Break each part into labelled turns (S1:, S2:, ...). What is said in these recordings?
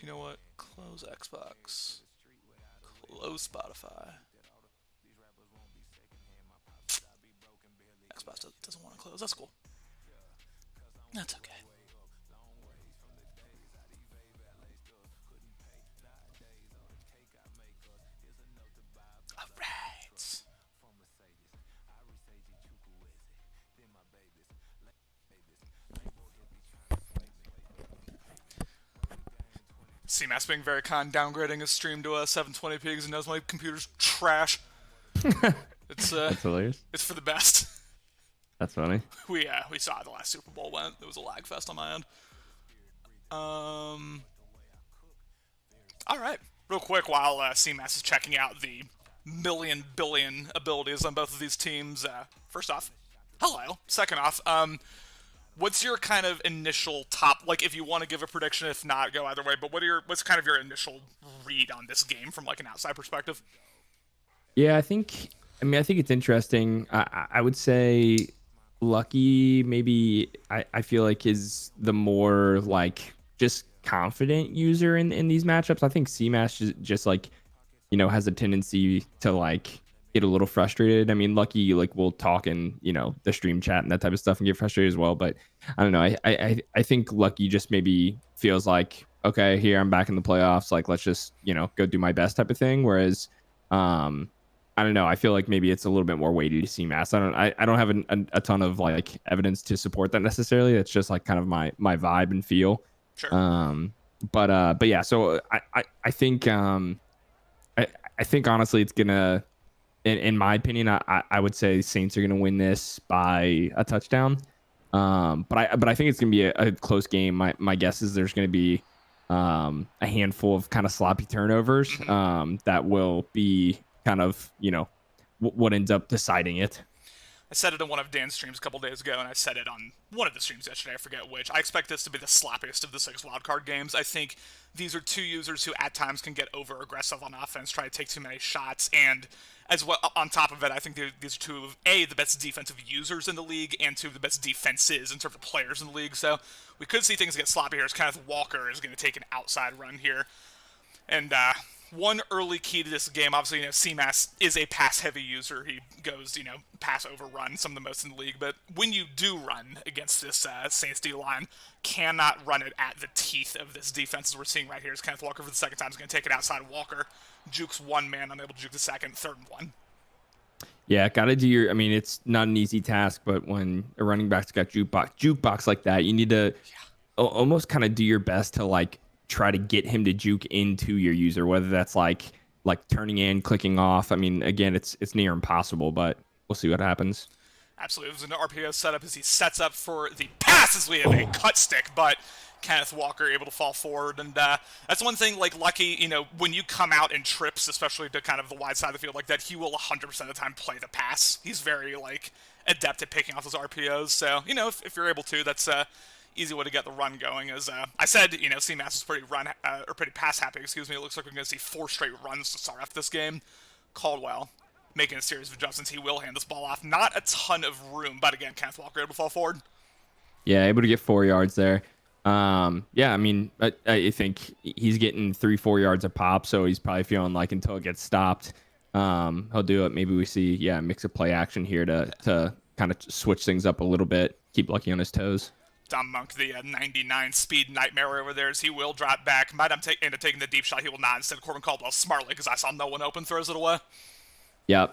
S1: You know what? Close Xbox. Close Spotify. Xbox doesn't want to close. That's cool. That's okay. All right. CMAS being very kind, downgrading his stream to 720p because he knows my computer's trash. It's
S2: That's hilarious.
S1: it's for the best.
S2: That's funny.
S1: We saw how the last Super Bowl went. It was a lag fest on my end. All right, real quick while CMAS is checking out the million billion abilities on both of these teams. First off, hello. Second off, what's your kind of initial top? Like, if you want to give a prediction, if not, go either way. But what's kind of your initial read on this game from like an outside perspective?
S2: Yeah, I think it's interesting. I would say Lucky maybe I feel like is the more like just confident user in these matchups. I think CMAS just like, has a tendency to like get a little frustrated. I mean, Lucky like will talk in, the stream chat and that type of stuff and get frustrated as well. But I don't know. I think Lucky just maybe feels like, okay, here I'm back in the playoffs. Like, let's just, go do my best type of thing. Whereas, I don't know. I feel like maybe it's a little bit more weighty to CMAS. I don't have a ton of like evidence to support that necessarily. It's just like kind of my vibe and feel.
S1: Sure.
S2: But yeah. So I think I think honestly it's gonna, in my opinion, I would say Saints are gonna win this by a touchdown. But I think it's gonna be a close game. My guess is there's gonna be a handful of kind of sloppy turnovers that will be kind of what ends up deciding it.
S1: I said it in one of Dan's streams a couple days ago, and I said it on one of the streams yesterday, I forget which. I expect this to be the sloppiest of the six wildcard games. I think these are two users who at times can get over aggressive on offense, try to take too many shots, and as well, on top of it, I think these are two of the best defensive users in the league, and two of the best defenses in terms of players in the league. So we could see things get sloppy here as Kenneth Walker is going to take an outside run here. And one early key to this game, obviously, CMAS is a pass-heavy user. He goes, pass over run, some of the most in the league. But when you do run against this Saints D line, cannot run it at the teeth of this defense, as we're seeing right here. As Kenneth Walker for the second time is going to take it outside Walker. Jukes one man, unable to juke the second, third and one.
S2: Yeah, gotta do your. I mean, it's not an easy task, but when a running back's got jukebox like that, you need to almost kind of do your best to like try to get him to juke into your user, whether that's like turning in, clicking off. I mean, again, it's near impossible, but we'll see what happens.
S1: Absolutely. It was an RPO setup as he sets up for the pass as we have a cut stick, but Kenneth Walker able to fall forward. And that's one thing, like Lucky, when you come out in trips, especially to kind of the wide side of the field like that, he will 100% of the time play the pass. He's very, adept at picking off those RPOs. So, if you're able to, that's easy way to get the run going. As I said, CMAS is pretty pass happy, excuse me. It looks like we're going to see 4 straight runs to start off this game. Caldwell making a series of adjustments. He will hand this ball off. Not a ton of room, but again, Kenneth Walker able to fall forward.
S2: Yeah, able to get 4 yards there. Yeah, I mean, I think he's getting 3-4 yards a pop, so he's probably feeling like until it gets stopped, he'll do it. Maybe we see, mix of play action here to kind of switch things up a little bit, keep Lucky on his toes.
S1: Dom Monk, the 99 speed nightmare over there, as he will drop back. Might end up taking the deep shot. He will not. Instead, Corbin Caldwell smartly, because I saw no one open, throws it away.
S2: Yeah,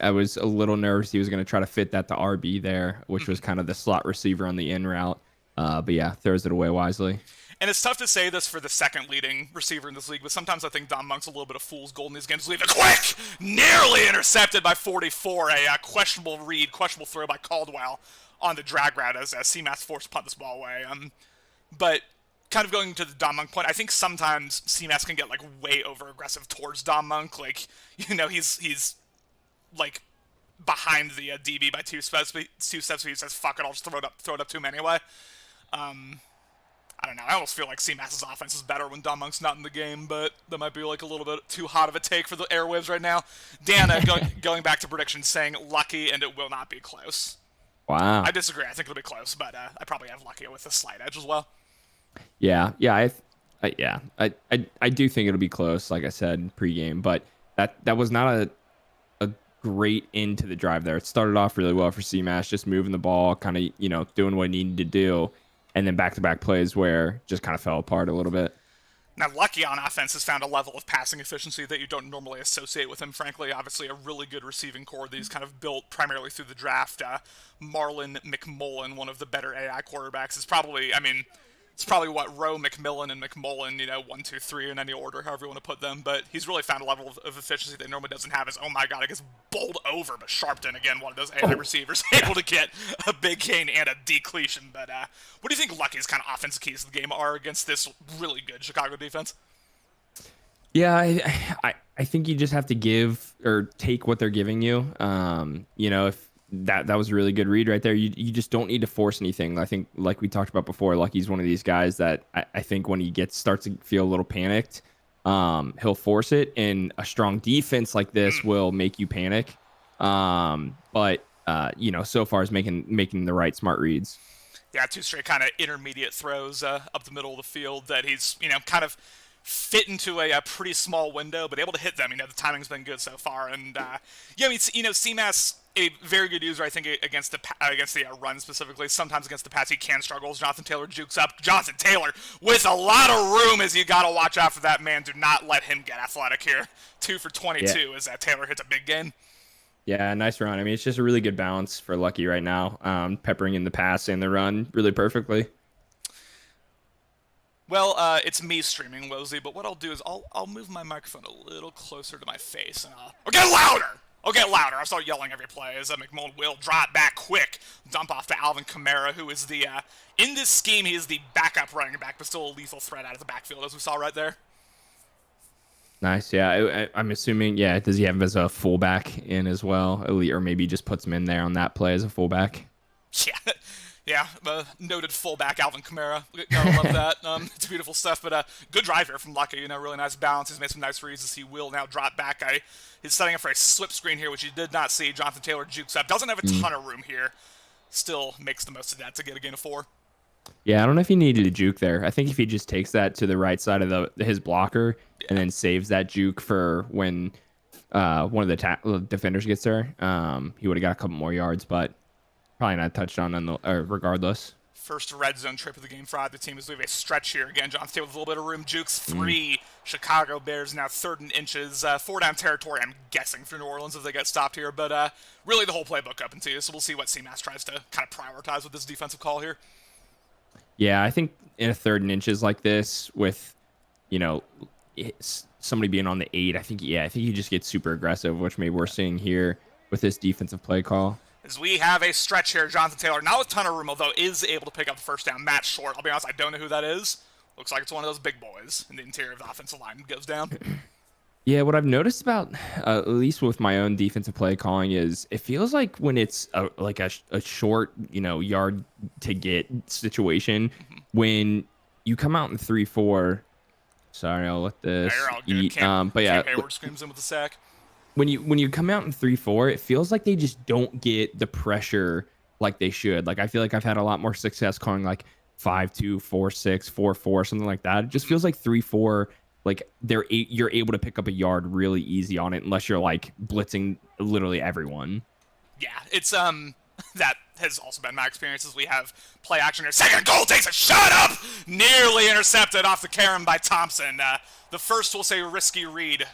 S2: I was a little nervous he was going to try to fit that to RB there, which was kind of the slot receiver on the in route. But yeah, throws it away wisely.
S1: And it's tough to say this for the second leading receiver in this league, but sometimes I think Dom Monk's a little bit of fool's gold in these games. Leave it quick! Nearly intercepted by 44. A questionable read, questionable throw by Caldwell on the drag route as CMAS forced to punt this ball away. But kind of going to the Dom Monk point, I think sometimes CMAS can get way over aggressive towards Dom Monk. He's behind the DB by two steps, so he says, "Fuck it, I'll just throw it up to him anyway." I don't know. I almost feel like CMAS's offense is better when Dom Monk's not in the game, but that might be a little bit too hot of a take for the airwaves right now. Dana going back to predictions, saying Lucky and it will not be close.
S2: Wow.
S1: I disagree. I think it'll be close, but I probably have Lucky with a slight edge as well.
S2: Yeah. Yeah, I do think it'll be close, like I said pregame, but that was not a great end to the drive there. It started off really well for CMAS, just moving the ball, kind of doing what he needed to do, and then back to back plays where just kind of fell apart a little bit.
S1: Now, Lucky on offense has found a level of passing efficiency that you don't normally associate with him, frankly. Obviously, a really good receiving core that he's kind of built primarily through the draft. Marlon McMullen, one of the better AI quarterbacks, is probably, I mean, it's probably what Rowe, McMillan, and McMullen, 1, 2, 3 in any order, however you want to put them. But he's really found a level of efficiency that normally doesn't have. Is oh my god, it gets bowled over, but Sharpton again, one of those AI receivers,
S2: Yeah.
S1: able to get a big gain and a decletion. But what do you think Lucky's kind of offensive keys to the game are against this really good Chicago defense?
S2: Yeah, I think you just have to give or take what they're giving you. If that was a really good read right there. You just don't need to force anything. I think like we talked about before, Lucky's one of these guys that I think when he starts to feel a little panicked, he'll force it, and a strong defense like this will make you panic. But so far is making the right smart reads.
S1: Yeah, two straight kind of intermediate throws up the middle of the field that he's, kind of fit into a pretty small window, but able to hit them. The timing's been good so far. And, yeah, I mean, CMAS, a very good user, I think, against the run specifically. Sometimes against the pass, he can struggle. Jonathan Taylor jukes up. Jonathan Taylor with a lot of room as you got to watch out for that man. Do not let him get athletic here. 2 for 22
S2: Yeah.
S1: as that Taylor hits a big gain.
S2: Yeah, nice run. I mean, it's just a really good balance for Lucky right now, peppering in the pass and the run really perfectly.
S1: Well, it's me streaming, Wozy, but what I'll do is I'll move my microphone a little closer to my face, and I'll get louder! I'll get louder. I'll start yelling every play as McMullen will drop back quick, dump off to Alvin Kamara, who is in this scheme, he is the backup running back, but still a lethal threat out of the backfield, as we saw right there.
S2: Nice. Yeah, I'm assuming. Yeah, does he have him as a fullback in as well, or maybe just puts him in there on that play as a fullback?
S1: Yeah, yeah, noted fullback Alvin Kamara. Gotta love that. It's beautiful stuff, but good drive here from Lucky. Really nice balance. He's made some nice reads as he will now drop back. He's setting up for a slip screen here, which he did not see. Jonathan Taylor jukes up. Doesn't have a ton of room here. Still makes the most of that to get a gain of 4.
S2: Yeah, I don't know if he needed a juke there. I think if he just takes that to the right side of his blocker and then saves that juke for when one of the defenders gets there, he would have got a couple more yards, but probably not a touchdown regardless.
S1: First red zone trip of the game for either team is we have a stretch here. Again, Jonathan Taylor with a little bit of room. Jukes 3. Chicago Bears now 3rd and inches. 4 down territory, I'm guessing, for New Orleans if they get stopped here. But really the whole playbook up into you. So we'll see what CMAS tries to kind of prioritize with this defensive call here.
S2: Yeah, I think in a 3rd and inches like this with, somebody being on the 8, I think he just gets super aggressive, which maybe we're seeing here with this defensive play call.
S1: As we have a stretch here, Jonathan Taylor, not with a ton of room, although is able to pick up the first down. Matt Short, I'll be honest, I don't know who that is. Looks like it's one of those big boys in the interior of the offensive line goes down.
S2: Yeah, what I've noticed about, at least with my own defensive play calling, is it feels like when it's a short, yard to get situation, when you come out in 3-4. Sorry, I'll let this eat. But yeah,
S1: Cam Hayward screams in with the sack.
S2: When you come out in 3-4, it feels like they just don't get the pressure like they should. Like I feel like I've had a lot more success calling like 5-2, 4-6, 4-4, something like that. It just feels like 3-4. Like you're able to pick up a yard really easy on it unless you're like blitzing literally everyone.
S1: Yeah, it's that has also been my experience as we have play action here. Second goal takes a shot up, nearly intercepted off the carom by Thompson. The first, we'll say, risky read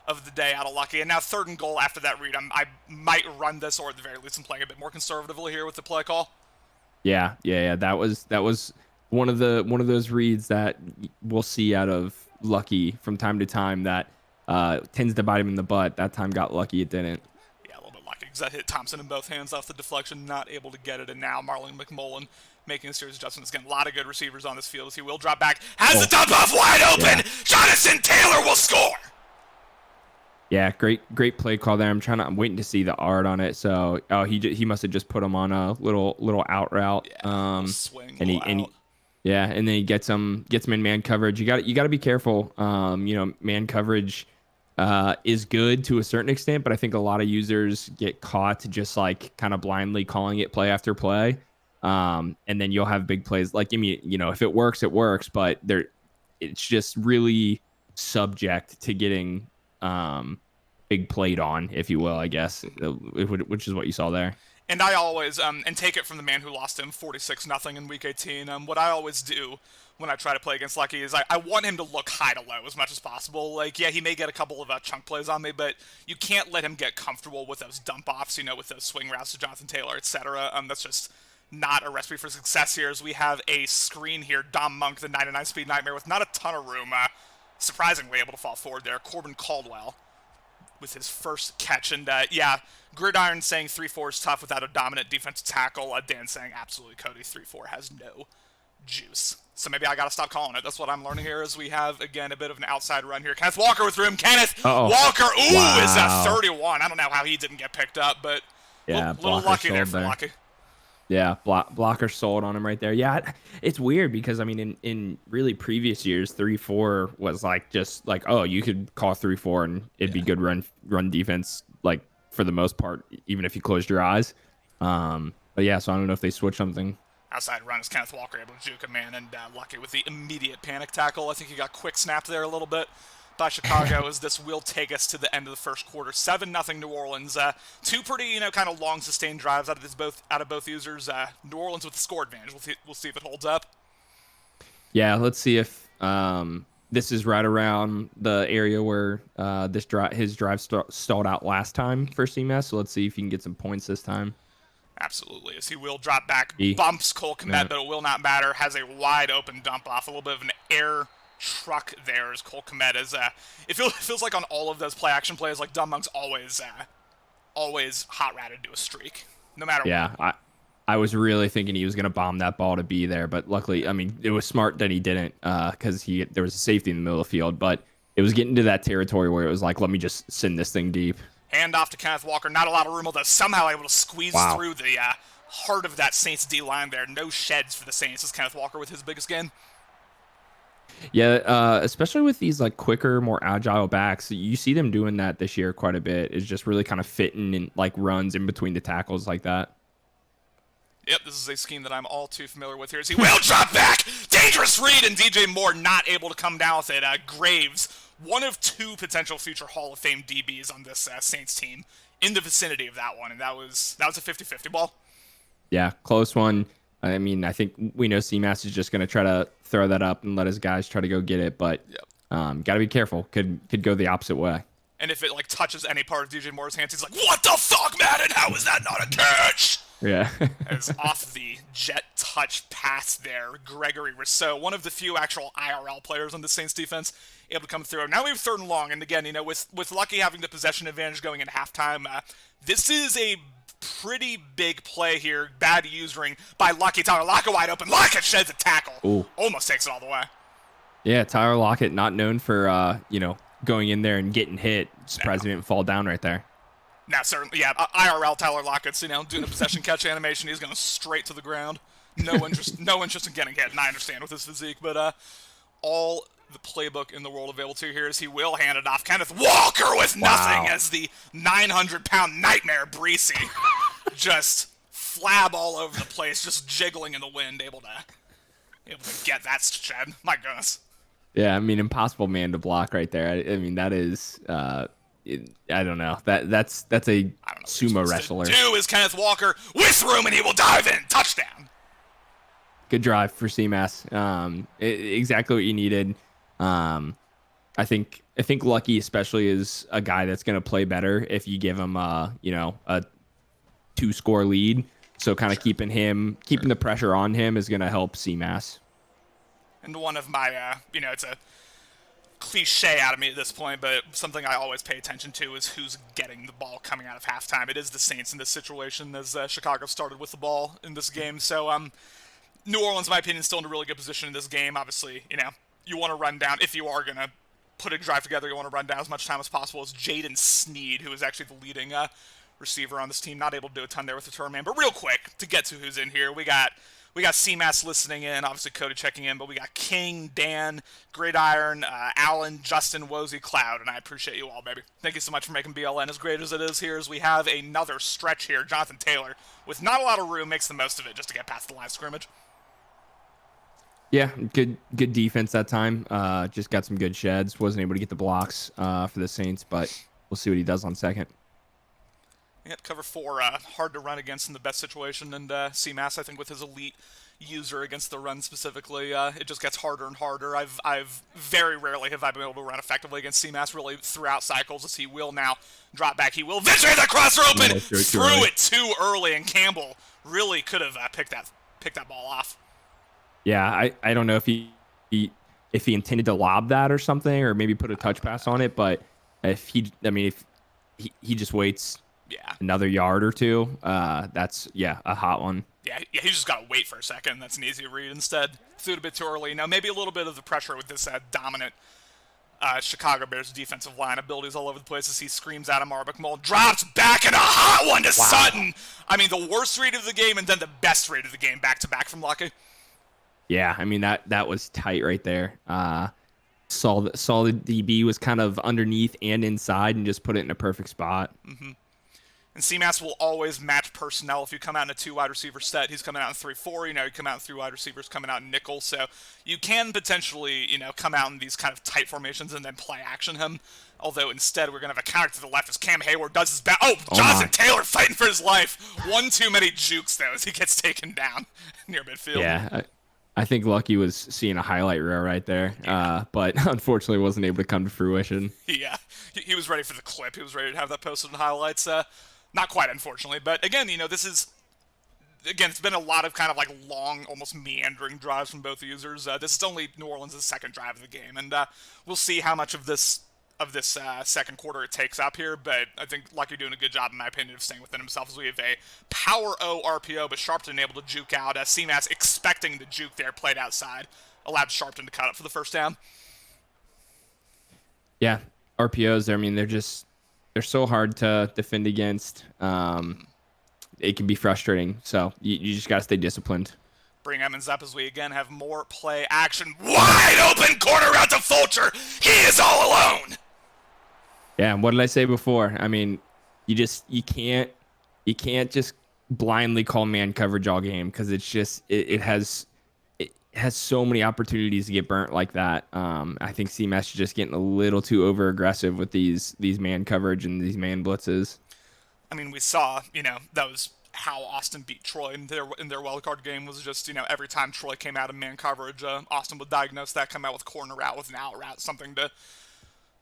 S1: of the day out of Lucky, and now 3rd and goal after that read. I might run this, or at the very least, I'm playing a bit more conservatively here with the play call.
S2: Yeah. That was one of those reads that we'll see out of Lucky from time to time that tends to bite him in the butt. That time got lucky it didn't.
S1: Yeah, a little bit lucky because that hit Thompson in both hands off the deflection, not able to get it, and now Marlon McMullen making a series of adjustments. Again, a lot of good receivers on this field as he will drop back. Has the dump off wide open! Yeah. Jonathan Taylor will score!
S2: Yeah, great play call there. I'm waiting to see the art on it. So, he must have just put him on a little out route.
S1: Yeah, swing,
S2: and then he gets him in man coverage. You got to be careful. Man coverage is good to a certain extent, but I think a lot of users get caught just like kind of blindly calling it play after play. And then you'll have big plays. Like, I mean, if it works, it works, but it's just really subject to getting big played on, if you will, I guess, which is what you saw there.
S1: And I always, and take it from the man who lost him 46-0 in Week 18, what I always do when I try to play against Lucky is I want him to look high to low as much as possible. Like, yeah, he may get a couple of chunk plays on me, but you can't let him get comfortable with those dump-offs, with those swing routes to Jonathan Taylor, etc. That's just not a recipe for success here, as we have a screen here. Dom Monk, the 99 speed nightmare, with not a ton of room, surprisingly able to fall forward there. Corbin Caldwell with his first catch. And, yeah, Gridiron saying 3-4 is tough without a dominant defensive tackle. Dan saying absolutely Cody 3-4 has no juice. So maybe I got to stop calling it. That's what I'm learning here as we have, again, a bit of an outside run here. Kenneth Walker with room. Kenneth Walker, is a 31. I don't know how he didn't get picked up, but
S2: yeah,
S1: little lucky there for Lucky.
S2: Yeah, blocker sold on him right there. Yeah, it's weird because, I mean, in really previous years, 3-4 was just like, oh, you could call 3-4 and it'd be good run defense, like, for the most part, even if you closed your eyes. But yeah, so I don't know if they switch something.
S1: Outside run is Kenneth Walker able to juke a man, and Lucky with the immediate panic tackle. I think he got quick snapped there a little bit by Chicago, as this will take us to the end of the first quarter. 7-0 New Orleans. Two pretty, kind of long sustained drives out of both users. New Orleans with the score advantage. We'll see if it holds up.
S2: Yeah, let's see if this is right around the area where his drive stalled out last time for CMS. So let's see if you can get some points this time.
S1: Absolutely, as he will drop back, bumps Cole Kmet, but it will not matter. Has a wide open dump off, a little bit of an air truck there as Cole Kmet is. It feels like on all of those play action plays, like Dumb Monk's always hot ratted to a streak, no matter what.
S2: Yeah, I was really thinking he was going to bomb that ball to be there, but luckily, I mean, it was smart that he didn't, because there was a safety in the middle of the field, but it was getting to that territory where it was like, let me just send this thing deep.
S1: Hand off to Kenneth Walker. Not a lot of room, although somehow able to squeeze through the heart of that Saints D line there. No sheds for the Saints as Kenneth Walker with his biggest game.
S2: Yeah, especially with these quicker, more agile backs, you see them doing that this year quite a bit. Is just really kind of fitting in runs in between the tackles like that.
S1: Yep, this is a scheme that I'm all too familiar with here. As he will drop back, dangerous read, and DJ Moore not able to come down with it. Graves, one of two potential future Hall of Fame DBs on this Saints team, in the vicinity of that one, and that was a 50-50 ball.
S2: Yeah, close one. I mean, I think we know CMAS is just going to try to throw that up and let his guys try to go get it, but got to be careful. Could go the opposite way.
S1: And if it touches any part of DJ Moore's hands, he's like, "What the fuck, Madden? How is that not a catch?"
S2: Yeah.
S1: As off the jet touch pass there, Gregory Rousseau, one of the few actual IRL players on the Saints defense, able to come through. Now we have 3rd and long, and again, with Lucky having the possession advantage going into halftime, this is a pretty big play here. Bad usering by Lucky. Tyler Lockett wide open. Lockett sheds a tackle.
S2: Ooh.
S1: Almost takes it all the way.
S2: Yeah, Tyler Lockett, not known for going in there and getting hit. Surprised he didn't fall down right there.
S1: Now, certainly, yeah, IRL Tyler Lockett's, doing a possession catch animation. He's going straight to the ground. No interest in getting hit, and I understand with his physique, but all the playbook in the world available to here is he will hand it off. Kenneth Walker with nothing as the 900-pound nightmare Breesy just flab all over the place, just jiggling in the wind, able to get that shed. My goodness.
S2: Yeah, I mean, impossible man to block right there. I mean, that is, I don't know. That's a sumo wrestler.
S1: Do is Kenneth Walker with room, and he will dive in. Touchdown.
S2: Good drive for CMAS. Exactly what you needed. I think Lucky especially is a guy that's going to play better if you give him a 2-score lead. So kind of keeping the pressure on him is going to help CMAS.
S1: And one of my, it's a cliche out of me at this point, but something I always pay attention to is who's getting the ball coming out of halftime. It is the Saints in this situation, as Chicago started with the ball in this game. So New Orleans, in my opinion, is still in a really good position in this game. Obviously, you want to run down, if you are going to put a drive together, you want to run down as much time as possible as Jaden Sneed, who is actually the leading receiver on this team. Not able to do a ton there with the turn man. But real quick, to get to who's in here, we got CMAS listening in, obviously Cody checking in, but we got King, Dan, Gridiron, Alan, Justin, Wozy, Cloud, and I appreciate you all, baby. Thank you so much for making BLN as great as it is here, as we have another stretch here. Jonathan Taylor, with not a lot of room, makes the most of it just to get past the line of scrimmage.
S2: Yeah, good defense that time. Just got some good sheds. Wasn't able to get the blocks for the Saints, but we'll see what he does on second.
S1: Yeah, cover four, hard to run against in the best situation, and CMAS, I think, with his elite user against the run specifically, it just gets harder and harder. I've very rarely have I been able to run effectively against CMAS really throughout cycles, as he will now drop back. He will eventually the crosser open,
S2: No,
S1: threw it too early, and Campbell really could have picked that ball off.
S2: Yeah, I don't know if he intended to lob that or something, or maybe put a touch pass on it, but if he just waits
S1: Yeah.
S2: another yard or two, that's a hot one.
S1: Yeah, he just got to wait for a second. That's an easy read instead. Threw it a bit too early. Now, maybe a little bit of the pressure with this dominant Chicago Bears defensive line abilities all over the place as he screams out of Marvick Mold. Drops back and a hot one to Sutton. I mean, the worst read of the game and then the best read of the game back-to-back from Lucky.
S2: Yeah, I mean that was tight right there. Saw the DB was kind of underneath and inside and just put it in a perfect spot.
S1: Mm-hmm. And CMAS will always match personnel. If you come out in a 2 wide receiver set, he's coming out in 3-4. You come out in 3 wide receivers, coming out in nickel. So you can potentially, come out in these kind of tight formations and then play action him. Although instead we're going to have a counter to the left as Cam Hayward does his best. Oh, Jonathan Taylor fighting for his life. One too many jukes, though, as he gets taken down near midfield.
S2: Yeah, I think Lucky was seeing a highlight reel right there, but unfortunately wasn't able to come to fruition.
S1: Yeah, he was ready for the clip. He was ready to have that posted in highlights. Not quite, unfortunately. But again, this is, it's been a lot of kind of like long, almost meandering drives from both users. This is only New Orleans' second drive of the game, and we'll see how much of this second quarter it takes up here. But I think Lucky doing a good job, in my opinion, of staying within himself as we have a power O RPO, but Sharpton able to juke out. CMAS expecting the juke there, played outside, allowed Sharpton to cut up for the first down.
S2: Yeah, RPOs. I mean, they're so hard to defend against. It can be frustrating. So you just got to stay disciplined.
S1: Bring Emmons up as we again have more play action. Wide open corner out to Fulcher. He is all alone.
S2: Yeah, and what did I say before? I mean, you can't just blindly call man coverage all game because it's just it has so many opportunities to get burnt like that. I think CMS is just getting a little too over aggressive with these man coverage and these man blitzes.
S1: I mean, we saw, that was how Austin beat Troy in their wildcard game. Was just, every time Troy came out of man coverage, Austin would diagnose that, come out with corner route, with an out route, something to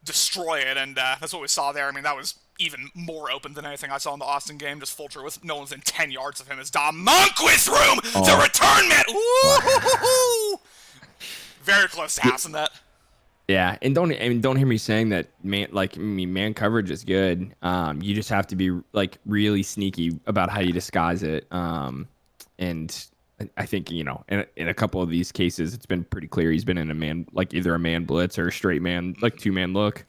S1: destroy it, and that's what we saw there. I mean, that was even more open than anything I saw in the Austin game. Just Fulcher with no one within 10 yards of him as Dom Monk with room to return man. Ooh! Very close to housing that.
S2: Yeah, and don't hear me saying that man coverage is good. You just have to be like really sneaky about how you disguise it. And I think in a couple of these cases, it's been pretty clear he's been in a man, like either a man blitz or a straight man, like 2-man look.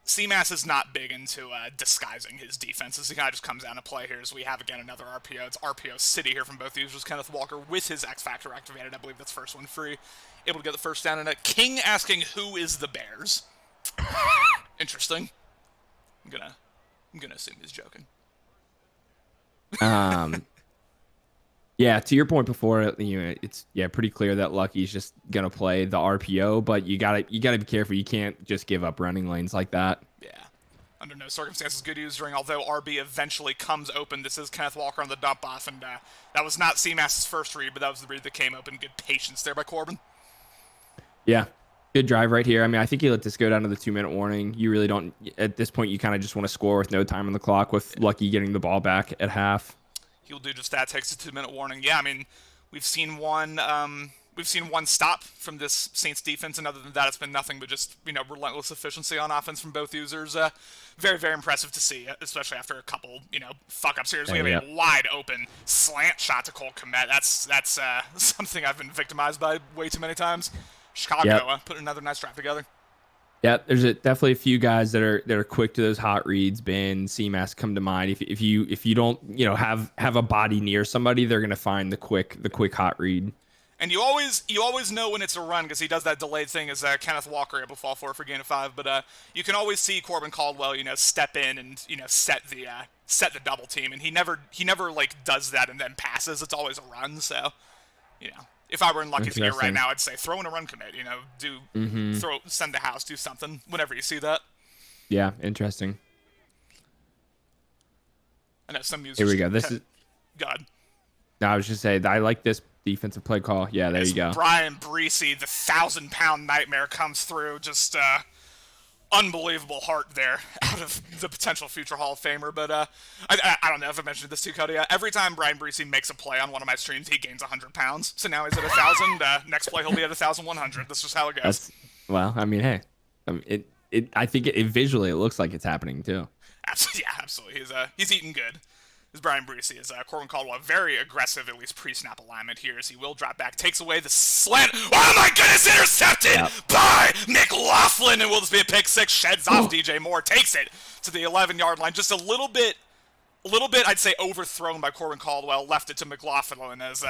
S1: CMAS is not big into disguising his defenses. He kind of just comes down to play here as we have again another RPO. It's RPO City here from both users. Kenneth Walker with his X Factor activated. I believe that's first one free. Able to get the first down. And King asking who is the Bears. Interesting. I'm gonna assume he's joking.
S2: Yeah, to your point before, it's pretty clear that Lucky's just gonna play the RPO, but you gotta be careful. You can't just give up running lanes like that.
S1: Yeah, under no circumstances good using. Although RB eventually comes open, this is Kenneth Walker on the dump off, and that was not CMAS's first read, but that was the read that came open. Good patience there by Corbin.
S2: Yeah, good drive right here. I mean, I think you let this go down to the 2-minute warning. You really don't at this point. You kind of just want to score with no time on the clock. With Lucky getting the ball back at half.
S1: He'll do just that. Takes a 2-minute warning. Yeah, I mean, we've seen one stop from this Saints defense, and other than that, it's been nothing but just relentless efficiency on offense from both users. Very, very impressive to see, especially after a couple fuck ups here. We have a wide open slant shot to Cole Kmet. That's something I've been victimized by way too many times. Chicago put another nice drive together.
S2: Yeah, there's definitely a few guys that are quick to those hot reads. Ben, CMAS come to mind. If you don't have a body near somebody, they're gonna find the quick hot read.
S1: And you always know when it's a run because he does that delayed thing as Kenneth Walker able to fall for gain of 5. But you can always see Corbin Caldwell step in and set the double team, and he never like does that and then passes. It's always a run. So If I were in Lucky's ear right
S2: Interesting.
S1: now, I'd say throw in a run commit.
S2: Mm-hmm.
S1: Send the house, do something whenever you see that.
S2: Yeah, interesting.
S1: I know some
S2: Here
S1: users
S2: we
S1: can.
S2: go. This is.
S1: God,
S2: No, I was just saying I like this defensive play call. Yeah, there
S1: as
S2: you go.
S1: Brian Breesy, the 1,000-pound nightmare, comes through, just unbelievable heart there out of the potential future Hall of Famer. But I don't know if I mentioned this to you, Cody. Every time Brian Breesy makes a play on one of my streams, he gains 100 pounds. So now he's at 1,000. Next play, he'll be at 1,100. That's just how it goes.
S2: That's well. I mean, hey, I think visually it looks like it's happening too.
S1: Absolutely, yeah, absolutely. He's eating good. Is Brian Breesy. Is Corbin Caldwell very aggressive, at least pre-snap alignment here, as he will drop back, takes away the slant. Oh my goodness, intercepted
S2: Yep.
S1: by McLaughlin, and will this be a pick six? Sheds off DJ Moore, takes it to the 11-yard line. Just a little bit, I'd say, overthrown by Corbin Caldwell. Left it to McLaughlin as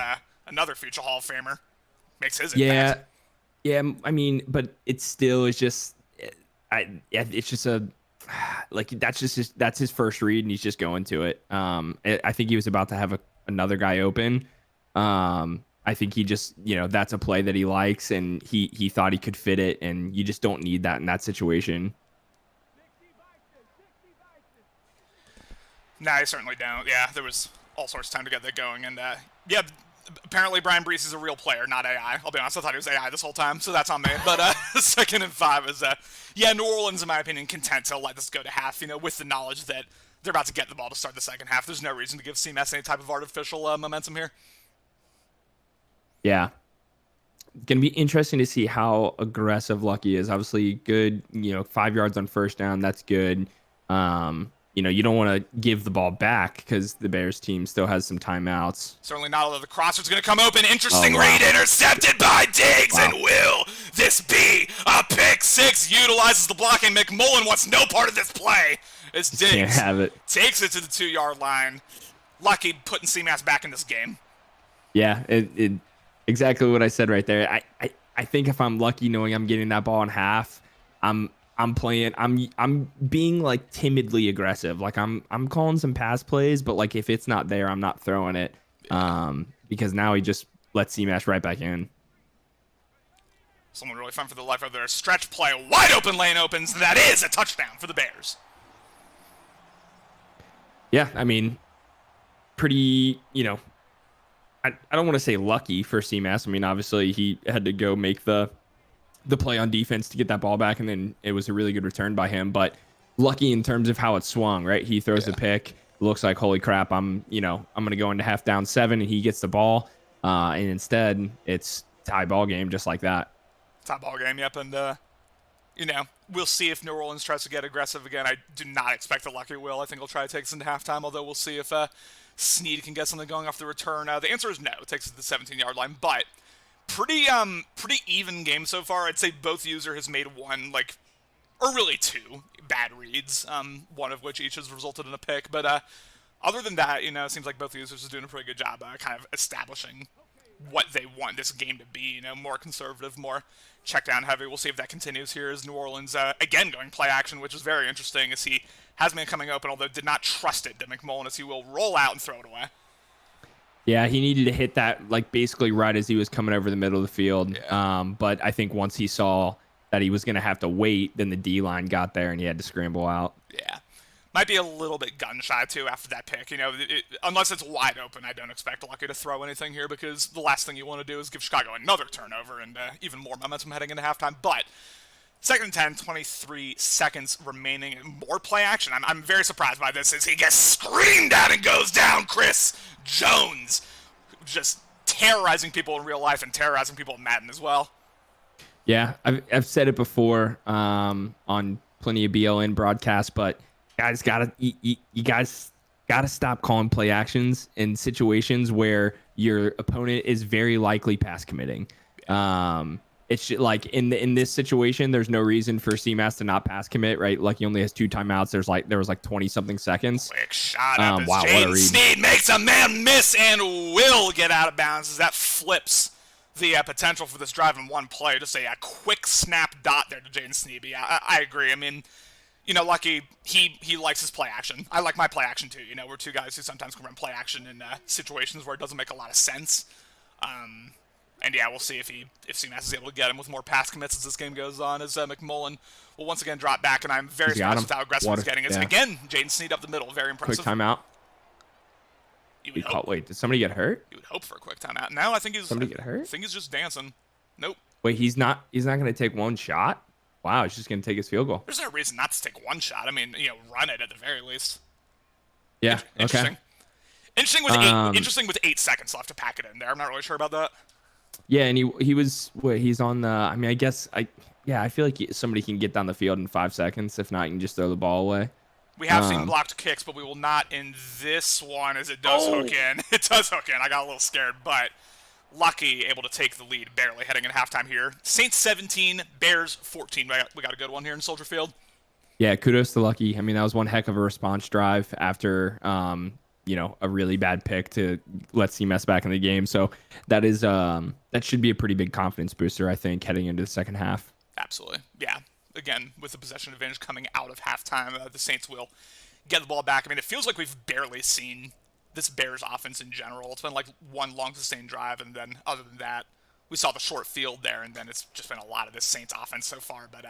S1: another future Hall of Famer makes his
S2: Yeah,
S1: impact.
S2: yeah. I mean, but it still is just, it's just a like that's his first read, and he's just going to it. I think he was about to have another guy open. I think he just, that's a play that he likes, and he thought he could fit it, and you just don't need that in that situation.
S1: Nah, I certainly don't. Yeah, there was all sorts of time to get that going, and yeah, apparently Brian Brees is a real player, not AI. I'll be honest, I thought he was AI this whole time, so that's on me. But 2nd and 5 is, yeah, New Orleans, in my opinion, content to let this go to half, with the knowledge that they're about to get the ball to start the second half. There's no reason to give CMS any type of artificial momentum here.
S2: Yeah. Going to be interesting to see how aggressive Lucky is. Obviously, good, 5 yards on first down. That's good. You don't want to give the ball back because the Bears team still has some timeouts.
S1: Certainly not, although the crosser's going to come open. Interesting
S2: Oh, wow.
S1: read, intercepted by Diggs,
S2: Wow.
S1: and will this be a pick six? Utilizes the blocking. McMullen wants no part of this play as
S2: Can't
S1: Diggs
S2: have it.
S1: takes it to the 2-yard line. Lucky putting CMAS back in this game.
S2: Yeah, it exactly what I said right there. I think if I'm Lucky, knowing I'm getting that ball in half, I'm playing. I'm being like timidly aggressive. Like I'm calling some pass plays, but like if it's not there, I'm not throwing it. Because now he just lets CMAS right back in.
S1: Someone really fun for the life of their stretch play. Wide open lane opens. That is a touchdown for the Bears.
S2: Yeah, I mean, pretty. I don't want to say lucky for CMAS. I mean, obviously he had to go make the play on defense to get that ball back, and then it was a really good return by him. But lucky in terms of how it swung, right? He throws a pick. Looks like, holy crap, I'm gonna go into half down 7, and he gets the ball. And instead, it's tie ball game just like that.
S1: Top ball game, yep, and we'll see if New Orleans tries to get aggressive again. I do not expect the Lucky will. I think he'll try to take us into halftime, although we'll see if Snead can get something going off the return. The answer is no. It takes us to the 17-yard line, but pretty even game so far. I'd say both user has made one, or really two bad reads, one of which each has resulted in a pick. But other than that, it seems like both users are doing a pretty good job kind of establishing what they want this game to be, more conservative, more check down heavy. We'll see if that continues here as New Orleans, again, going play action, which is very interesting as he has been coming open, although did not trust it to McMullen as he will roll out and throw it away.
S2: Yeah, he needed to hit that basically right as he was coming over the middle of the field.
S1: Yeah.
S2: But I think once he saw that he was going to have to wait, then the D-line got there and he had to scramble out.
S1: Yeah. Might be a little bit gun shy, too, after that pick. Unless it's wide open, I don't expect Lucky to throw anything here because the last thing you want to do is give Chicago another turnover and even more momentum heading into halftime. But 2nd and 10, 23 seconds remaining. More play action. I'm very surprised by this as he gets screamed at and goes down. Chris Jones just terrorizing people in real life and terrorizing people in Madden as well.
S2: Yeah, I've said it before on plenty of BLN broadcasts, but you guys gotta stop calling play actions in situations where your opponent is very likely pass committing. It's just, like in this situation, there's no reason for CMAS to not pass commit, right? Like he only has 2 timeouts. There was 20 something seconds.
S1: Quick shot up as
S2: Wow, what a
S1: Jaden
S2: read.
S1: Snead makes a man miss and will get out of bounds as that flips the potential for this drive in one play. Just a quick snap dot there to Jaden Snead. Yeah, I agree. I mean, Lucky, he likes his play action. I like my play action too. We're two guys who sometimes can run play action in situations where it doesn't make a lot of sense. And yeah, we'll see if CMAS is able to get him with more pass commits as this game goes on. As McMullen will once again drop back, and I'm very
S2: He's got
S1: surprised
S2: him.
S1: with how aggressive he's getting. Is
S2: Yeah.
S1: again, Jaden Sneed up the middle, very
S2: Quick
S1: impressive.
S2: timeout.
S1: You would hope.
S2: Wait, did somebody get hurt?
S1: You would hope for a quick timeout. Now I think he's.
S2: Somebody get hurt?
S1: I think he's just dancing. Nope.
S2: Wait, he's not going to take one shot? Wow, he's just going to take his field goal.
S1: There's no reason not to take one shot. I mean, run it at the very least.
S2: Yeah.
S1: Interesting.
S2: Okay.
S1: Interesting with 8 seconds left to pack it in there. I'm not really sure about that.
S2: Yeah, and he's on the. I mean, I feel like somebody can get down the field in 5 seconds. If not, you can just throw the ball away.
S1: We have seen blocked kicks, but we will not in this one, as it does hook in. It does hook in. I got a little scared, but Lucky able to take the lead barely heading in halftime here. Saints 17, Bears 14. We got a good one here in Soldier Field.
S2: Yeah, kudos to Lucky. I mean, that was one heck of a response drive after a really bad pick to let CMS back in the game. So that should be a pretty big confidence booster, I think, heading into the second half.
S1: Absolutely. Yeah. Again, with the possession advantage coming out of halftime, the Saints will get the ball back. I mean, it feels like we've barely seen this Bears offense in general. It's been like one long sustained drive, and then other than that, we saw the short field there, and then it's just been a lot of this Saints offense so far. But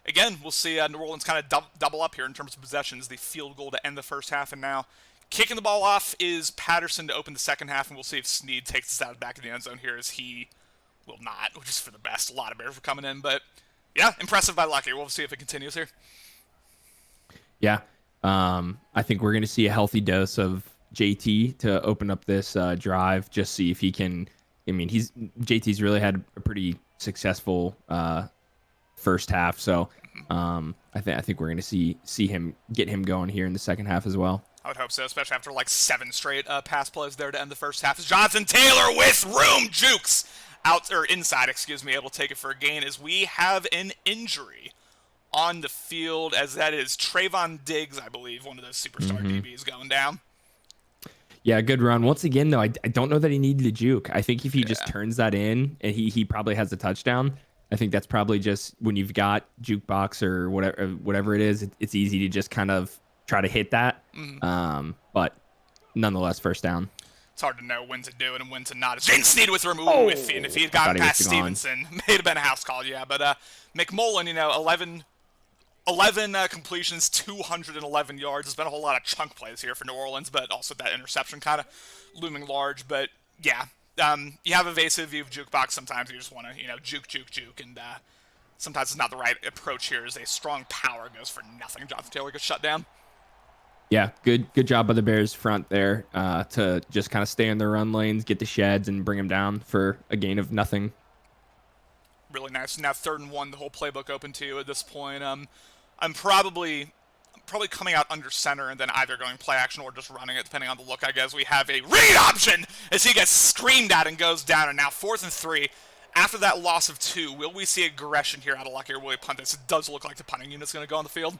S1: again, we'll see New Orleans kind of double up here in terms of possessions. The field goal to end the first half, and now kicking the ball off is Patterson to open the second half, and we'll see if Sneed takes us out of the back of the end zone here, as he will not, which is for the best. A lot of Bears were coming in, but yeah, impressive by Lucky. We'll see if it continues here.
S2: Yeah. I think we're going to see a healthy dose of JT to open up this drive, just see if he can. I mean, JT's really had a pretty successful first half, so I think we're going to see him get him going here in the second half as well.
S1: I would hope so, especially after like 7 straight pass plays there to end the first half. As Jonathan Taylor with room jukes inside, able to take it for a gain, as we have an injury on the field, as that is Trayvon Diggs, I believe, one of those superstar DBs going down.
S2: Yeah, good run. Once again, though, I don't know that he needed a juke. I think if he just turns that in and he probably has a touchdown, I think that's probably just when you've got jukebox or whatever it is, it's easy to just kind of try to hit that. But nonetheless, first down.
S1: It's hard to know when to do it and when to not. Jaden Sneed with remove, and if he had gotten past Stevenson, may have been a house call, yeah. But McMullen, 11 completions, 211 yards. There's been a whole lot of chunk plays here for New Orleans, but also that interception kind of looming large. But yeah, you have evasive, you have jukebox. Sometimes you just want to, juke, and sometimes it's not the right approach here. As a strong power goes for nothing. Jonathan Taylor gets shut down.
S2: Yeah, good job by the Bears front there to just kind of stay in their run lanes, get the sheds, and bring them down for a gain of nothing.
S1: Really nice. Now 3rd and 1, the whole playbook open to you at this point. I'm probably coming out under center and then either going play action or just running it, depending on the look, I guess. We have a read option as he gets screamed at and goes down, and now 4th and 3. After that loss of 2, will we see aggression here out of Lucky, or will we punt this? It does look like the punting unit's going to go on the field.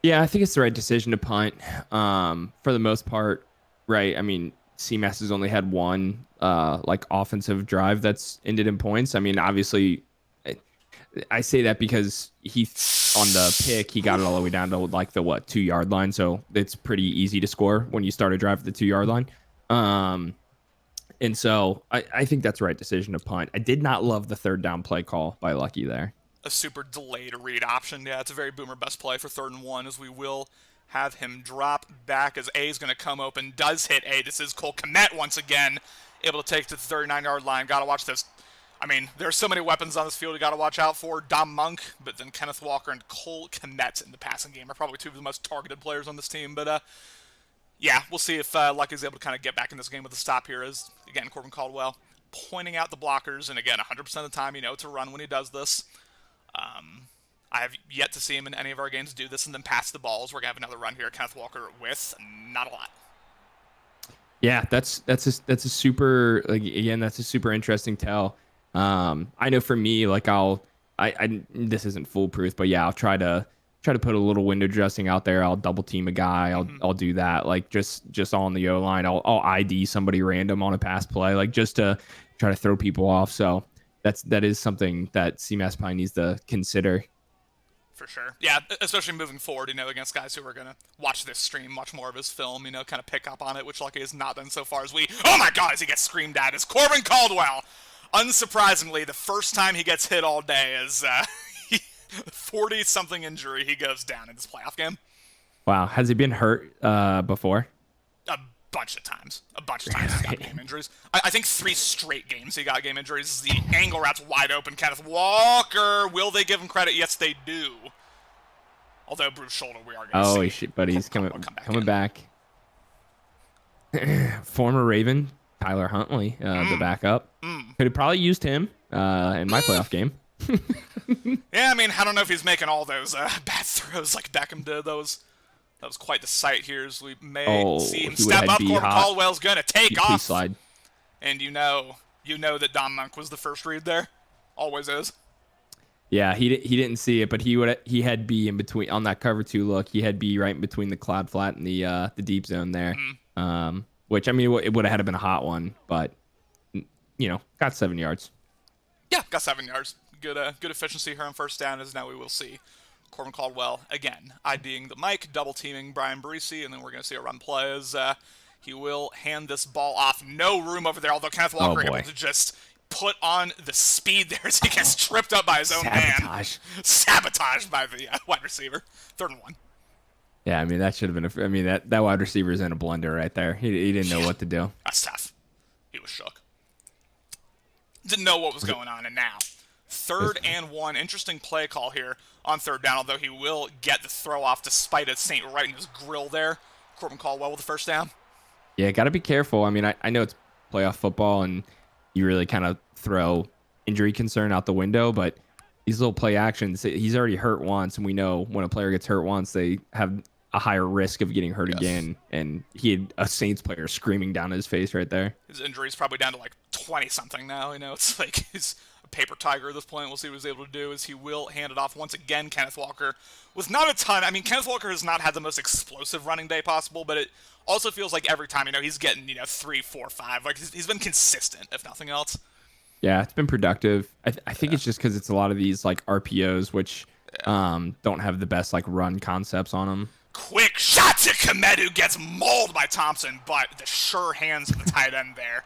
S2: Yeah, I think it's the right decision to punt for the most part, right? I mean, CMAS has only had one offensive drive that's ended in points. I mean, obviously, I say that because he on the pick, he got it all the way down to like the 2-yard line, so it's pretty easy to score when you start a drive at the 2-yard line. And so I think that's the right decision to punt. I did not love the 3rd down play call by Lucky there.
S1: A super delayed read option. Yeah, it's a very boomer bust play for 3rd and 1, as we will have him drop back as A is going to come open. Does hit A. This is Cole Kmet once again, able to take it to the 39-yard line. Got to watch this. I mean, there's so many weapons on this field you got to watch out for. Dom Monk, but then Kenneth Walker and Cole Kmet in the passing game are probably 2 of the most targeted players on this team. But yeah, we'll see if Lucky's able to kind of get back in this game with a stop here, as, again, Corbin Caldwell pointing out the blockers. And, again, 100% of the time, it's a run when he does this. I have yet to see him in any of our games do this and then pass the balls. We're going to have another run here. Kenneth Walker with not a lot.
S2: Yeah, that's a super, that's a super interesting tell. I know for me, this isn't foolproof, but yeah, I'll try to put a little window dressing out there. I'll double team a guy. I'll do that. Just on the O-line. I'll ID somebody random on a pass play, just to try to throw people off. So that is something that CMAS probably needs to consider.
S1: For sure. Yeah, especially moving forward, against guys who are going to watch this stream, watch more of his film, kind of pick up on it, which Lucky has not done so far as we... Oh my god, as he gets screamed at, is Corbin Caldwell. Unsurprisingly, the first time he gets hit all day is 40-something injury, he goes down in this playoff game.
S2: Wow, has he been hurt before?
S1: A bunch of times. He's got game injuries. I think 3 straight games he got game injuries. The angle route's wide open. Kenneth Walker. Will they give him credit? Yes, they do. Although bruised shoulder, we are going to see.
S2: Oh, shit, but he's coming back. Former Raven, Tyler Huntley, the backup. Could have probably used him in my playoff game.
S1: Yeah, I mean, I don't know if he's making all those bad throws like Beckham did. That was quite the sight here, as we may see him step up. Corbin Caldwell's going to take off.
S2: Slide.
S1: And you know that Dom Monk was the first read there. Always is.
S2: Yeah, he didn't see it, but he had B in between on that cover 2 look. He had B right in between the cloud flat and the deep zone there. Which, I mean, it would have had to been a hot one, but got 7 yards.
S1: Yeah, got 7 yards. Good efficiency here on first down, as now we will see Corbin Caldwell again IDing the mic, double teaming Brian Breesy, and then we're going to see a run play as he will hand this ball off. No room over there, although Kenneth Walker able to just put on the speed there as he gets tripped up by his own man. Sabotaged by the wide receiver. 3rd and 1.
S2: Yeah, I mean, that should have been that wide receiver's in a blender right there. He didn't know what to do.
S1: That's tough. He was shook. Didn't know what was going on, and now 3rd and 1. Interesting play call here on 3rd down, although he will get the throw off despite a Saint right in his grill there. Corbin Caldwell with the first down.
S2: Yeah, got to be careful. I mean, I know it's playoff football, and you really kind of throw injury concern out the window, but these little play actions, he's already hurt once, and we know when a player gets hurt once, they have a higher risk of getting hurt again, and he had a Saints player screaming down his face right there.
S1: His injury's probably down to like 20-something now, it's like he's a paper tiger at this point. We'll see what he's able to do as he will hand it off once again. Kenneth Walker with not a ton. I mean, Kenneth Walker has not had the most explosive running day possible, but it also feels like every time, he's getting, 3, 4, 5. Like, he's been consistent, if nothing else.
S2: Yeah, it's been productive. I think it's just because it's a lot of these, like, RPOs, which don't have the best, like, run concepts on them.
S1: Quick shot to Komet, gets mauled by Thompson, but the sure hands of the tight end there.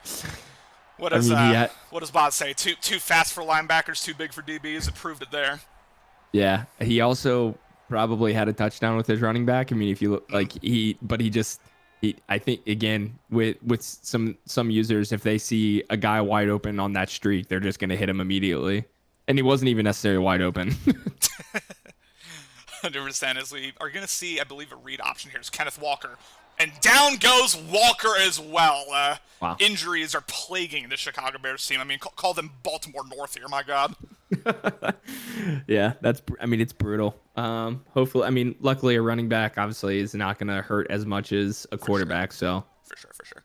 S1: What does Boz say? Too fast for linebackers, too big for DBs. It proved it there.
S2: Yeah, he also probably had a touchdown with his running back. I mean, if you look like I think again with some users, if they see a guy wide open on that streak, they're just gonna hit him immediately, and he wasn't even necessarily wide open.
S1: 100%. As we are gonna see, I believe a read option here is Kenneth Walker. And down goes Walker as well.
S2: Wow.
S1: Injuries are plaguing the Chicago Bears team. I mean, call them Baltimore North here, my God.
S2: Yeah, it's brutal. Hopefully, luckily a running back obviously is not going to hurt as much as a quarterback.
S1: Sure. So. For sure.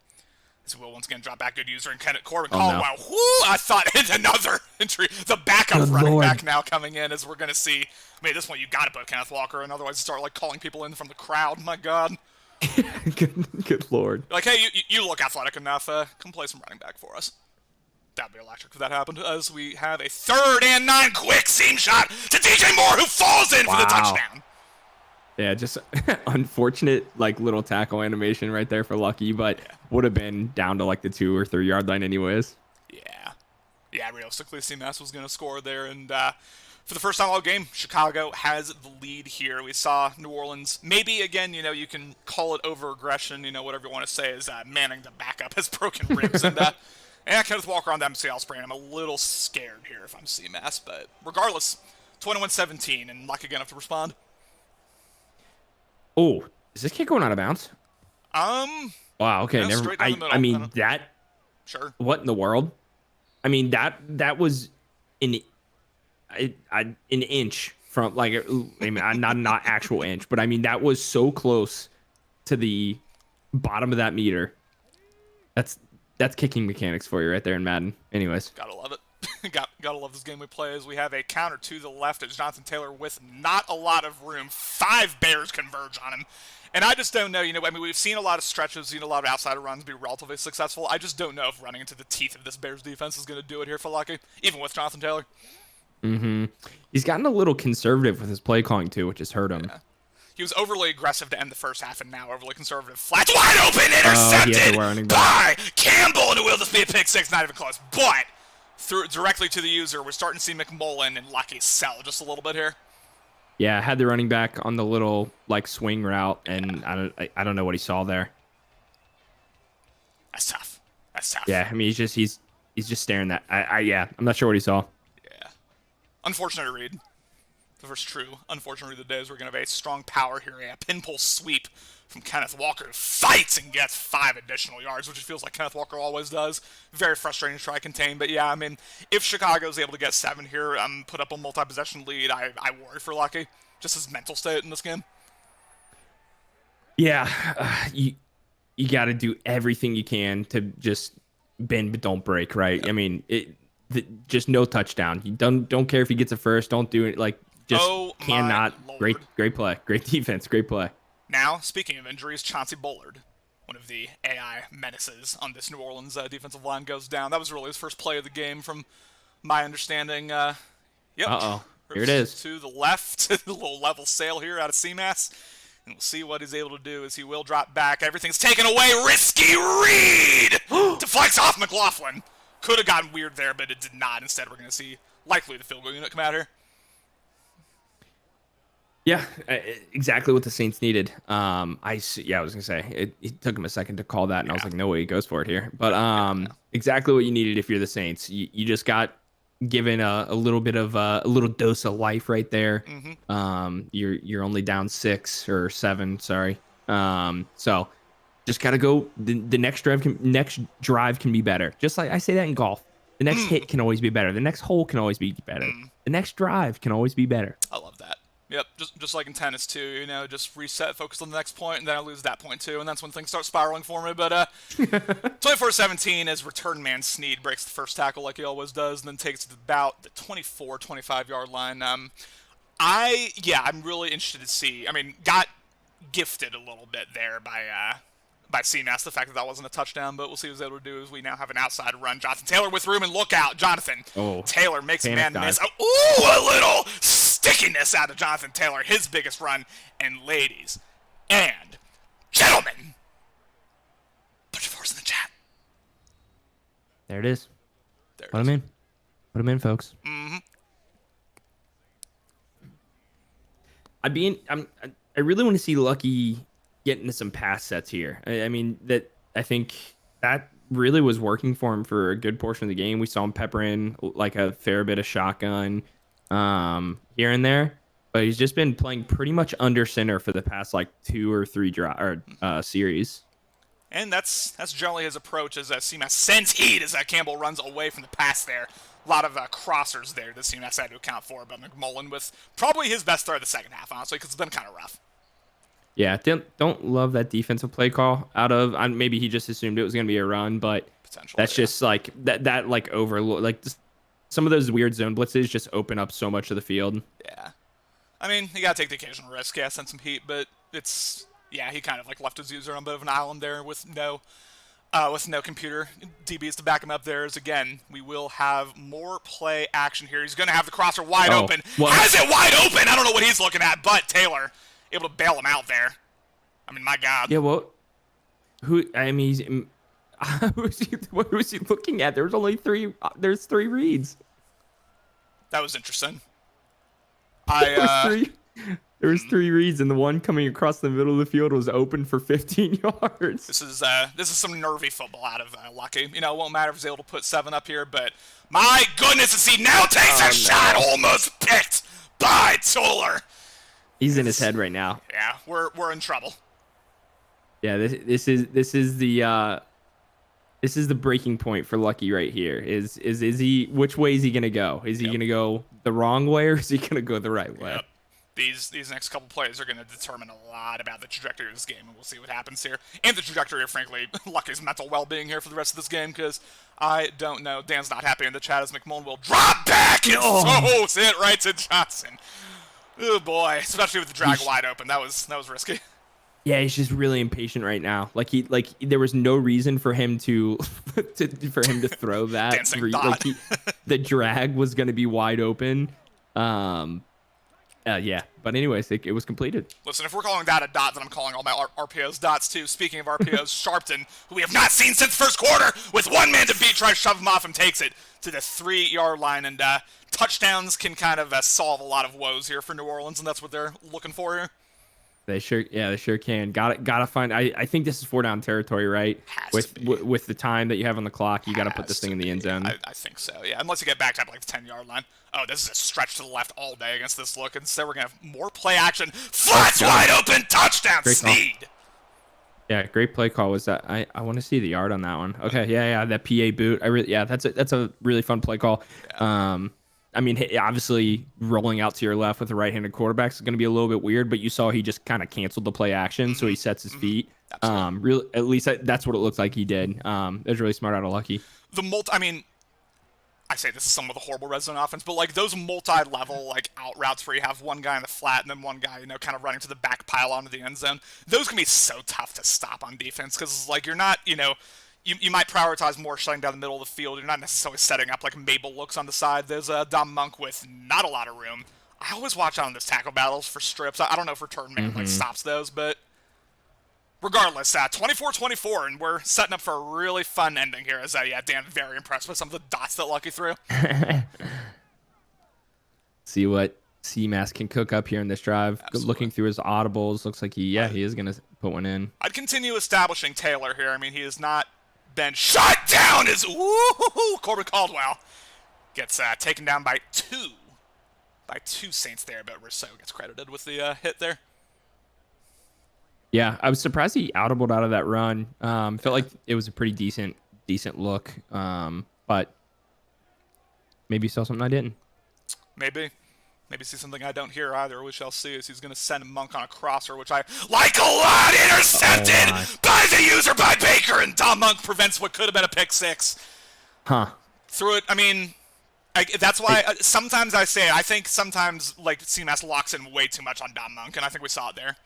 S1: This will once again drop back good user and Corbin Caldwell. Wow. Whoo, I thought it's another injury. The backup running back now coming in as we're going to see. I mean, at this point, you got to put Kenneth Walker in. Otherwise, start like calling people in from the crowd. My God.
S2: Good Lord.
S1: Like, hey, you look athletic enough. Come play some running back for us. That'd be electric if that happened. As we have a 3rd and 9 quick seam shot to DJ Moore, who falls in for the touchdown.
S2: Yeah, just unfortunate like little tackle animation right there for Lucky, but would have been down to like the 2 or 3 yard line anyways.
S1: Yeah. Realistically, CMS was going to score there, and for the first time all game, Chicago has the lead here. We saw New Orleans, maybe again, you can call it over-aggression, whatever you want to say, is Manning, the backup, has broken ribs. And Kenneth Walker on the MCL sprain. I'm a little scared here if I'm CMS, but regardless, 21-17, and Luck again have to respond.
S2: Oh, is this kick going out of bounds? Wow, okay, never. I mean, that.
S1: Sure.
S2: What in the world? I mean, that was an inch from like, I mean, not actual inch, but I mean that was so close to the bottom of that meter. That's kicking mechanics for you right there in Madden. Anyways,
S1: gotta love it. Gotta love this game we play as we have a counter to the left as Jonathan Taylor with not a lot of room. 5 Bears converge on him. And I just don't know, I mean, we've seen a lot of stretches, seen a lot of outsider runs be relatively successful. I just don't know if running into the teeth of this Bears defense is going to do it here for Lucky, even with Jonathan Taylor.
S2: Mm-hmm. He's gotten a little conservative with his play calling too, which has hurt him.
S1: Yeah. He was overly aggressive to end the first half, and now overly conservative. Flats wide open,
S2: Oh, he had the
S1: intercepted
S2: running back.
S1: by Campbell, and it will just be a pick six, not even close. But through directly to the user, we're starting to see McMullen and Lucky sell just a little bit here.
S2: Yeah, had the running back on the little like swing route, and I don't know what he saw there.
S1: That's tough. That's tough.
S2: Yeah, I mean he's just staring that. Yeah, I'm not sure what he saw.
S1: Yeah. Unfortunate read. The first true unfortunate read of the day is we're going to have a strong power here. A pinpull sweep from Kenneth Walker, who fights and gets 5 additional yards, which it feels like Kenneth Walker always does. Very frustrating to try to contain. But yeah, I mean, if Chicago's able to get 7 here, put up a multi-possession lead, I worry for Lucky. Just his mental state in this game.
S2: Yeah, you got to do everything you can to just bend but don't break, right? Yep. I mean, just no touchdown. You don't care if he gets a first. Don't do it. Like just cannot. Great play, great defense, great play.
S1: Now, speaking of injuries, Chauncey Bullard, one of the AI menaces on this New Orleans defensive line, goes down. That was really his first play of the game, from my understanding. Yep.
S2: Uh-oh. Here it is.
S1: To the left, a little level sail here out of CMAS. And we'll see what he's able to do as he will drop back. Everything's taken away. Risky read! Deflects off McLaughlin. Could have gotten weird there, but it did not. Instead, we're going to see likely the field goal unit come out here.
S2: Yeah, exactly what the Saints needed. I was gonna say it took him a second to call that, and I was like, no way he goes for it here. But exactly what you needed if you're the Saints. You just got given a little bit of a little dose of life right there. Mm-hmm. You're only down 6 or 7, sorry. So just gotta go. The next drive can be better. Just like I say that in golf. The next hit can always be better. The next hole can always be better. The next drive can always be better.
S1: I love that. Yep, just like in tennis too, just reset, focus on the next point, and then I lose that point too, and that's when things start spiraling for me. But 24-17 as return man Snead breaks the first tackle like he always does, and then takes it to about the 24, 25-yard line. I'm really interested to see. I mean, got gifted a little bit there by CMAS, the fact that wasn't a touchdown, but we'll see what he's able to do as we now have an outside run. Jonathan Taylor with room, and look out, Jonathan. Taylor makes a man miss. A little stickiness out of Jonathan Taylor, his biggest run. And ladies and gentlemen, put your fours in the chat.
S2: There it is. Put them in. Put them in, folks.
S1: Mm-hmm.
S2: I really want to see Lucky get into some pass sets here. I mean, I think that really was working for him for a good portion of the game. We saw him pepper in like a fair bit of shotgun here and there, but he's just been playing pretty much under center for the past like 2 or 3 series.
S1: And that's generally his approach as CMAS sends heat as Campbell runs away from the pass there. A lot of crossers there that CMAS had to account for, but McMullen with probably his best throw of the second half, honestly, because it's been kind of rough.
S2: Yeah, don't love that defensive play call maybe he just assumed it was going to be a run, but that's just like that like overlook, like some of those weird zone blitzes just open up so much of the field.
S1: Yeah. I mean, you got to take the occasional risk, send some heat, but he kind of like left his user on a bit of an island there with no computer DBs to back him up there. As again, we will have more play action here. He's going to have the crosser wide open. What? Has it wide open? I don't know what he's looking at, but Taylor able to bail him out there. I mean, my God.
S2: Yeah, well, who is he looking at? There's only 3. There's 3 reads.
S1: That was interesting.
S2: There was 3 reads, and the one coming across the middle of the field was open for 15 yards.
S1: This is some nervy football out of Lucky. It won't matter if he's able to put 7 up here, but my goodness, as he now takes a shot, almost picked by Toller.
S2: He's in his head right now.
S1: Yeah, we're in trouble.
S2: Yeah, this is the breaking point for Lucky right here. Is he, which way is he gonna go? Is he gonna go the wrong way, or is he gonna go the right way?
S1: Yep. These next couple plays are going to determine a lot about the trajectory of this game, and we'll see what happens here. And the trajectory of, frankly, Lucky's mental well-being here for the rest of this game, because I don't know. Dan's not happy in the chat as McMullen will drop back and throws it right to Johnson. Oh, boy. Especially with the drag wide open. That was risky.
S2: Yeah, he's just really impatient right now. Like there was no reason for him to, for him to throw that.
S1: Dancing dot.
S2: Like the drag was going to be wide open. Um, yeah. But anyways, it was completed.
S1: Listen, if we're calling that a dot, then I'm calling all my RPOs dots too. Speaking of RPOs, Sharpton, who we have not seen since first quarter, with one man to beat, tries to shove him off and takes it to the 3-yard line. And touchdowns can kind of solve a lot of woes here for New Orleans, and that's what they're looking for here.
S2: They sure can. Gotta find. I think this is 4 down territory, right?
S1: Has to be.
S2: With the time that you have on the clock, you got to put this thing in the end zone.
S1: I think so, yeah. Unless you get backed up like the 10-yard line. Oh, this is a stretch to the left all day against this look. Instead, we're going to have more play action. Flats wide open, touchdown, Sneed!
S2: Yeah, great play call. Was that? I want to see the yard on that one. Okay, yeah, that PA boot. That's a really fun play call.
S1: Yeah.
S2: I mean, obviously rolling out to your left with a right-handed quarterback is going to be a little bit weird, but you saw he just kind of canceled the play action, so he sets his feet. Really, at least that's what it looked like he did. It was really smart out of Lucky.
S1: I mean, I say this is some of the horrible red zone offense, but like those multi-level like out routes where you have one guy in the flat and then one guy, kind of running to the back pile onto the end zone, those can be so tough to stop on defense because like you're not, you might prioritize more shutting down the middle of the field. You're not necessarily setting up like Mabel looks on the side. There's a Dom Monk with not a lot of room. I always watch out on those tackle battles for strips. I don't know if return man like stops those, but regardless, 24-24, and we're setting up for a really fun ending here. As Dan, very impressed with some of the dots that Lucky threw.
S2: See what CMAS can cook up here in this drive.
S1: Absolutely.
S2: Looking through his audibles, looks like he is gonna put one in.
S1: I'd continue establishing Taylor here. I mean, he has not been shut down as Corbin Caldwell gets taken down by two Saints there, but Rousseau gets credited with the hit there.
S2: Yeah, I was surprised he audibled out of that run. Felt like it was a pretty decent look, but maybe he saw something I didn't.
S1: Maybe see something I don't hear either. We shall see as he's going to send Monk on a crosser, which I like a lot. Intercepted by the user by Baker, and Dom Monk prevents what could have been a pick six. Through it, I mean, that's why sometimes I think sometimes like CMAS locks in way too much on Dom Monk, and I think we saw it there.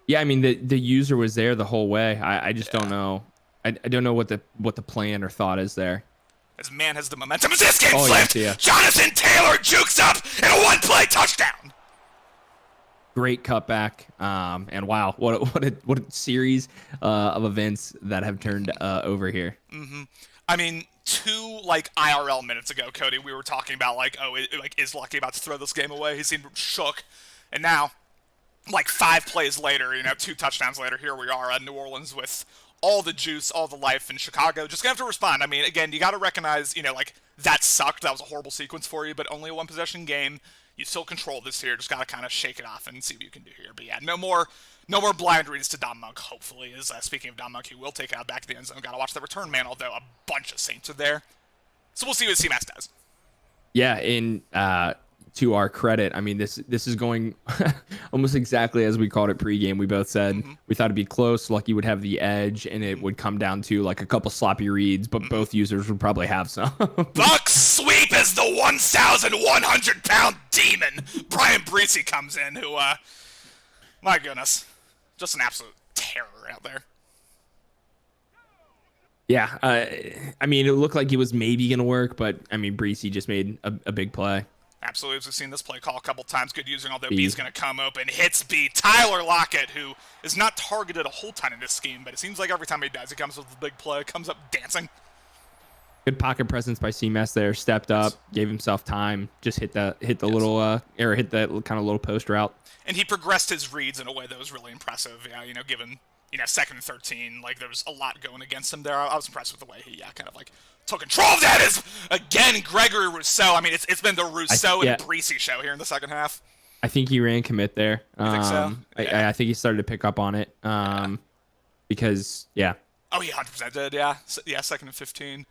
S2: Yeah, I mean the user was there the whole way. I just don't know. I don't know what the plan or thought is there.
S1: As man has the momentum as this game flipped. Yeah. Jonathan Taylor jukes up in a one-play touchdown.
S2: Great cutback, and wow, what a series of events that have turned over here.
S1: I mean, 2 like IRL minutes ago, Cody, we were talking about like, is Lucky about to throw this game away? He seemed shook, and now, like 5 plays later, 2 touchdowns later, here we are at New Orleans with all the juice, all the life in Chicago. Just gonna have to respond. I mean, again, you got to recognize, like that sucked. That was a horrible sequence for you, but only a 1-possession game. You still control this here. Just got to kind of shake it off and see what you can do here. But yeah, no more blind reads to Dom Monk, hopefully. Speaking of Dom Monk, he will take it out back to the end zone. Got to watch the return man, although a bunch of Saints are there. So we'll see what CMAS does.
S2: Yeah, in to our credit, I mean, this is going almost exactly as we called it pregame. We both said we thought it'd be close. Lucky would have the edge, and it would come down to like a couple sloppy reads, but both users would probably have some.
S1: Bucks sweep as the 1,100-pound demon Brian Breesy comes in, who, my goodness, just an absolute terror out there.
S2: Yeah, I mean, it looked like it was maybe going to work, but I mean, Breesy just made a big play.
S1: Absolutely, as we've seen this play call a couple times, good using, although B's going to come open, hits B. Tyler Lockett, who is not targeted a whole ton in this scheme, but it seems like every time he does, he comes with a big play, comes up dancing.
S2: Good pocket presence by CMS there, stepped up, gave himself time, just hit the little, or hit that kind of little post route.
S1: And he progressed his reads in a way that was really impressive, given, 2nd and 13, like there was a lot going against him there. I was impressed with the way he, kind of like took control of that. Is again Gregory Rousseau. I mean, it's been the Rousseau and Breesy show here in the second half.
S2: I think he ran commit there.
S1: You think so?
S2: Yeah. I think he started to pick up on it. Because
S1: Oh, he 100% did. Yeah, 2nd and 15.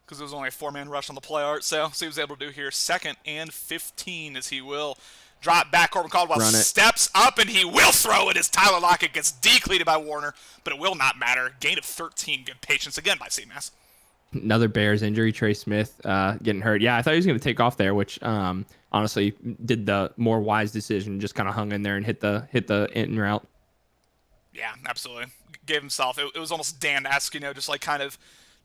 S1: Because it was only a 4-man rush on the play art, so he was able to do here 2nd and 15 as he will drop back. Corbin Caldwell steps up and he will throw it as Tyler Lockett gets decleated by Warner, but it will not matter. Gain of 13. Good patience again by CMAS.
S2: Another Bears injury. Trey Smith getting hurt. Yeah, I thought he was going to take off there, which honestly did the more wise decision. Just kind of hung in there and hit the in route.
S1: Yeah, absolutely. Gave himself. It was almost Dan-esque, just like kind of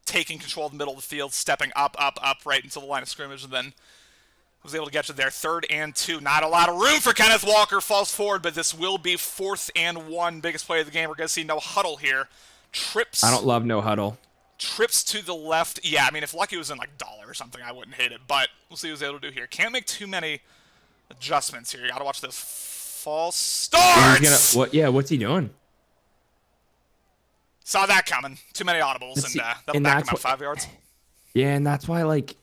S1: taking control of the middle of the field, stepping up, right into the line of scrimmage, and then was able to get to there. 3rd and 2. Not a lot of room for Kenneth Walker. Falls forward, but this will be 4th and 1. Biggest play of the game. We're going to see no huddle here.
S2: I don't love no huddle.
S1: Trips to the left. Yeah, I mean, if Lucky was in like dollar or something, I wouldn't hate it. But we'll see what he's able to do here. Can't make too many adjustments here. You got to watch those false starts.
S2: What's he doing?
S1: Saw that coming. Too many audibles, and that'll back him up 5 yards.
S2: Yeah, and that's why, like,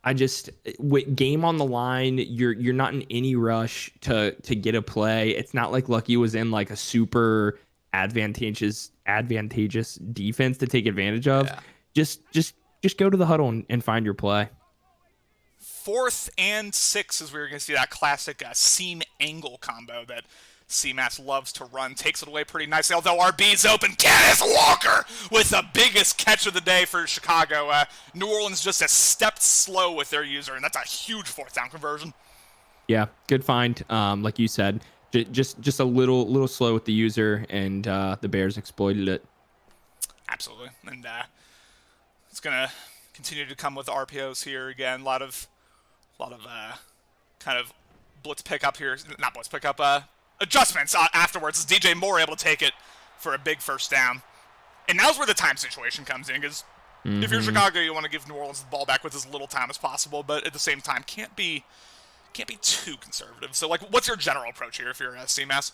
S2: I just with game on the line, you're not in any rush to get a play. It's not like Lucky was in like a super advantageous defense to take advantage of.
S1: Yeah.
S2: Just go to the huddle and find your play.
S1: 4th and 6 is where we're going to see that classic seam angle combo that CMAS loves to run. Takes it away pretty nicely, although RB's open. Kenneth Walker with the biggest catch of the day for Chicago. New Orleans just a step slow with their user, and that's a huge 4th down conversion.
S2: Yeah, good find. Like you said, just a little slow with the user, and the Bears exploited it.
S1: Absolutely, and it's going to continue to come with RPOs here again. A lot of kind of blitz pickup here. Not blitz pickup, adjustments afterwards. Is DJ Moore able to take it for a big 1st down? And now's where the time situation comes in, because if you're Chicago, you want to give New Orleans the ball back with as little time as possible, but at the same time, can't be too conservative. So, like, what's your general approach here if you're a CMAS?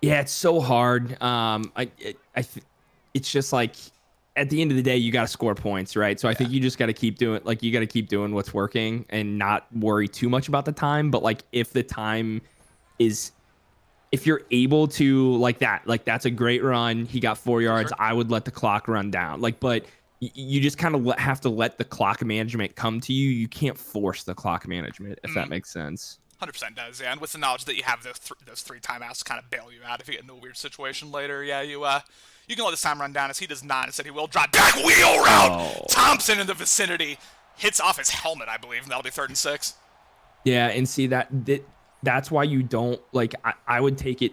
S2: Yeah, it's so hard. It's just like at the end of the day, you got to score points, right? So I think you just got to keep doing what's working and not worry too much about the time. But like, if you're able to like that's a great run. He got 4 yards. Sure. I would let the clock run down. But you just kind of have to let the clock management come to you. You can't force the clock management, if that makes sense.
S1: 100% does, yeah. And with the knowledge that you have those 3 timeouts to kind of bail you out if you get into a weird situation later, yeah, you can let this time run down, as he does not. Instead, he will drop back, wheel route. Oh. Thompson in the vicinity hits off his helmet, I believe, and that'll be 3rd and 6.
S2: Yeah, and see that's why you don't like. I would take it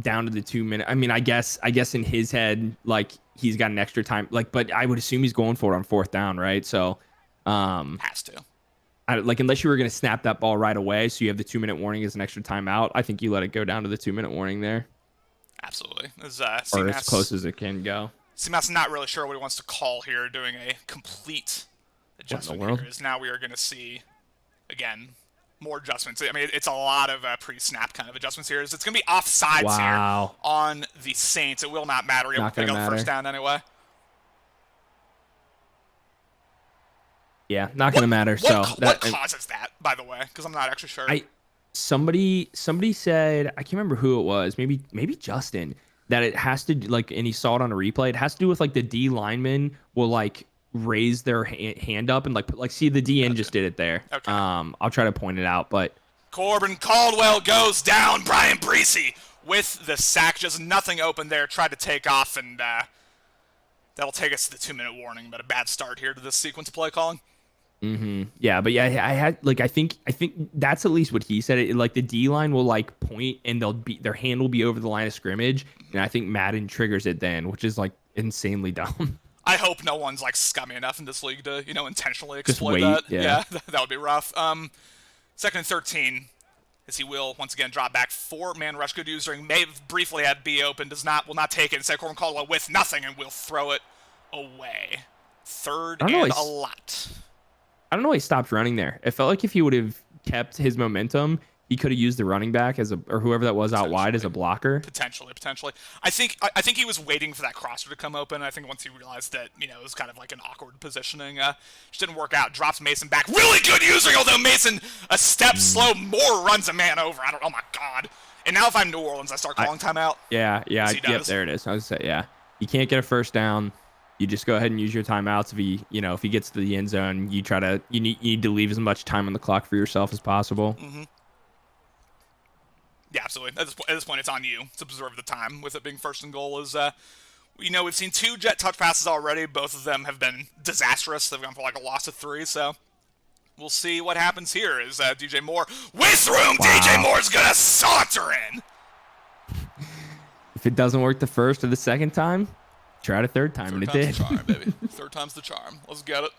S2: down to the 2 minute. I mean, I guess in his head, like he's got an extra time, like, but I would assume he's going for it on 4th down, right? So,
S1: has to.
S2: Unless you were going to snap that ball right away, so you have the 2 minute warning as an extra timeout. I think you let it go down to the 2 minute warning there.
S1: Absolutely.
S2: Or as close as it can go.
S1: CMAS not really sure what he wants to call here, doing a complete adjustment here. Is now we are going to see, again, more adjustments. I mean, it's a lot of pre-snap kind of adjustments here. It's going to be offsides here on the Saints. It will not matter. He'll pick up the 1st down anyway.
S2: Yeah, not going to matter.
S1: What causes that, by the way? Because I'm not actually sure.
S2: Somebody said, I can't remember who it was, maybe Justin, that it has to like, and he saw it on a replay. It has to do with like the D lineman will like raise their hand up and like see the DN just did it there.
S1: Okay.
S2: I'll try to point it out, but
S1: Corbin Caldwell goes down. Brian Breesy with the sack, just nothing open there. Tried to take off, and that'll take us to the 2 minute warning. But a bad start here to this sequence of play calling.
S2: Yeah, but yeah, I had like I think that's at least what he said. Like the D line will like point and their hand will be over the line of scrimmage, and I think Madden triggers it then, which is like insanely dumb.
S1: I hope no one's like scummy enough in this league to intentionally exploit that. Yeah, that would be rough. 2nd and 13, as he will once again drop back. 4-man rush. Good using. May have briefly had B open. Will not take it. Instead, Corbin Caldwell with nothing, and will throw it away. 3rd and a lot.
S2: I don't know why he stopped running there. It felt like if he would have kept his momentum, he could have used the running back or whoever that was out wide as a blocker.
S1: Potentially. I think he was waiting for that crosser to come open. I think once he realized that, it was kind of like an awkward positioning, just didn't work out. Drops Mason back. Really good using, although Mason a step slow. Moore runs a man over. Oh my God. And now if I'm New Orleans, I start calling timeout.
S2: Yeah. Yep, there it is. I was gonna say, yeah. You can't get a 1st down. You just go ahead and use your timeouts. If he gets to the end zone, you need to leave as much time on the clock for yourself as possible.
S1: Mm-hmm. Yeah, absolutely. At this point, it's on you to preserve the time. With it being 1st and goal, we've seen 2 jet touch passes already. Both of them have been disastrous. They've gone for like a loss of 3. So we'll see what happens here. Is DJ Moore with room? Wow. DJ Moore's gonna saunter in.
S2: If it doesn't work the first or the second time, try it a third time, and
S1: Third
S2: it
S1: time's the
S2: did.
S1: charm, baby. Third time's the charm. Let's get it.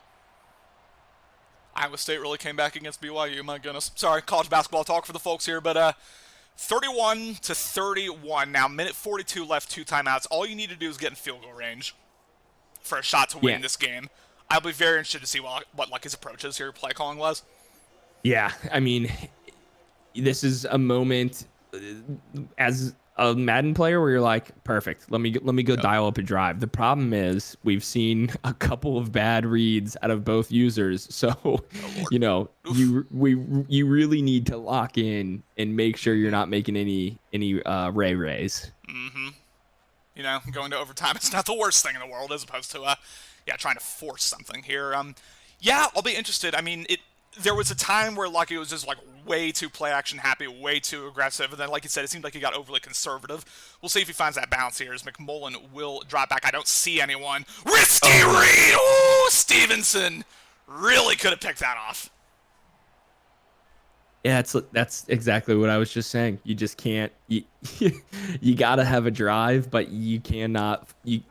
S1: Iowa State really came back against BYU. My goodness. Sorry, college basketball talk for the folks here, but 31 to 31. Now, minute 42 left, 2 timeouts. All you need to do is get in field goal range for a shot to win
S2: Yeah.
S1: this game. I'll be very interested to see what Lucky's approach is here, play calling was.
S2: Yeah, I mean, this is a moment as a Madden player where you're like, perfect. Let me go dial up a drive. The problem is we've seen a couple of bad reads out of both users, so you really need to lock in and make sure you're not making any ray rays.
S1: Going to overtime is not the worst thing in the world as opposed to, trying to force something here. I'll be interested. I mean, there was a time where Lucky was just like way too play action happy, way too aggressive, and then like you said, it seemed like he got overly conservative. We'll see if he finds that balance here as McMullen will drop back. I don't see anyone. Risky read! Ooh, Stevenson really could have picked that off.
S2: Yeah, that's exactly what I was just saying. You just can't. You gotta have a drive, but you cannot. You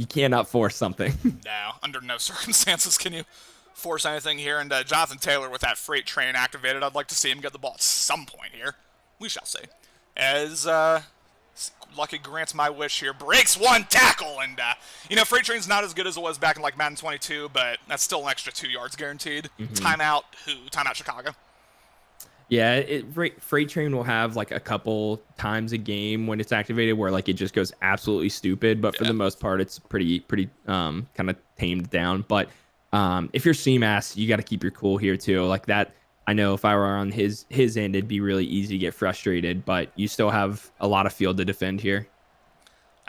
S2: cannot force something.
S1: No, under no circumstances can you force anything here. And Jonathan Taylor with that freight train activated. I'd like to see him get the ball at some point here. We shall see. As Lucky grants my wish here, breaks one tackle, and freight train's not as good as it was back in like Madden 22, but that's still an extra 2 yards guaranteed. Timeout. Timeout Chicago.
S2: Yeah, Freight Train will have like a couple times a game when it's activated where like it just goes absolutely stupid, but for the most part it's pretty kind of tamed down. But if you're CMAS, you got to keep your cool here too. Like that, I know if I were on his end, it'd be really easy to get frustrated, but you still have a lot of field to defend here.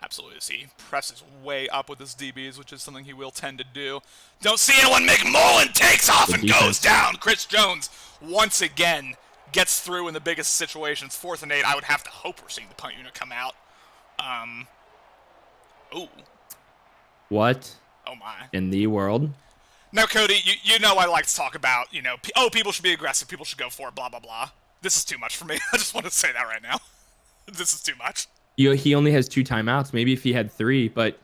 S1: Absolutely. He presses way up with his DBs, which is something he will tend to do. Don't see anyone. McMullen takes off and goes down. Chris Jones once again gets through in the biggest situations. 4th and 8. I would have to hope we're seeing the punt unit come out.
S2: What?
S1: Oh my.
S2: In the world?
S1: Now, Cody, you know I like to talk about, people should be aggressive, people should go for it, blah, blah, blah. This is too much for me. I just want to say that right now. This is too much.
S2: He only has 2 timeouts. Maybe if he had 3, but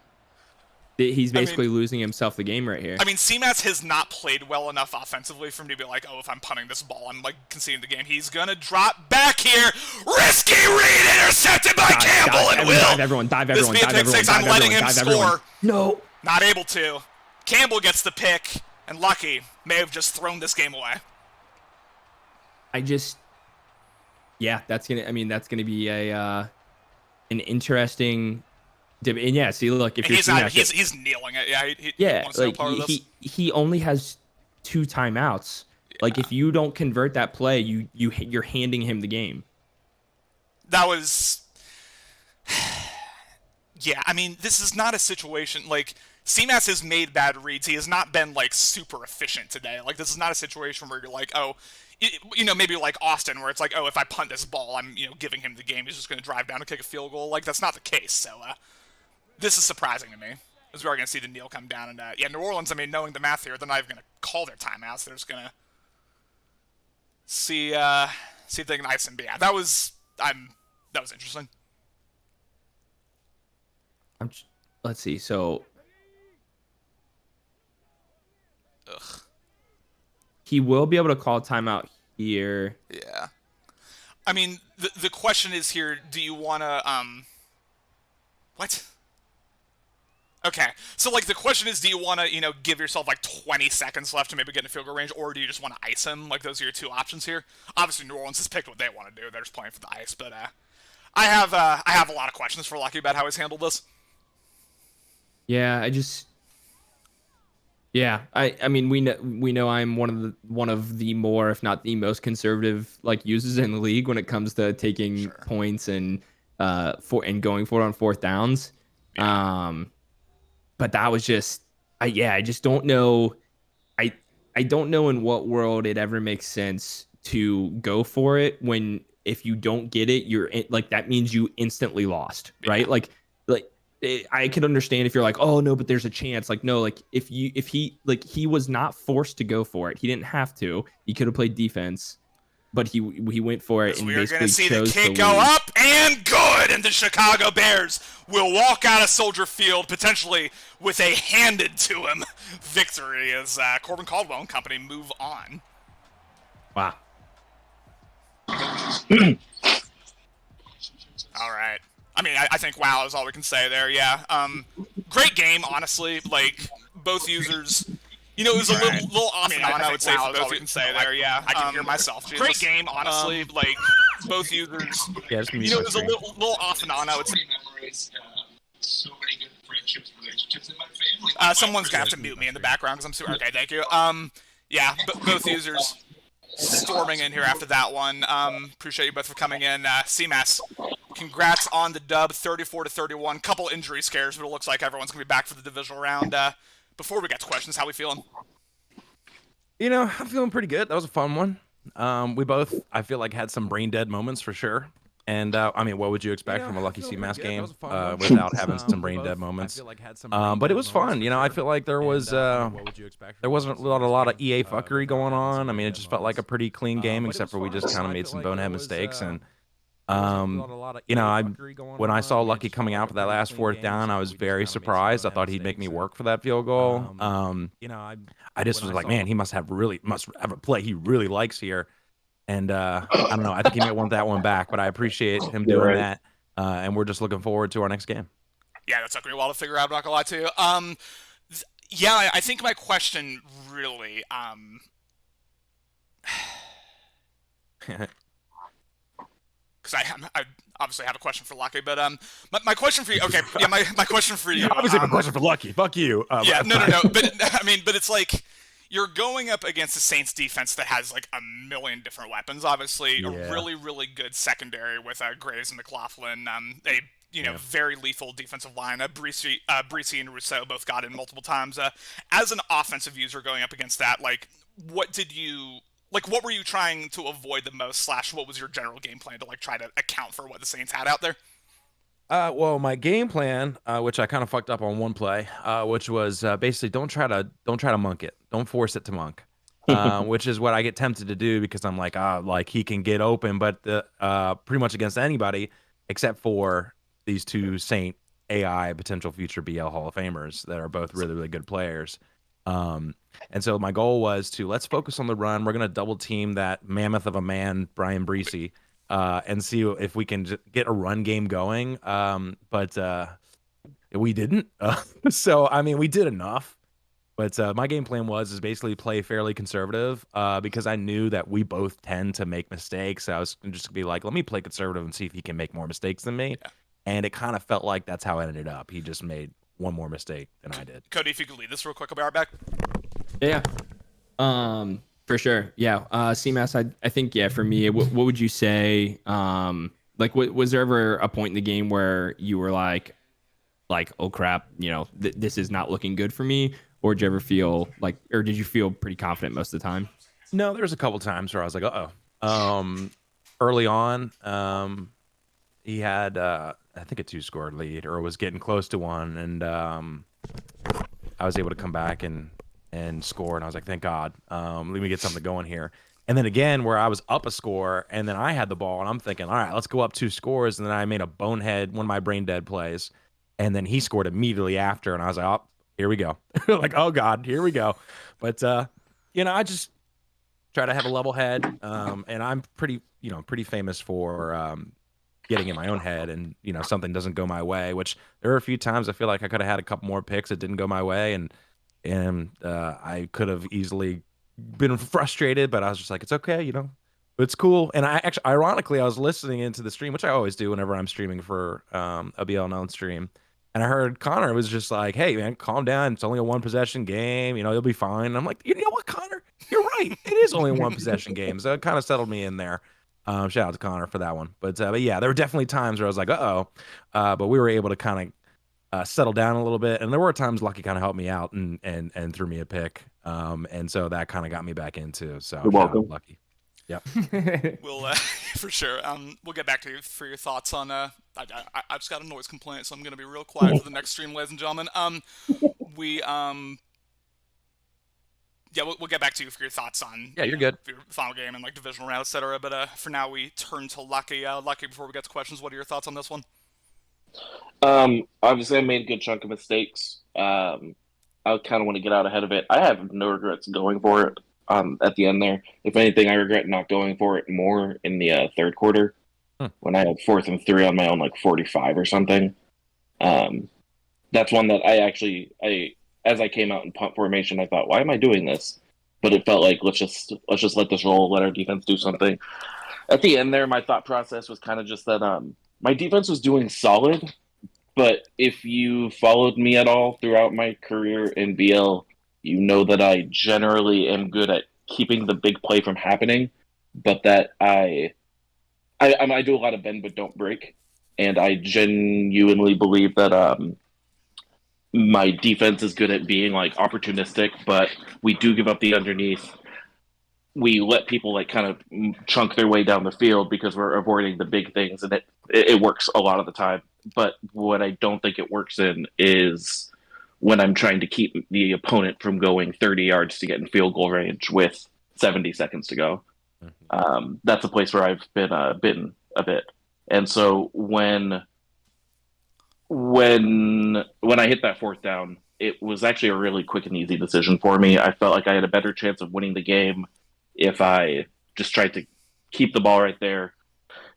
S2: he's basically losing himself the game right here.
S1: I mean, CMAS has not played well enough offensively for me to be like, if I'm punting this ball, I'm like conceding the game. He's gonna drop back here. Risky read intercepted by Campbell and Will.
S2: Dive everyone.
S1: This be a pick six. I'm letting him score.
S2: No.
S1: Not able to. Campbell gets the pick, and Lucky may have just thrown this game away.
S2: That's gonna be an interesting. And yeah, see, look, if
S1: he's kneeling it.
S2: Yeah, he only has 2 timeouts. Yeah. Like if you don't convert that play, you're handing him the game.
S1: That was, yeah. I mean, this is not a situation like CMAS has made bad reads. He has not been like super efficient today. Like this is not a situation where you're like, maybe like Austin, where it's like, if I punt this ball, I'm giving him the game. He's just going to drive down and kick a field goal. Like that's not the case. So. This is surprising to me, as we are going to see the kneel come down. And, New Orleans, knowing the math here, they're not even going to call their timeouts. They're just going to see if they can ice him. But yeah, that was interesting.
S2: Let's see. So he will be able to call timeout here.
S1: Yeah. I mean, the question is here, do you want to, what? Okay, so like the question is, do you want to, give yourself like 20 seconds left to maybe get in field goal range, or do you just want to ice him? Like those are your 2 options here. Obviously, New Orleans has picked what they want to do. They're just playing for the ice, but I have a lot of questions for Lucky about how he's handled this.
S2: Yeah, I mean we know I'm one of the more, if not the most conservative like users in the league when it comes to taking points and going for it on 4th downs. Yeah. But that was just, I just don't know. I don't know in what world it ever makes sense to go for it when if you don't get it, like that means you instantly lost, right? Like I could understand if you're like, oh no, but there's a chance. Like no, like if he was not forced to go for it, he didn't have to. He could have played defense. but he went for it
S1: As
S2: and
S1: we are going to
S2: basically
S1: see the
S2: chose to
S1: kick go
S2: lose.
S1: up and good, and the Chicago Bears will walk out of Soldier Field potentially with a handed to him victory as Corbin Caldwell and company move on.
S2: Wow.
S1: All right. I mean, I think wow is all we can say there. Yeah. Great game, honestly. Like both users, it was a little off and on. I would say for both. We can say there. Yeah. I can hear myself. Jesus. Great game, honestly. Like both users,
S2: Yeah, just mute
S1: it
S2: my
S1: was a
S2: screen.
S1: little off and on. I would say.
S3: So many good friendships, relationships in my family.
S1: Someone's gonna have to mute me in the background because I'm super. Okay, thank you. Yeah, both users storming in here after that one. Appreciate you both for coming in. CMAS, congrats on the dub, 34-31. Couple injury scares, but it looks like everyone's gonna be back for the divisional round. Before we get to questions, how we feeling?
S4: I'm feeling pretty good. That was a fun one. We both, I feel like, had some brain dead moments for sure. And I mean, what would you expect from a Lucky CMAS game without having some brain dead moments? But it was fun. I feel like there wasn't a lot of EA fuckery going on. I mean, it just felt like a pretty clean game, except for we just kind of made some bonehead mistakes. And when I saw Lucky coming out for that last fourth down, I was very surprised. I thought he'd make me work for that field goal. I just was like, man, he must have a play he really likes here. And I don't know. I think he might want that one back, but I appreciate him doing that. And we're just looking forward to our next game.
S1: Yeah, that took me a while to figure out. I'm not gonna lie to you. Yeah, I think my question really, because I obviously have a question for Lucky, but my question for you. Okay, yeah, my question for you.
S4: You obviously have a question for Lucky. Fuck you.
S1: Yeah, no. But I mean, but it's like you're going up against the Saints defense that has like a million different weapons. Obviously, a really, really good secondary with Graves and McLaughlin. Very lethal defensive line. Breesy and Rousseau both got in multiple times. As an offensive user going up against that, like, what were you trying to avoid the most? / what was your general game plan to like try to account for what the Saints had out there?
S4: Well, my game plan, which I kind of fucked up on one play, which was basically don't try to monk it, don't force it to monk, which is what I get tempted to do because I'm like he can get open, but pretty much against anybody except for these two Saint AI potential future BL Hall of Famers that are both really, really good players. And so my goal was let's focus on the run. We're gonna double team that mammoth of a man, Brian Breesy. And see if we can get a run game going. But we didn't. So, I mean, we did enough. But my game plan is basically play fairly conservative because I knew that we both tend to make mistakes. So I was just going to be like, let me play conservative and see if he can make more mistakes than me. Yeah. And it kind of felt like that's how it ended up. He just made one more mistake than I did.
S1: Cody, if you could lead this real quick, I'll be right back.
S2: Yeah. For sure. Yeah. CMAS, I think, yeah, for me, what would you say? Was there ever a point in the game where you were like, oh crap, this is not looking good for me? Or did you ever feel or did you feel pretty confident most of the time?
S4: No, there was a couple times where I was like, early on, he had, I think a 2-score lead or was getting close to one. And I was able to come back and score, and I was like, thank God, let me get something going here. And then again, where I was up a score, and then I had the ball, and I'm thinking, all right, let's go up 2 scores, and then I made a bonehead, one of my brain dead plays, and then he scored immediately after, and I was like, oh, here we go. Like, oh God, here we go. But I just try to have a level head, and I'm pretty famous for getting in my own head, and something doesn't go my way, which there are a few times I feel like I could have had a couple more picks that didn't go my way, and I could have easily been frustrated, but I was just like, it's okay, it's cool. And I actually, ironically, I was listening into the stream, which I always do whenever I'm streaming for a BL stream, and I heard Connor was just like, hey man, calm down, it's only a 1-possession game, you'll be fine. And I'm like, you know what, Connor, you're right, it is only a 1-possession game. So it kind of settled me in there. Shout out to Connor for that one. But yeah, there were definitely times where I was like, but we were able to kind of settle down a little bit, and there were times Lucky kind of helped me out and threw me a pick, and so that kind of got me back into. So
S3: you're welcome,
S4: Lucky. Yep.
S1: We'll for sure. We'll get back to you for your thoughts on. I just got a noise complaint, so I'm gonna be real quiet for the next stream, ladies and gentlemen. We yeah, we'll get back to you for your thoughts on
S4: Yeah, you're good.
S1: your final game and like divisional round, etc. But for now, we turn to Lucky. Lucky, before we get to questions, what are your thoughts on this one?
S5: Obviously, I made a good chunk of mistakes. I kind of want to get out ahead of it. I have no regrets going for it. At the end there, if anything, I regret not going for it more in the third quarter when I had 4th and 3 on my own, like 45 or something. That's one that as I came out in punt formation, I thought, why am I doing this? But it felt like let's just let this roll, let our defense do something. At the end there, my thought process was kind of just that my defense was doing solid, but if you followed me at all throughout my career in BL, you know that I generally am good at keeping the big play from happening, but that I do a lot of bend but don't break, and I genuinely believe that my defense is good at being like opportunistic, but we do give up the underneath. We let people like kind of chunk their way down the field because we're avoiding the big things, and it works a lot of the time. But what I don't think it works in is when I'm trying to keep the opponent from going 30 yards to get in field goal range with 70 seconds to go. That's a place where I've been bitten a bit, and so when I hit that 4th down, it was actually a really quick and easy decision for me. I felt like I had a better chance of winning the game if I just tried to keep the ball right there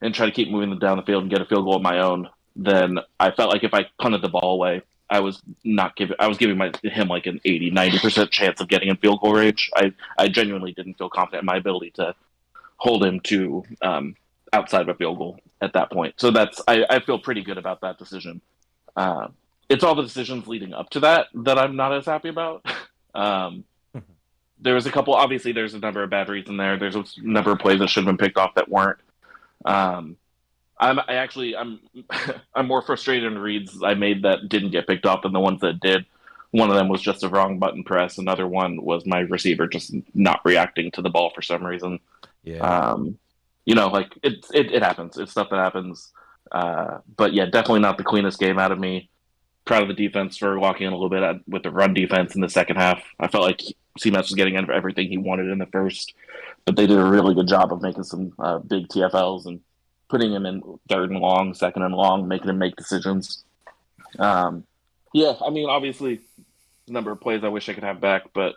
S5: and try to keep moving them down the field and get a field goal of my own. Then I felt like if I punted the ball away, I was giving him like an 80-90% chance of getting in field goal range. I genuinely didn't feel confident in my ability to hold him to outside of a field goal at that point. So I feel pretty good about that decision. It's all the decisions leading up to that I'm not as happy about. There was a couple. Obviously, there's a number of bad reads in there. There's a number of plays that should have been picked off that weren't. I'm I'm more frustrated in reads I made that didn't get picked off than the ones that did. One of them was just a wrong button press. Another one was my receiver just not reacting to the ball for some reason.
S4: Yeah.
S5: Like it happens. It's stuff that happens. But yeah, definitely not the cleanest game out of me. Proud of the defense for locking in a little bit with the run defense in the second half. I felt like CMS was getting everything he wanted in the first, but they did a really good job of making some big TFLs and putting him in 3rd and long, 2nd and long, making him make decisions. Yeah, I mean, obviously, a number of plays I wish I could have back, but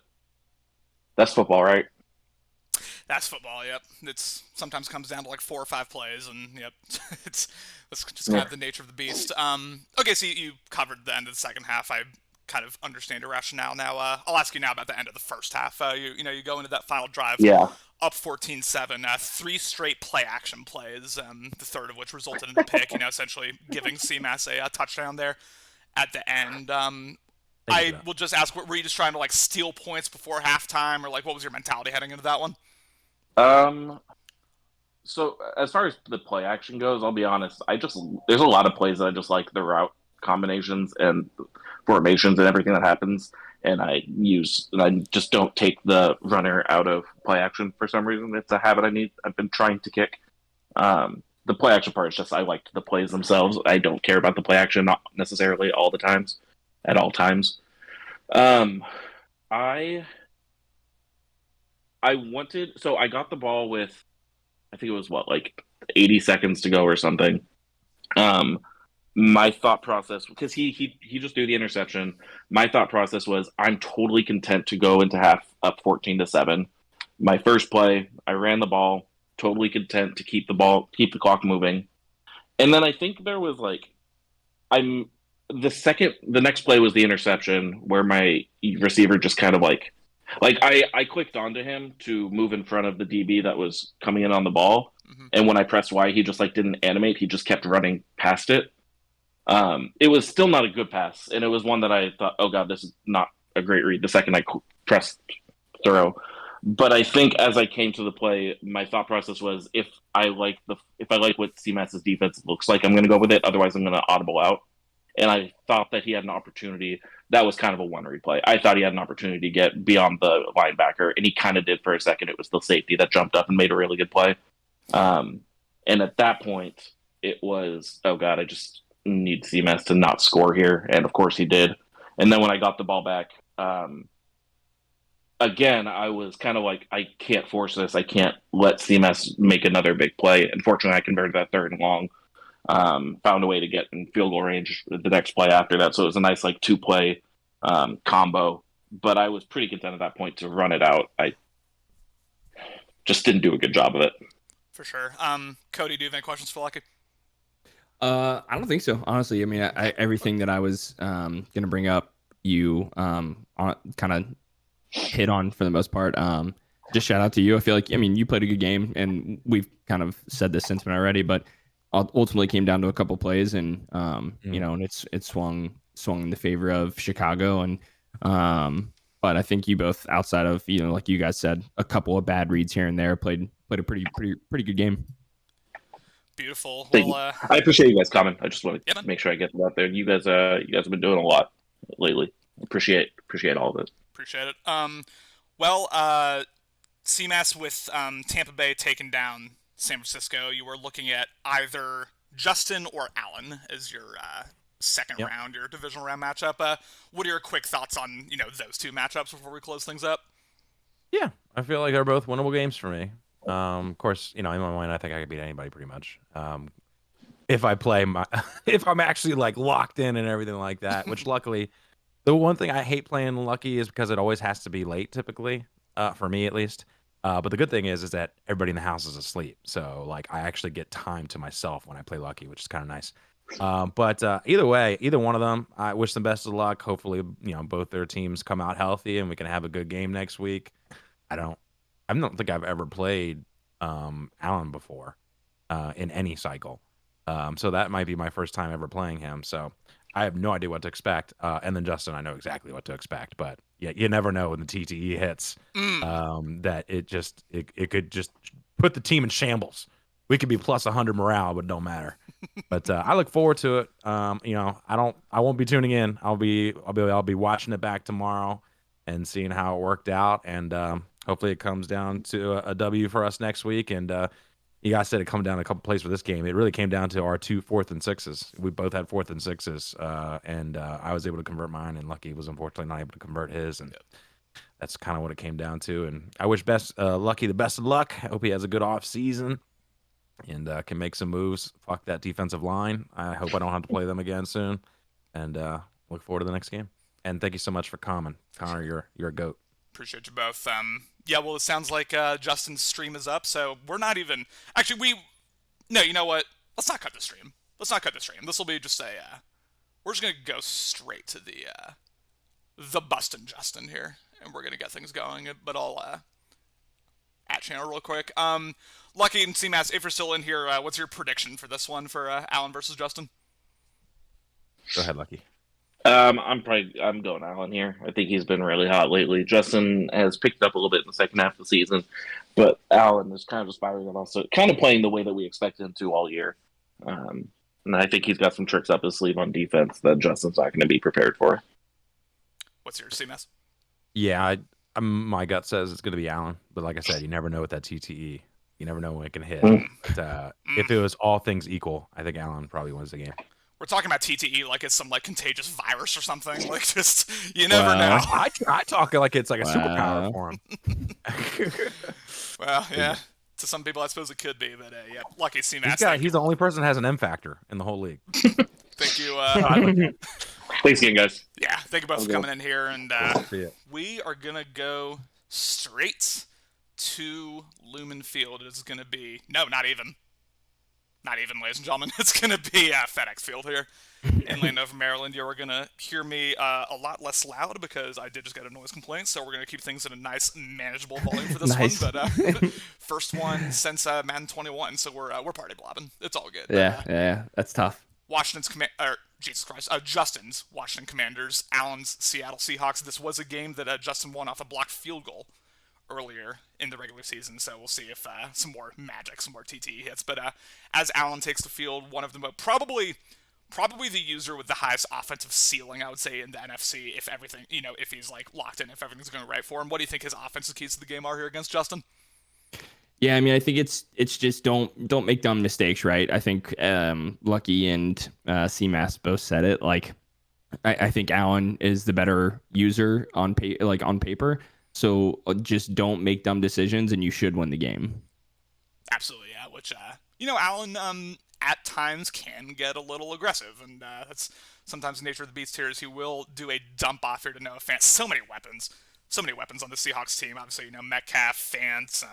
S5: that's football, right?
S1: That's football. Yep. It's sometimes comes down to like 4 or 5 plays, and yep, that's just kind of the nature of the beast. Okay, so you covered the end of the second half. I kind of understand your rationale now. I'll ask you now about the end of the first half. You go into that final drive.
S5: Yeah.
S1: Up 14-7, 3 straight play action plays, the third of which resulted in a pick, essentially giving CMAS a touchdown there at the end. I will just ask, were you just trying to like steal points before halftime, or like what was your mentality heading into that one?
S5: So as far as the play action goes, I'll be honest, there's a lot of plays that I just like the route combinations and formations and everything that happens, and I just don't take the runner out of play action for some reason. It's a habit I've been trying to kick. The play action part is just I like the plays themselves. I don't care about the play action, not necessarily at all times. I got the ball with, I think it was like 80 seconds to go or something. My thought process, because he just threw the interception. My thought process was I'm totally content to go into half up 14-7. My first play, I ran the ball, totally content to keep the clock moving. And then I think there was the next play was the interception where my receiver just kind of I clicked onto him to move in front of the DB that was coming in on the ball. Mm-hmm. And when I pressed Y, he just didn't animate. He just kept running past it. It was still not a good pass. And it was one that I thought, oh God, this is not a great read the second I pressed throw. But I think as I came to the play, my thought process was if I like what CMAS's defense looks like, I'm going to go with it. Otherwise, I'm going to audible out. And I thought that he had an opportunity. That was kind of a one-read play. I thought he had an opportunity to get beyond the linebacker, and he kind of did for a second. It was the safety that jumped up and made a really good play. And at that point, it was, oh God, I just need CMS to not score here. And of course he did. And then when I got the ball back, again, I was kind of like, I can't force this. I can't let CMS make another big play. Unfortunately, I converted that third and long. Found a way to get in field goal range the next play after that. So it was a nice like 2 play combo. But I was pretty content at that point to run it out. I just didn't do a good job of it.
S1: For sure. Cody, do you have any questions for Lucky?
S2: I don't think so. Honestly, I mean, everything that I was gonna bring up, you kind of hit on for the most part. Just shout out to you. I feel like, I mean, you played a good game, and we've kind of said this since when already, but ultimately came down to a couple plays, and you know, and it swung in the favor of Chicago, and but I think you both, outside of, you know, like you guys said, a couple of bad reads here and there, played a pretty good game.
S1: Beautiful.
S5: Thank
S1: Well,
S5: you. I appreciate you guys coming. I just want
S1: Yeah,
S5: to
S1: man.
S5: make sure I get it out there. You guys have been doing a lot lately. Appreciate all of it.
S1: Appreciate it. Well, CMAS with Tampa Bay taking down San Francisco, you were looking at either Justin or Allen as your second
S4: Yep.
S1: round, your divisional round matchup. What are your quick thoughts on, you know, those two matchups before we close things up?
S4: Yeah, I feel like they're both winnable games for me. Of course, you know, in my mind, I think I could beat anybody pretty much. If I play my, if I'm actually like locked in and everything like that. Which luckily, the one thing I hate playing Lucky is because it always has to be late, typically, for me at least. But the good thing is that everybody in the house is asleep, so like I actually get time to myself when I play Lucky, which is kind of nice. But either way, either one of them, I wish them best of luck. Hopefully, you know, both their teams come out healthy and we can have a good game next week. I don't, I don't think I've ever played Allen before in any cycle, so that might be my first time ever playing him. So I have no idea what to expect. And then Justin, I know exactly what to expect, but yeah, you never know when the TTE hits. That it could just put the team in shambles. We could be plus 100 morale, but it don't matter. But I look forward to it. You know, I won't be tuning in. I'll be watching it back tomorrow and seeing how it worked out. And hopefully it comes down to a W for us next week. And you guys said it come down to a couple plays for this game. It really came down to our 2 4th and 6s. We both had 4th and 6s, and I was able to convert mine, and Lucky was unfortunately not able to convert his, and that's kind of what it came down to. And I wish Lucky the best of luck. I hope he has a good off season and can make some moves. Fuck that defensive line. I hope I don't have to play them again soon, and look forward to the next game. And thank you so much for coming, Connor. You're a goat.
S1: Appreciate you both. Yeah, well, it sounds like Justin's stream is up, so we're not even... Actually, No, you know what? Let's not cut the stream. This will be just a... We're just going to go straight to the Bustin' Justin here, and we're going to get things going, but I'll at channel real quick. Lucky and CMAS, if you're still in here, what's your prediction for this one for Allen versus Justin?
S4: Go ahead, Lucky.
S5: I'm going Allen here. I think he's been really hot lately. Justin has picked up a little bit in the second half of the season, but Allen is kind of just firing and also kind of playing the way that we expected him to all year. And I think he's got some tricks up his sleeve on defense that Justin's not going to be prepared for.
S1: What's your CMAS?
S4: Yeah, my gut says it's going to be Allen, but like I said, you never know with that TTE. You never know when it can hit. But, if it was all things equal, I think Allen probably wins the game.
S1: We're talking about TTE like it's some like contagious virus or something. Like just you never know.
S4: I talk like it's like a superpower for him.
S1: Well, yeah. To some people, I suppose it could be, but yeah. Lucky CMAS.
S4: He's the only person that has an M factor in the whole league.
S1: Thank you.
S5: Thanks again, guys.
S1: Yeah, thank you both for coming in here, and we are gonna go straight to Lumen Field. It's gonna be not even, ladies and gentlemen. It's gonna be FedEx Field here in Landover, Maryland. You're gonna hear me a lot less loud because I did just get a noise complaint. So we're gonna keep things at a nice, manageable volume for this
S2: Nice.
S1: one. But first one since Madden 21, so we're party blobbing. It's all good.
S2: Yeah, that's tough.
S1: Justin's Washington Commanders, Allen's Seattle Seahawks. This was a game that Justin won off a blocked field goal earlier in the regular season, so we'll see if some more TTE hits. But as Allen takes the field, one of the probably the user with the highest offensive ceiling, I would say, in the NFC. If everything, if he's like locked in, if everything's going right for him, what do you think his offensive keys to the game are here against Justin?
S2: Yeah, I mean, I think it's just don't make dumb mistakes, right? I think Lucky and CMAS both said it. Like, I think Allen is the better user on paper. So just don't make dumb decisions, and you should win the game.
S1: Absolutely, yeah. Which, Allen, at times can get a little aggressive, and that's sometimes the nature of the beast here. Is he will do a dump off here to Noah Fant. So many weapons on the Seahawks team. Obviously, Metcalf, Fant,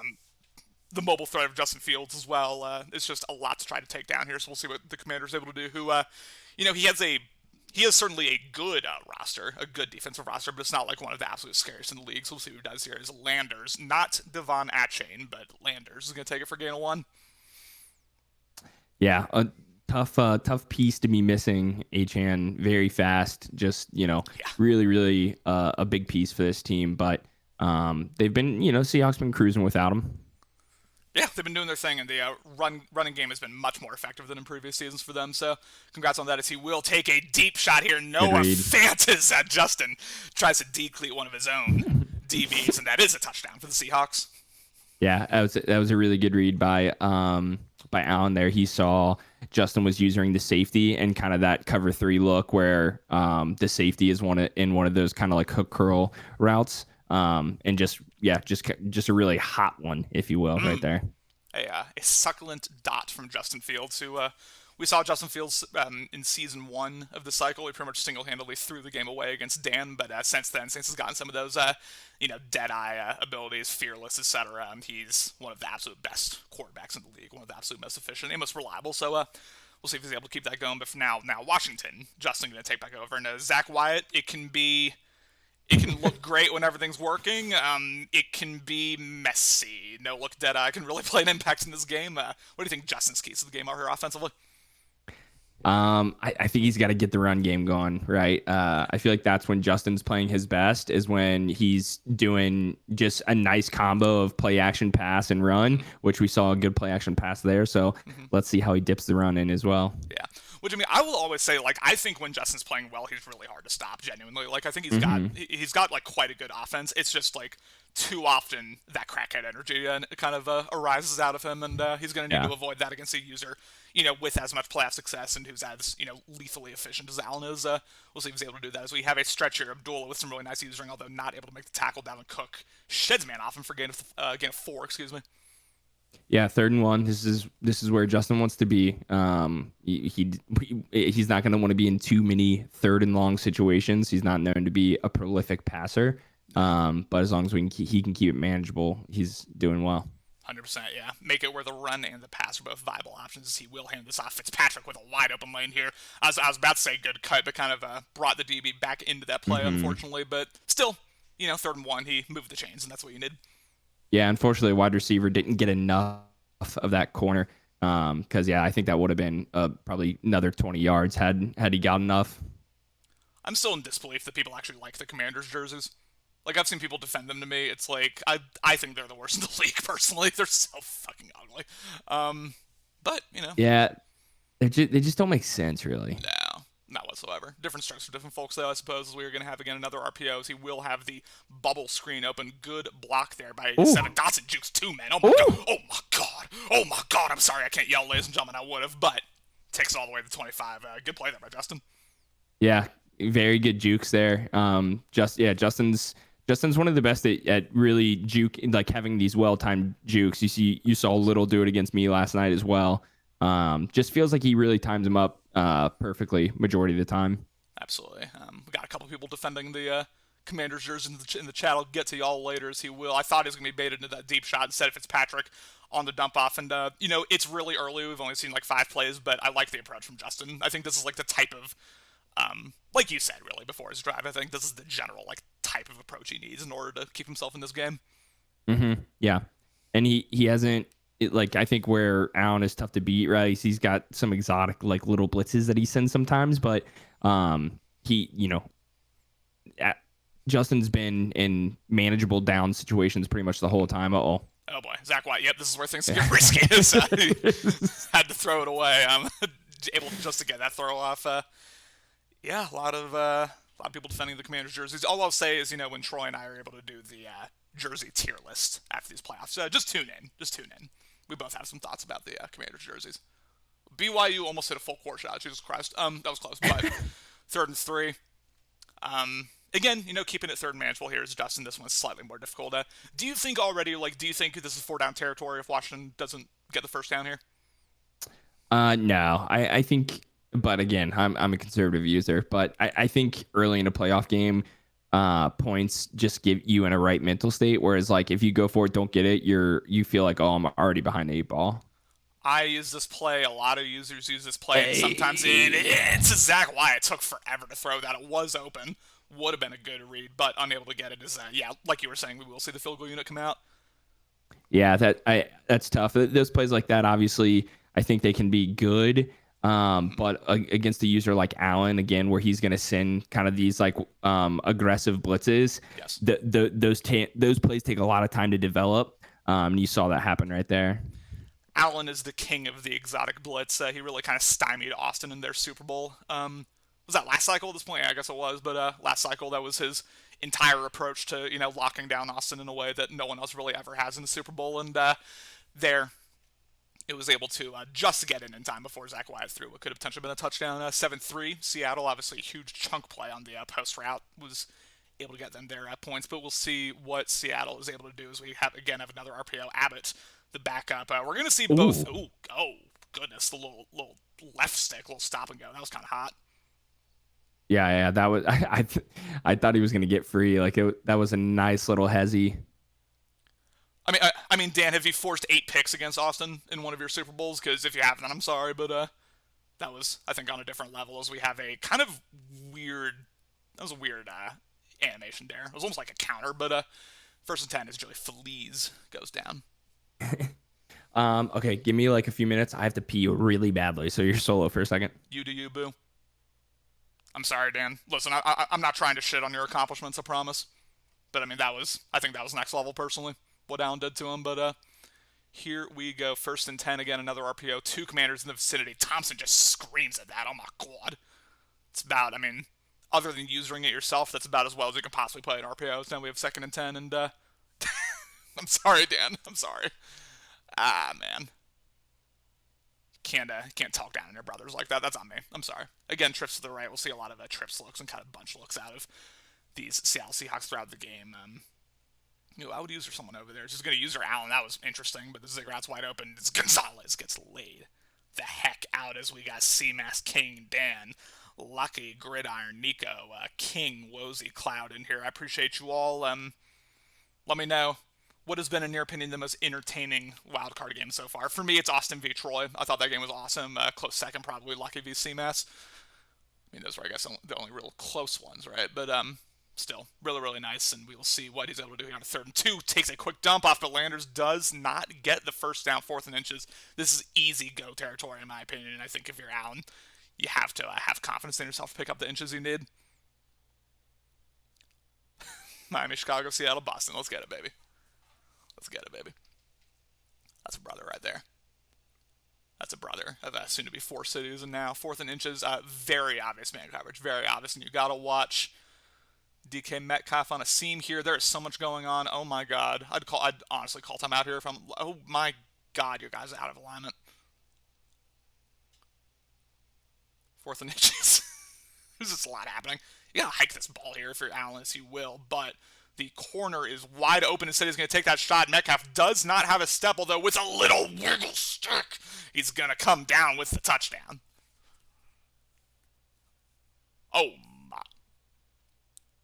S1: the mobile threat of Justin Fields as well. It's just a lot to try to take down here. So we'll see what the Commander's able to do. He has certainly a good roster, a good defensive roster, but it's not like one of the absolute scariest in the league. So we'll see who does here. Is Landers, not Devon Atchain, but Landers is going to take it for gain of 1.
S2: Yeah, a tough piece to be missing. Achan very fast, just really, really a big piece for this team. But they've been, Seahawks been cruising without him.
S1: Yeah, they've been doing their thing, and the running game has been much more effective than in previous seasons for them. So congrats on that, as he will take a deep shot here. Noah Fant as Justin tries to decleat one of his own DBs, and that is a touchdown for the Seahawks.
S2: Yeah, that was a really good read by Allen there. He saw Justin was using the safety and kind of that cover 3 look where the safety is in one of those kind of like hook curl routes. And just a really hot one, if you will, right there.
S1: A succulent dot from Justin Fields, who we saw Justin Fields in season 1 of the cycle. He pretty much single-handedly threw the game away against Dan, but since then, since he's gotten some of those, dead-eye abilities, fearless, etc., he's one of the absolute best quarterbacks in the league, one of the absolute most efficient and most reliable. So we'll see if he's able to keep that going. But for now Washington, Justin going to take back over. And Zach Wyatt, it can look great when everything's working. It can be messy. No look dead-eye can really play an impact in this game. What do you think Justin's keys to the game are here offensively?
S2: I think he's got to get the run game going, right? I feel like that's when Justin's playing his best, is when he's doing just a nice combo of play action pass and run, which we saw a good play action pass there. So let's see how he dips the run in as well.
S1: Yeah. Which, I will always say, I think when Justin's playing well, he's really hard to stop, genuinely. I think he's got quite a good offense. It's just, too often that crackhead energy kind of arises out of him, and he's going to need to avoid that against a user, with as much playoff success and who's as, lethally efficient as Allen is. We'll see if he's able to do that, as we have a stretch here. Abdullah with some really nice usering, although not able to make the tackle. Dalvin Cook sheds man off him for gain of 4, excuse me.
S2: Yeah, 3rd and 1. This is where Justin wants to be. He's not going to want to be in too many 3rd and long situations. He's not known to be a prolific passer. But as long as he can keep it manageable, he's doing well.
S1: 100%, yeah. Make it where the run and the pass are both viable options. He will hand this off. Fitzpatrick with a wide open lane here. I was about to say good cut, but kind of brought the DB back into that play, unfortunately. But still, 3rd and 1, he moved the chains, and that's what you need.
S2: Yeah, unfortunately, wide receiver didn't get enough of that corner. Because I think that would have been probably another 20 yards had he got enough.
S1: I'm still in disbelief that people actually like the Commanders jerseys. I've seen people defend them to me. It's I think they're the worst in the league, personally. They're so fucking ugly. But,
S2: Yeah, they just don't make sense, really.
S1: No, not whatsoever. Different strokes for different folks, though, I suppose, as we are going to have, again, another RPOs. He will have the bubble screen open. Good block there by 87. Dotson jukes 2 men. Oh, my God. Oh, my God. Oh, my God. I'm sorry I can't yell, ladies and gentlemen. I would have, but takes it all the way to 25. Good play there by Justin.
S2: Yeah, very good jukes there. Justin's one of the best at really juke, having these well-timed jukes. You saw Little do it against me last night as well. Just feels like he really times them up perfectly majority of the time.
S1: Absolutely. We got a couple people defending the Commanders jersey in the chat. I'll get to y'all later, as he will. I thought he was going to be baited into that deep shot instead of Fitzpatrick on the dump off. And, it's really early. We've only seen 5 plays, but I like the approach from Justin. I think this is the type of, like you said, really, before his drive, I think this is the general, type of approach he needs in order to keep himself in this game.
S2: Yeah. And he hasn't, I think where Allen is tough to beat, right? He's got some exotic, little blitzes that he sends sometimes, but Justin's been in manageable down situations pretty much the whole time. Oh
S1: boy, Zach White. Yep, this is where things get risky. Had to throw it away. Able just to get that throw off. A lot of people defending the Commanders jerseys. All I'll say is, when Troy and I are able to do the jersey tier list after these playoffs, just tune in. We both have some thoughts about the Commanders jerseys. BYU almost hit a full court shot. Jesus Christ. That was close, but 3rd and 3. Again, keeping it third and manageable here is Justin. This one's slightly more difficult. Do you think already, do you think this is 4-down territory if Washington doesn't get the first down here?
S2: No, I think, but again, I'm a conservative user, but I think early in a playoff game, points just give you in a right mental state. Whereas like if you go for it, don't get it, you feel like, oh, I'm already behind the 8 ball.
S1: I use this play. A lot of users use this play. And sometimes it's Zach Wyatt. It took forever to throw that. It was open. Would have been a good read, but unable to get it is, like you were saying, we will see the field goal unit come out.
S2: Yeah, that's tough. Those plays like that, obviously, I think they can be good. But against a user like Allen, again, where he's going to send kind of these like aggressive blitzes,
S1: Yes.
S2: Those plays take a lot of time to develop. And you saw that happen right there.
S1: Allen is the king of the exotic blitz. He really kind of stymied Austin in their Super Bowl. Was that last cycle at this point? Yeah, I guess it was, but last cycle, that was his entire approach to, locking down Austin in a way that no one else really ever has in the Super Bowl. And there, it was able to just get in time before Zach Wyatt threw what could have potentially been a touchdown. 7-3, Seattle, obviously a huge chunk play on the post route, was able to get them their points, but we'll see what Seattle is able to do as we have another RPO. Abbott, the backup. We're going to see both. Ooh, oh, goodness, the little left stick, little stop and go. That was kind of hot.
S2: Yeah, that was I thought he was gonna get free. Like that was a nice little hezzy.
S1: I mean, Dan, have you forced 8 picks against Austin in one of your Super Bowls? Because if you haven't, I'm sorry, but that was, I think, on a different level. As we have a kind of weird, that was a weird animation there. It was almost like a counter, but 1st and 10 is Joey Feliz goes down.
S2: Okay, give me like a few minutes. I have to pee really badly, so you're solo for a second.
S1: You do you, boo. I'm sorry, Dan. Listen, I'm not trying to shit on your accomplishments, I promise. But, I mean, I think that was next level, personally, what Allen did to him. But here we go. 1st and 10, again, another RPO. 2 commanders in the vicinity. Thompson just screams at that. Oh, my God. It's about, other than using it yourself, that's about as well as you can possibly play an RPO. So now we have 2nd and 10, and I'm sorry, Dan. I'm sorry. Man. Can't talk down on your brothers like that. That's on me. I'm sorry. Again, trips to the right. We'll see a lot of trips looks and kind of bunch looks out of these Seattle Seahawks throughout the game. I would use someone over there. Just going to use Allen. That was interesting, but the ziggurat's wide open. Gonzalez gets laid the heck out as we got CMAS King Dan, Lucky Gridiron Nico, King Wozy Cloud in here. I appreciate you all. Let me know what has been, in your opinion, the most entertaining wildcard game so far. For me, it's Austin v. Troy. I thought that game was awesome. Close second, probably Lucky v. CMAS. Those were, I guess, the only real close ones, right? But still, really, really nice, and we will see what he's able to do here on a 3rd and 2. Takes a quick dump off, but Landers does not get the first down, 4th and inches. This is easy go territory, in my opinion, and I think if you're Allen, you have to have confidence in yourself to pick up the inches you need. Miami, Chicago, Seattle, Boston. Let's get it, baby. Let's get it, baby. That's a brother right there. That's a brother of soon to be 4 cities, and now 4th and inches. Very obvious man coverage, very obvious, and you gotta watch DK Metcalf on a seam here. There is so much going on. Oh my God, I'd honestly call time out here if I'm. Oh my God, your guy's out of alignment. 4th and inches. There's just a lot happening. You gotta hike this ball here if you're Allen, as you will, but the corner is wide open. Instead, he's going to take that shot. Metcalf does not have a step, although with a little wiggle stick, he's going to come down with the touchdown. Oh, my.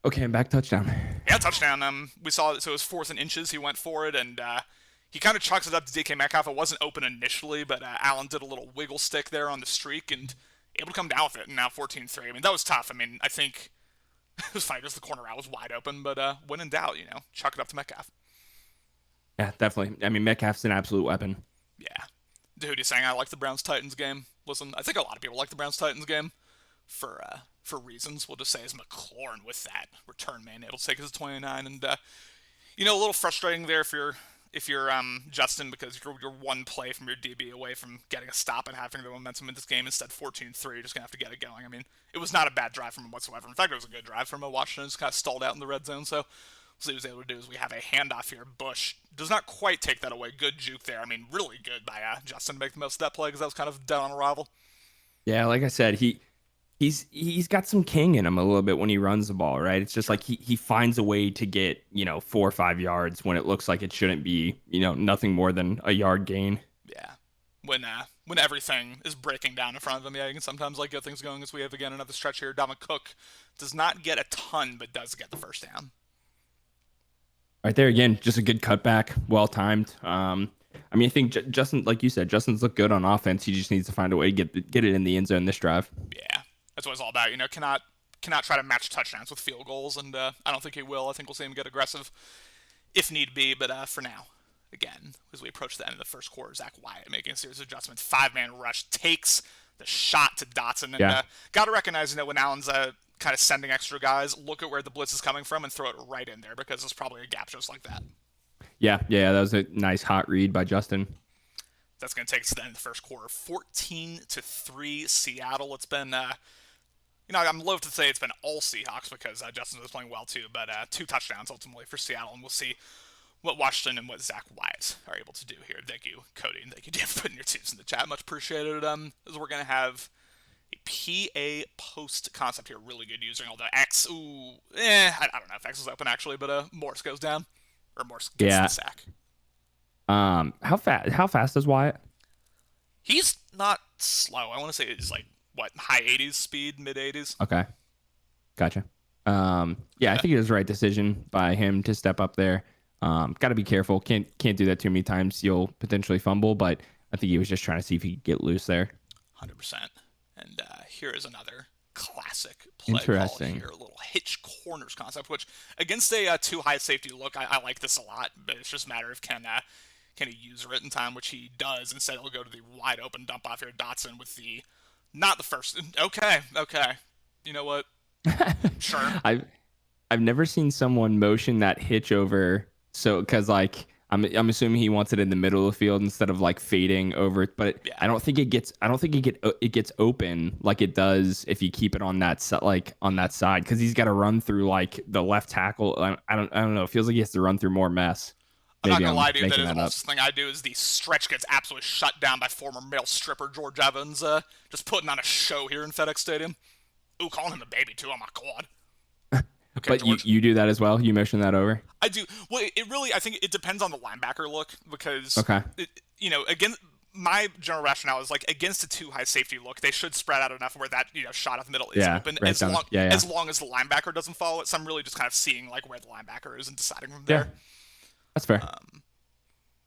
S2: Okay, I'm back. Touchdown.
S1: Yeah, touchdown. We saw it, so it was 4th and inches. He went for it, and he kind of chalks it up to DK Metcalf. It wasn't open initially, but Allen did a little wiggle stick there on the streak and able to come down with it, and now 14-3. That was tough. I think it was fine. Just the corner out was wide open, but when in doubt, chuck it up to Metcalf.
S2: Yeah, definitely. Metcalf's an absolute weapon.
S1: Yeah. Dude, he's saying I like the Browns-Titans game. Listen, I think a lot of people like the Browns-Titans game for reasons. We'll just say is McLaurin with that return man able to take his 29, and a little frustrating there if you're Justin, because you're one play from your DB away from getting a stop and having the momentum in this game. Instead, 14-3, you're just gonna have to get it going. It was not a bad drive from him whatsoever. In fact, it was a good drive from him. Washington just kind of stalled out in the red zone, so what he was able to do is we have a handoff here. Bush does not quite take that away. Good juke there. Really good by Justin to make the most of that play, because that was kind of dead on arrival.
S2: Yeah, like I said, he's got some king in him a little bit when he runs the ball, right? It's just like he finds a way to get, 4 or 5 yards when it looks like it shouldn't be, nothing more than a yard gain.
S1: Yeah. When everything is breaking down in front of him, yeah, you can sometimes like get things going as we have again another stretch here. Dalvin Cook does not get a ton, but does get the first down.
S2: Right there again, just a good cutback, well timed. I mean, I think Justin, like you said, Justin's looked good on offense. He just needs to find a way to get it in the end zone this drive.
S1: Yeah, that's what it's all about. Cannot try to match touchdowns with field goals, and I don't think he will. I think we'll see him get aggressive if need be, but for now, again, as we approach the end of the first quarter, Zach Wyatt making a series of adjustments. 5-man rush takes the shot to Dotson, and got to recognize, when Allen's kind of sending extra guys, look at where the blitz is coming from and throw it right in there because there's probably a gap just like that.
S2: Yeah, that was a nice hot read by Justin.
S1: That's going to take us to the end of the first quarter. 14-3 Seattle. It's been, I'm loath to say it's been all Seahawks because Justin was playing well too, but 2 touchdowns ultimately for Seattle, and we'll see what Washington and what Zach Wyatt are able to do here. Thank you, Cody, and thank you, Dan, for putting your teams in the chat. Much appreciated. As we're going to have a PA post concept here, really good using all the X. I don't know if X is open actually, but Morse goes down, or Morse gets the sack.
S2: How fast is Wyatt?
S1: He's not slow. I want to say it's like high 80s speed, mid 80s.
S2: Okay, gotcha. I think it was the right decision by him to step up there. Got to be careful. Can't do that too many times. You'll potentially fumble, but I think he was just trying to see if he could get loose there.
S1: 100%. And here is another classic play call here, a little hitch corners concept, which against a too high safety look, I like this a lot, but it's just a matter of can he use it in time, which he does. Instead, he'll go to the wide open dump off here, Dotson with not the first. Okay. You know what? Sure.
S2: I've never seen someone motion that hitch over. So, because I'm assuming he wants it in the middle of the field instead of fading over. But I don't think it gets open like it does if you keep it on that on that side, because he's got to run through the left tackle. I don't know. It feels like he has to run through more mess.
S1: I'm not gonna lie to you. That is the closest thing I do is the stretch gets absolutely shut down by former male stripper George Evans, just putting on a show here in FedEx Stadium. Ooh, calling him a baby too. Oh my god. Okay,
S2: but you do that as well? You motion that over?
S1: I do. Well, I think it depends on the linebacker look because, again, my general rationale is against a too high safety look, they should spread out enough where that, shot up the middle is open as long as the linebacker doesn't follow it. So I'm really just kind of seeing where the linebacker is and deciding from there.
S2: That's fair.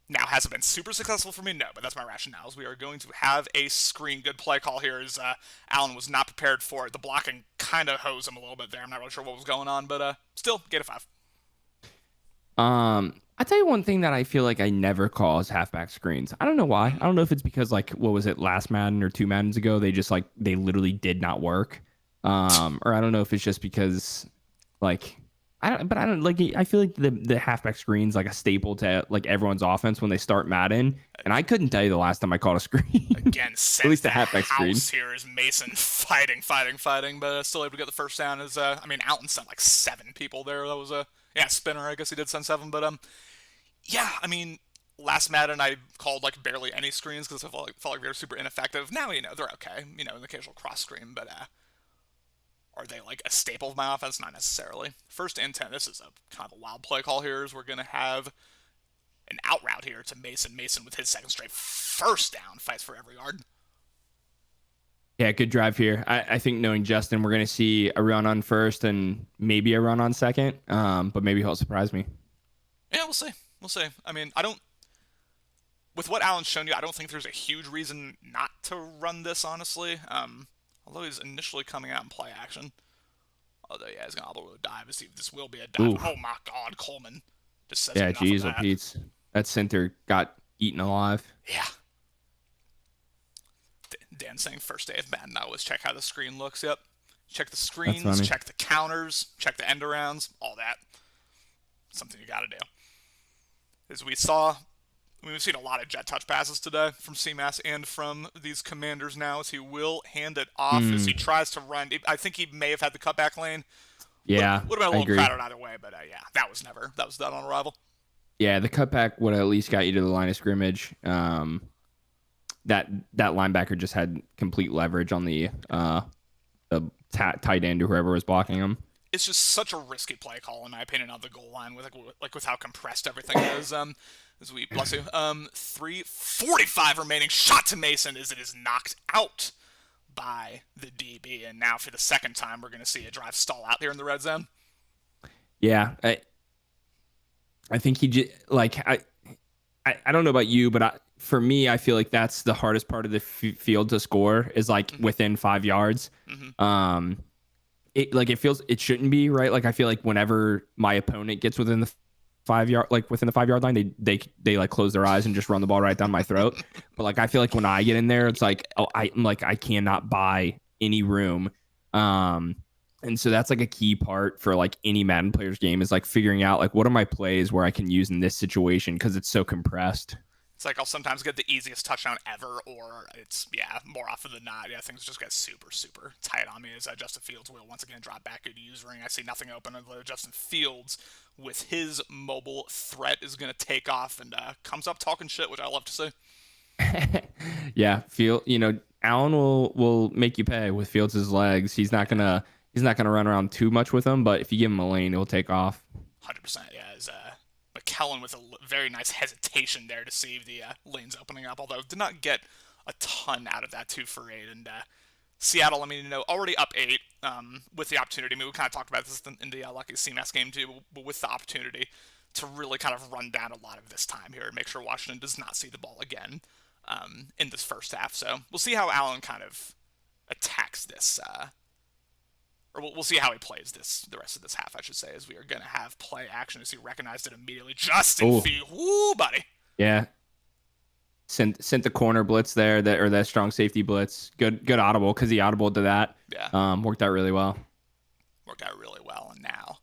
S1: Now, has it been super successful for me? No, but that's my rationale. Is we are going to have a screen. Good play call here as Allen was not prepared for it. The blocking kind of hosed him a little bit there. I'm not really sure what was going on, but still, get a 5.
S2: I tell you one thing that I feel like I never call is halfback screens. I don't know why. I don't know if it's because what was it, last Madden or 2 Maddens ago, they just they literally did not work. Or I don't know if it's just because I feel like the halfback screen's a staple to everyone's offense when they start Madden, and I couldn't tell you the last time I caught a screen.
S1: Again,
S2: at least a halfback screen.
S1: Here is Mason fighting, but still able to get the first down. Alton sent 7 people there. That was a spinner. I guess he did send 7, but last Madden I called barely any screens because I felt like they were super ineffective. Now they're okay. An occasional cross screen, but. Are they a staple of my offense? Not necessarily. 1st and 10. This is a kind of a wild play call here. As we're going to have an out route here to Mason. Mason with his 2nd straight first down. Fights for every yard.
S2: Yeah, good drive here. I think knowing Justin, we're going to see a run on 1st and maybe a run on 2nd. But maybe he'll surprise me.
S1: Yeah, we'll see. With what Allen's shown you, I don't think there's a huge reason not to run this, honestly. Although he's initially coming out in play action. Although, he's going to be able to dive. This will be a dive. Ooh. Oh, my God, Coleman. Just says enough of that.
S2: Pete's. That center got eaten alive.
S1: Yeah. Dan saying first day of Madden, I always check how the screen looks. Yep. Check the screens, check the counters, check the end arounds, all that. Something you got to do. As we saw... We've seen a lot of jet touch passes today from CMAS and from these commanders now, as he will hand it off as he tries to run. I think he may have had the cutback lane.
S2: Yeah,
S1: would have been a little crowded either way, but that was done on arrival.
S2: Yeah, the cutback would have at least got you to the line of scrimmage. That linebacker just had complete leverage on the the tight end or whoever was blocking him.
S1: It's just such a risky play call, in my opinion, on the goal line with how compressed everything is. As we bless you. 3:45 remaining. Shot to Mason as it is knocked out by the DB, and now for the second time, we're going to see a drive stall out here in the red zone.
S2: Yeah, I think he just like I don't know about you, but for me, I feel like that's the hardest part of the field to score is like within 5 yards. It feels it shouldn't be right. Like I feel like whenever my opponent gets within the 5 yard line, they like close their eyes and just run the ball right down my throat. But like I feel like when I get in there, it's like I'm like I cannot buy any room. And so that's like a key part for like any Madden player's game is like figuring out like what are my plays where I can use in this situation because it's so compressed.
S1: It's like I'll sometimes get the easiest touchdown ever, or it's, more often than not, things just get super, super tight on me as Justin Fields will once again drop back into use ring. I see nothing open, although Justin Fields, with his mobile threat, is going to take off and comes up talking shit, which I love to see.
S2: Yeah, Allen will make you pay with Fields' legs. He's not gonna run around too much with him, but if you give him a lane, he'll take off.
S1: 100%, yeah. As McKellen with a very nice hesitation there to see the lanes opening up, although did not get a ton out of that 2 for 8. And Seattle, already up 8 with the opportunity. We kind of talked about this in the Lucky CMAS game too, but with the opportunity to really kind of run down a lot of this time here and make sure Washington does not see the ball again in this first half. So we'll see how Allen kind of attacks this. Or we'll see how he plays the rest of this half, I should say, as we are going to have play action as he recognized it immediately. Justin Fields, woo, buddy.
S2: Yeah. Sent the corner blitz there, or that strong safety blitz. Good audible because he audible to that.
S1: Yeah.
S2: Worked out really well.
S1: And now,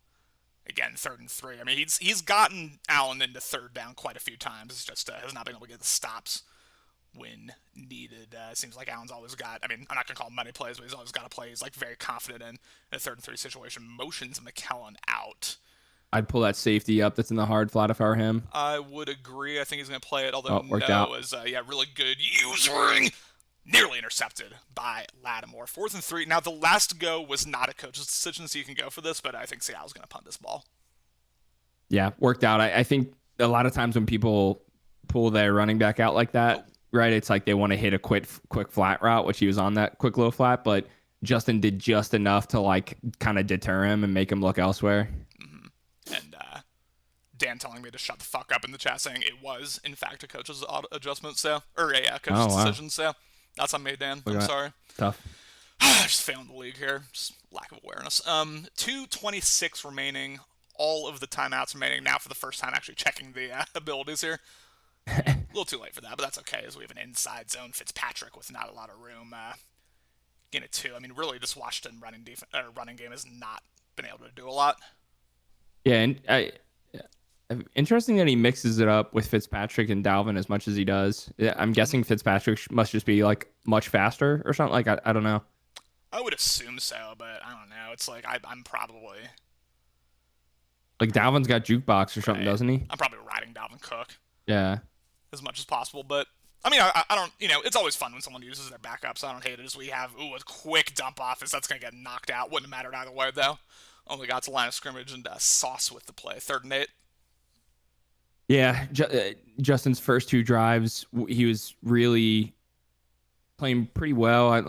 S1: again, 3rd and 3. He's gotten Allen into 3rd down quite a few times. It's just has not been able to get the stops when needed. It seems like Allen's always got, I'm not going to call him money plays, but he's always got a play he's like very confident in a 3rd and 3 situation. Motions McKellen out.
S2: I'd pull that safety up that's in the hard flat if I were him.
S1: I would agree. I think he's going to play it, although
S2: worked out.
S1: Really good use ring. Nearly intercepted by Lattimore. 4th and 3. Now, the last go was not a coach's decision, so you can go for this, but I think Seattle's going to punt this ball.
S2: Yeah, worked out. I think a lot of times when people pull their running back out like that, right, it's like they want to hit a quick flat route, which he was on that quick low flat, but Justin did just enough to like kind of deter him and make him look elsewhere.
S1: And Dan telling me to shut the fuck up in the chat, saying it was in fact a coach's adjustment, coach's decision. So that's on me, Dan. I'm sorry.
S2: Tough.
S1: Just failing the league here. Just lack of awareness. 2:26 remaining. All of the timeouts remaining now for the first time. Actually checking the abilities here. A little too late for that, but that's okay, as we have an inside zone Fitzpatrick with not a lot of room. In it too. Really, this Washington running game has not been able to do a lot.
S2: Yeah, and interesting that he mixes it up with Fitzpatrick and Dalvin as much as he does. I'm guessing Fitzpatrick must just be like much faster or something. Like I don't know.
S1: I would assume so, but I don't know. It's like I'm probably
S2: like Dalvin's got jukebox or something, doesn't he?
S1: I'm probably riding Dalvin Cook.
S2: Yeah.
S1: As much as possible, but I don't. It's always fun when someone uses their backups. I don't hate it. As we have a quick dump off, as that's gonna get knocked out. Wouldn't have mattered either way though. Only got to line of scrimmage and Sauce with the play. 3rd and 8.
S2: Yeah, Justin's first 2 drives, he was really playing pretty well. I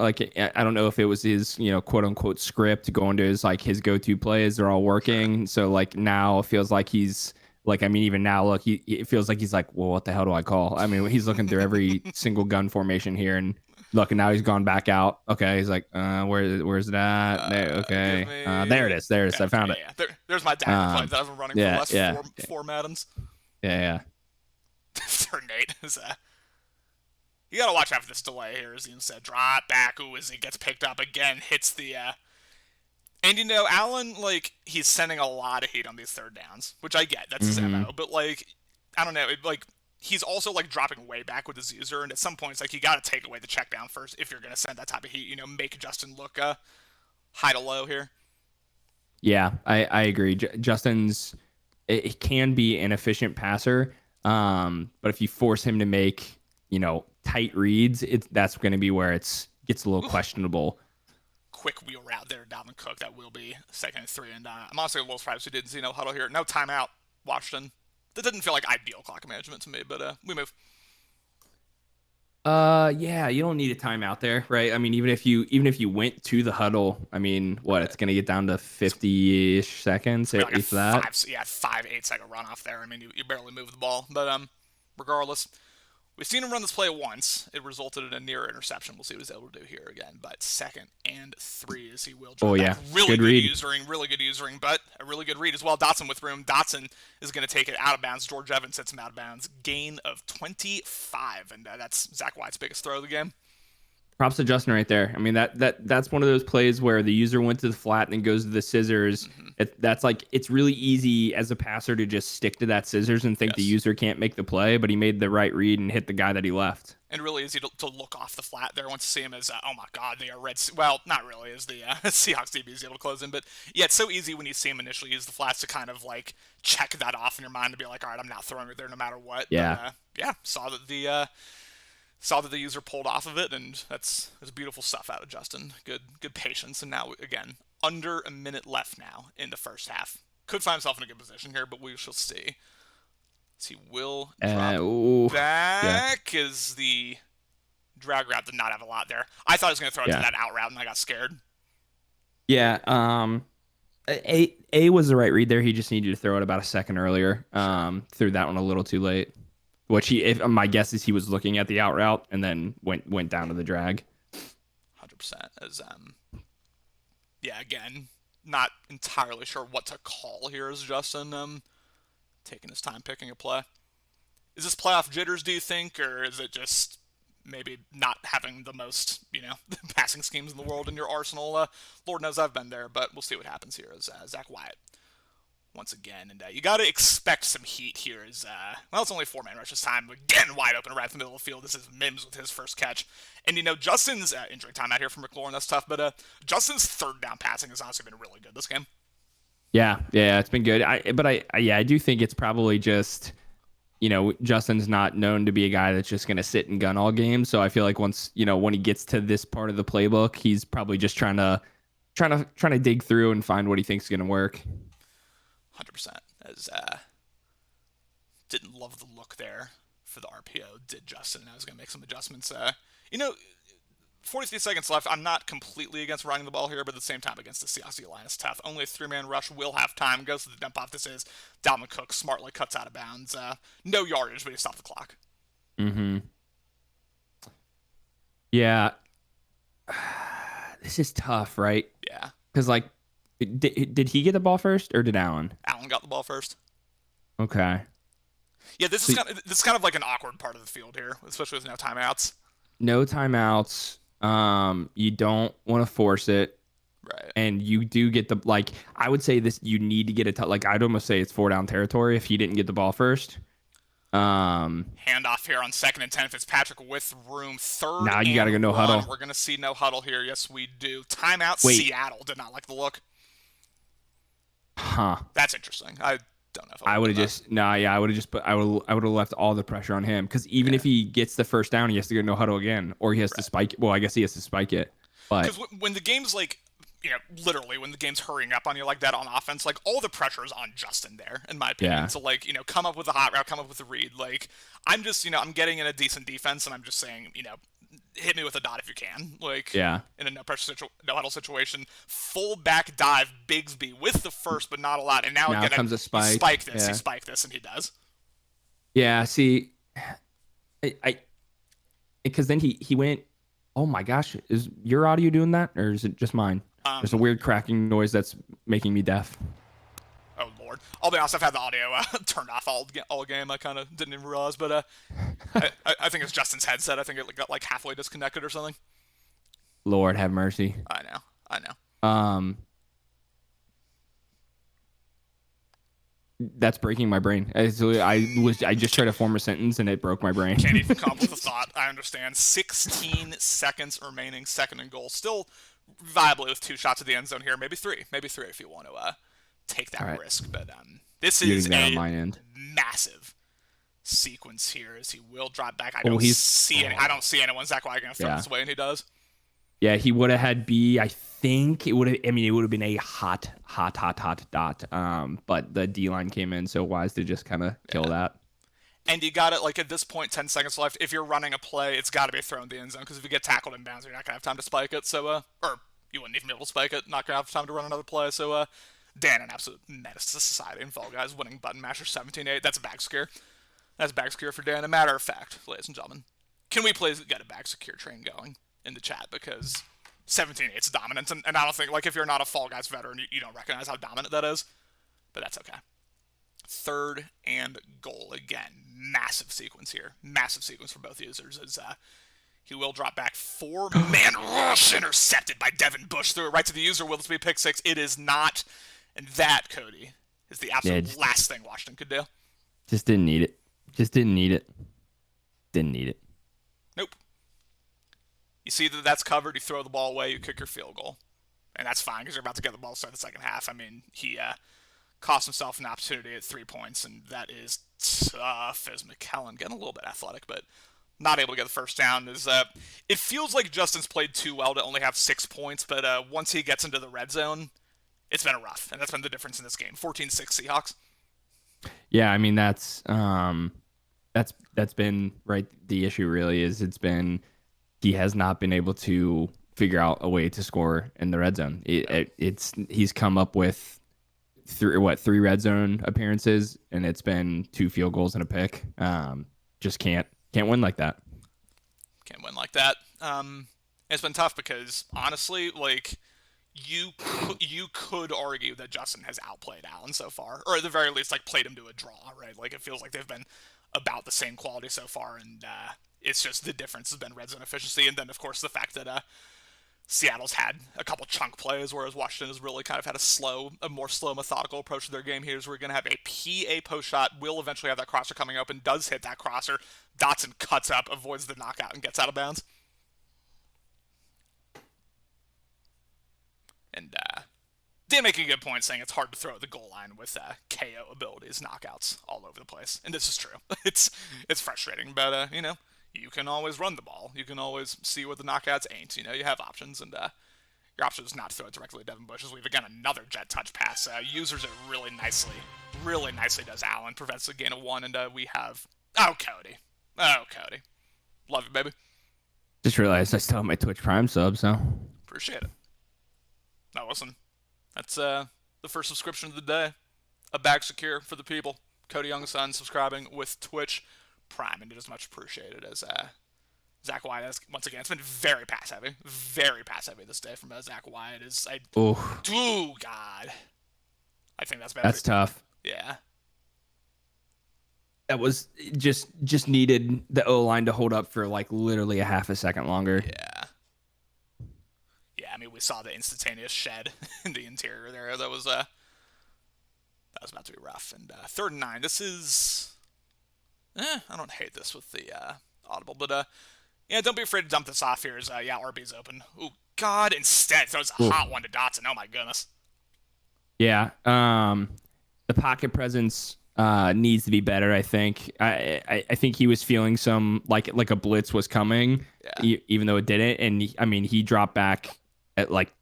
S2: don't know if it was his, quote unquote script going to his go-to plays. They're all working. So like now it feels like he's like, even now, look, it feels like he's like, well, what the hell do I call? He's looking through every single gun formation here and look, and now he's gone back out. Okay, he's like, where's that? There, okay, there it is. There it is. I found it.
S1: There's my dagger play that I've been running for the last four Maddens.
S2: Yeah.
S1: 3rd and 8 is you gotta watch out for this delay here, as Ian said. Drop back, as he gets picked up again, hits the and Allen, like, he's sending a lot of heat on these 3rd downs, which I get, that's his MO, but like, I don't know, he's also like dropping way back with his user, and at some points, like, you gotta take away the check down first if you're gonna send that type of heat, make Justin look high to low here.
S2: Yeah, I agree. Justin's it can be an efficient passer, but if you force him to make tight reads, that's going to be where it gets a little questionable.
S1: quick wheel route there, Dalvin Cook. That will be 2nd and 3. And I'm honestly a little surprised we didn't see no huddle here. No timeout, Washington. That didn't feel like ideal clock management to me, but we move.
S2: Yeah, you don't need a timeout there, right? I mean, even if you went to the huddle, I mean, what, it's gonna get down to 50-ish seconds,
S1: Like
S2: if that.
S1: 5-8 second runoff there. I mean, you barely move the ball. But regardless, we've seen him run this play once. It resulted in a near interception. We'll see what he's able to do here again. But 2nd and 3 as he will drop back. Really
S2: good read.
S1: Really good usering, but a really good read as well. Dotson with room. Dotson is going to take it out of bounds. George Evans sets him out of bounds. Gain of 25, and that's Zach White's biggest throw of the game.
S2: Props to Justin right there. I mean, that's one of those plays where the user went to the flat and then goes to the scissors. That's like, it's really easy as a passer to just stick to that scissors and think the user can't make the play, but he made the right read and hit the guy that he left.
S1: And really easy to look off the flat there once you see him as, oh my God, they are red. Well, not really, as the Seahawks DB is able to close in, but yeah, it's so easy when you see him initially use the flats to kind of like check that off in your mind to be like, all right, I'm not throwing it there no matter what.
S2: Yeah.
S1: But, saw that the user pulled off of it, and that's beautiful stuff out of Justin. Good patience, and now again under a minute left now in the first half. Could find himself in a good position here, but we shall see. He will drop back as the drag route did not have a lot there. I thought he was going to throw it to that out route, and I got scared.
S2: Yeah. A was the right read there. He just needed to throw it about a second earlier. Threw that one a little too late. Which my guess is he was looking at the out route and then went down to the drag.
S1: 100%. As again, not entirely sure what to call here as Justin taking his time picking a play. Is this playoff jitters, do you think, or is it just maybe not having the most, passing schemes in the world in your arsenal? Lord knows I've been there, but we'll see what happens here as Zach Wyatt once again. And you got to expect some heat here as, it's only 4-man rush this time. Again, wide open right in the middle of the field. This is Mims with his first catch. And, Justin's injury time out here from McLaurin, that's tough. But Justin's third down passing has honestly been really good this game.
S2: Yeah, it's been good. I do think it's probably just, Justin's not known to be a guy that's just going to sit and gun all game. So I feel like once, when he gets to this part of the playbook, he's probably just trying to dig through and find what he thinks is going to work.
S1: 100%. As didn't love the look there for the RPO, did Justin. I was going to make some adjustments. 43 seconds left. I'm not completely against running the ball here, but at the same time, against the Seahawks line is tough. Only a 3-man rush. Will have time. Goes to the dump off. This is Dalvin Cook. Smartly cuts out of bounds. No yardage, but he stopped the clock.
S2: Mm-hmm. Yeah. This is tough, right?
S1: Yeah.
S2: Because, did he get the ball first, or did Allen?
S1: Allen got the ball first.
S2: Okay.
S1: Yeah, this is kind of like an awkward part of the field here, especially with no timeouts.
S2: No timeouts. You don't want to force it.
S1: Right.
S2: And you do get I would say this, you need to get I'd almost say it's 4-down territory if he didn't get the ball first.
S1: Handoff here on 2nd and 10. Fitzpatrick with room. Third.
S2: Now you got to go no huddle.
S1: We're going to see no huddle here. Yes, we do. Timeout.
S2: Wait.
S1: Seattle did not like the look.
S2: Huh.
S1: That's interesting. I don't know if
S2: I would have just I would have left all the pressure on him, because even if he gets the first down, he has to go no huddle again, or he has to spike. Well, I guess he has to spike it. But
S1: because when the game's literally when the game's hurrying up on you like that on offense, all the pressure is on Justin there, in my opinion.
S2: Yeah.
S1: So come up with a hot route, come up with a read. I'm just I'm getting in a decent defense, and I'm just saying hit me with a dot if you can. In a no pressure no huddle situation, full back dive Bigsby with the first, but not a lot. And now again,
S2: comes a spike.
S1: He spiked this, and he does.
S2: Yeah. See, because then he went. Oh my gosh, is your audio doing that, or is it just mine? There's a weird cracking noise that's making me deaf.
S1: Oh Lord! I'll be honest, I've had the audio turned off all game. I kind of didn't even realize, but I think it's Justin's headset. I think it got halfway disconnected or something.
S2: Lord have mercy.
S1: I know.
S2: That's breaking my brain. I just tried to form a sentence and it broke my brain.
S1: Can't even come up with a thought. I understand. 16 seconds remaining. 2nd and goal. Still viably with 2 shots at the end zone here. Maybe three if you want to take that risk. But this is a massive sequence here as he will drop back. I don't see anyone. Zach Wyatt going to throw this away, and he does.
S2: Yeah, he would have had B. I think it would have. I mean, it would have been a hot dot. But the D line came in, so wise to just kind of kill that.
S1: And you got it, like, at this point, 10 seconds left. If you're running a play, it's got to be thrown in the end zone, because if you get tackled in bounds, you're not going to have time to spike it. So, or you wouldn't even be able to spike it. Not going to have time to run another play. So, Dan, an absolute menace to society in Fall Guys, winning Button Masher 17-8. That's a bag scare. That's a bag scare for Dan. A matter of fact, ladies and gentlemen, can we please get a bag secure train going in the chat? Because 17-8's dominance, and I don't think, like, if you're not a Fall Guys veteran, you don't recognize how dominant that is. But that's okay. 3rd and goal again. Massive sequence here. Massive sequence for both users as he will drop back. 4-man rush intercepted by Devin Bush. Threw it right to the user. Will this be a pick six? It is not. And that, Cody, is the absolute last thing Washington could do.
S2: Just didn't need it. Didn't need it.
S1: Nope. You see that that's covered. You throw the ball away. You kick your field goal. And that's fine because you're about to get the ball to start the second half. I mean, he cost himself an opportunity at 3 points, and that is tough as McKellen. Getting a little bit athletic, but not able to get the first down. It feels like Justin's played too well to only have 6 points, but once he gets into the red zone, it's been rough, and that's been the difference in this game. 14-6 Seahawks.
S2: Yeah, I mean, that's been right. The issue really is he has not been able to figure out a way to score in the red zone. He's come up with three red zone appearances, and it's been 2 field goals and a pick. Just can't win like that.
S1: Can't win like that. It's been tough because honestly, like, you could argue that Justin has outplayed Allen so far, or at the very least, like, played him to a draw, right? Like, it feels like they've been about the same quality so far, and it's just the difference has been red zone efficiency, and then of course the fact that Seattle's had a couple chunk plays, whereas Washington has really kind of had a more slow, methodical approach to their game. Here's where we're going to have a PA post shot. Will eventually have that crosser coming open, does hit that crosser. Dotson cuts up, avoids the knockout, and gets out of bounds. And Dan making a good point saying it's hard to throw at the goal line with KO abilities, knockouts all over the place. And this is true. It's frustrating, but, you can always run the ball. You can always see where the knockouts ain't. You have options, and your option is not to throw it directly at Devin Bush. As we've, again, another jet touch pass. Users it really nicely does Allen. Prevents the gain of 1, and we have... Oh, Cody. Love you, baby.
S2: Just realized I still have my Twitch Prime sub, so...
S1: Appreciate it. Now, listen. That's the first subscription of the day. A bag secure for the people. Cody Youngson subscribing with Twitch Prime, and it is much appreciated as Zach Wyatt has, once again, it's been very pass heavy this day from Zach Wyatt. Oh God, I think that's better.
S2: That's tough.
S1: Yeah,
S2: that was just needed the O line to hold up for like literally a half a second longer.
S1: Yeah. I mean, we saw the instantaneous shed in the interior there. That was about to be rough. And 3rd and 9. This is. I don't hate this with the audible, but don't be afraid to dump this off here. RB's open. Oh God! Instead, throws a hot one to Dotson. Oh my goodness.
S2: Yeah. The pocket presence needs to be better. I think. I think he was feeling some like a blitz was coming, even though it didn't. And he dropped back at like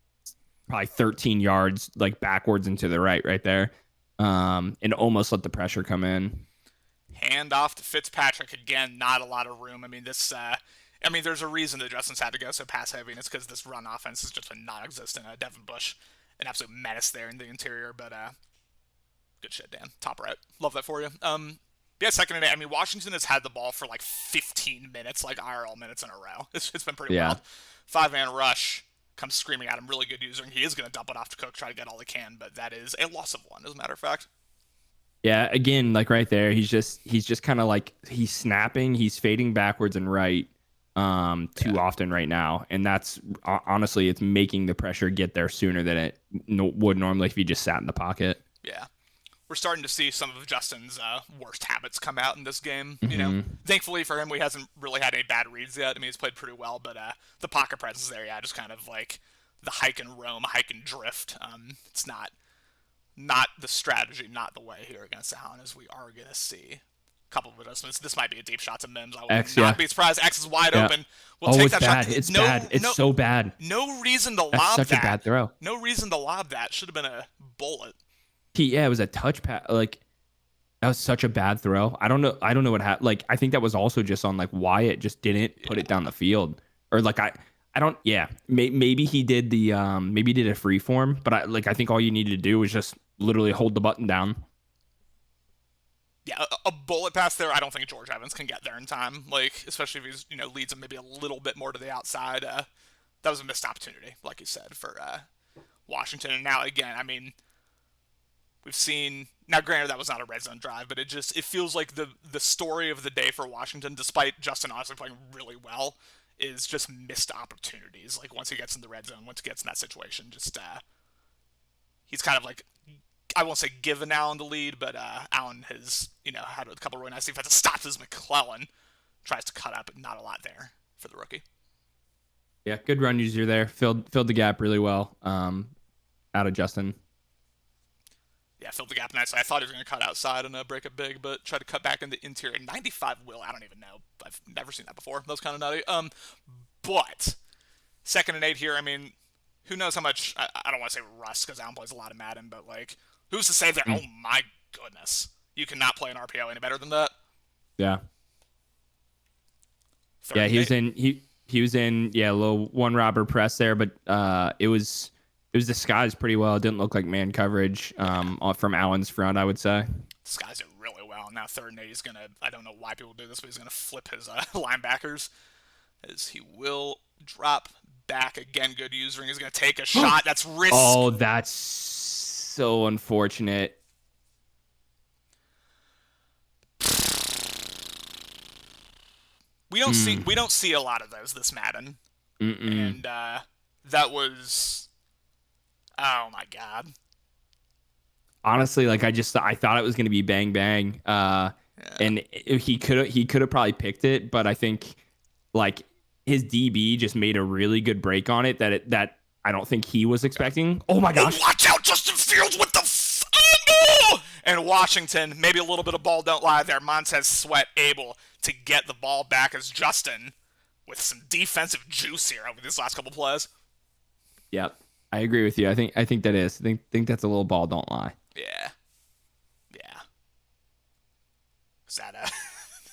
S2: probably 13 yards, like backwards and to the right there, and almost let the pressure come in.
S1: Hand off to Fitzpatrick again. Not a lot of room. There's a reason that Justin's had to go so pass heavy, and it's because this run offense has just been non-existent. Devin Bush, an absolute menace there in the interior, but good shit, Dan. Top right. Love that for you. 2nd and 8. Washington has had the ball for like 15 minutes, like IRL minutes in a row. It's been pretty wild. 5-man rush comes screaming at him. Really good user, and he is going to dump it off to Cook, try to get all he can, but that is a loss of 1, as a matter of fact.
S2: Yeah, again, like right there, he's just kind of like he's snapping, he's fading backwards and right too often right now, and that's honestly it's making the pressure get there sooner than it would normally if he just sat in the pocket.
S1: Yeah, we're starting to see some of Justin's worst habits come out in this game.
S2: Mm-hmm.
S1: Thankfully for him, he hasn't really had any bad reads yet. He's played pretty well, but the pocket presence there, just kind of like the hike and roam, hike and drift. It's not the strategy, not the way here against Allen, as we are going to see couple of adjustments. This might be a deep shot to Mims. I would
S2: X,
S1: not
S2: yeah.
S1: be surprised. X is wide
S2: Yeah.
S1: open. We'll
S2: Oh,
S1: take
S2: it's
S1: that
S2: bad.
S1: shot.
S2: It's
S1: No,
S2: bad. It's
S1: no,
S2: so bad.
S1: no reason to
S2: That's
S1: lob
S2: such
S1: that.
S2: a bad throw.
S1: No reason to lob that. Should have been a bullet.
S2: Yeah, it was a touch pass. Like, that was such a bad throw. I don't know what happened. Like, I think that was also just on like Wyatt just didn't put it down the field, or like I don't. Yeah, maybe he did the maybe he did a free form, but I think all you needed to do was just literally hold the button down.
S1: Yeah, a bullet pass there. I don't think George Evans can get there in time. Like, especially if he's leads him maybe a little bit more to the outside. That was a missed opportunity, like you said, for Washington. And now again, I mean, we've seen, now granted that was not a red zone drive, but it feels like the story of the day for Washington, despite Justin honestly playing really well, is just missed opportunities. Like, once he gets in the red zone, once he gets in that situation, just he's kind of like, I won't say given Allen the lead, but Allen has had a couple really nice defensive stops as McClellan tries to cut up, but not a lot there for the rookie.
S2: Yeah, good run user there. Filled the gap really well. Out of Justin.
S1: Yeah, filled the gap nicely. I thought he was going to cut outside and break it big, but tried to cut back in the interior. 95 will, I don't even know. I've never seen that before. That was kind of nutty. But 2nd and 8 here, I mean, who knows how much, I don't want to say rust because Allen plays a lot of Madden, but like, who's to say that, oh my goodness, you cannot play an RPO any better than that?
S2: Yeah.
S1: Third
S2: Yeah,
S1: and
S2: he was
S1: eight.
S2: in he was in a little one robber press there, but it was disguised pretty well. It didn't look like man coverage from Allen's front, I would say.
S1: Disguised it really well. Now 3rd and 8, he's going to, I don't know why people do this, but he's going to flip his linebackers as he will drop back again. Good usering. He's going to take a shot. That's risk.
S2: Oh, that's so unfortunate.
S1: We don't see a lot of those this Madden. And that was, oh my god.
S2: Honestly, like I thought it was going to be bang bang. And he could have probably picked it, but I think like his DB just made a really good break on it that I don't think he was expecting. Oh my gosh.
S1: Oh, watch out, Justin Fields with the fumble! And Washington, maybe a little bit of ball don't lie there. Montez Sweat able to get the ball back as Justin with some defensive juice here over these last couple plays.
S2: Yep. I agree with you. I think that is. I think that's a little ball don't lie.
S1: Yeah.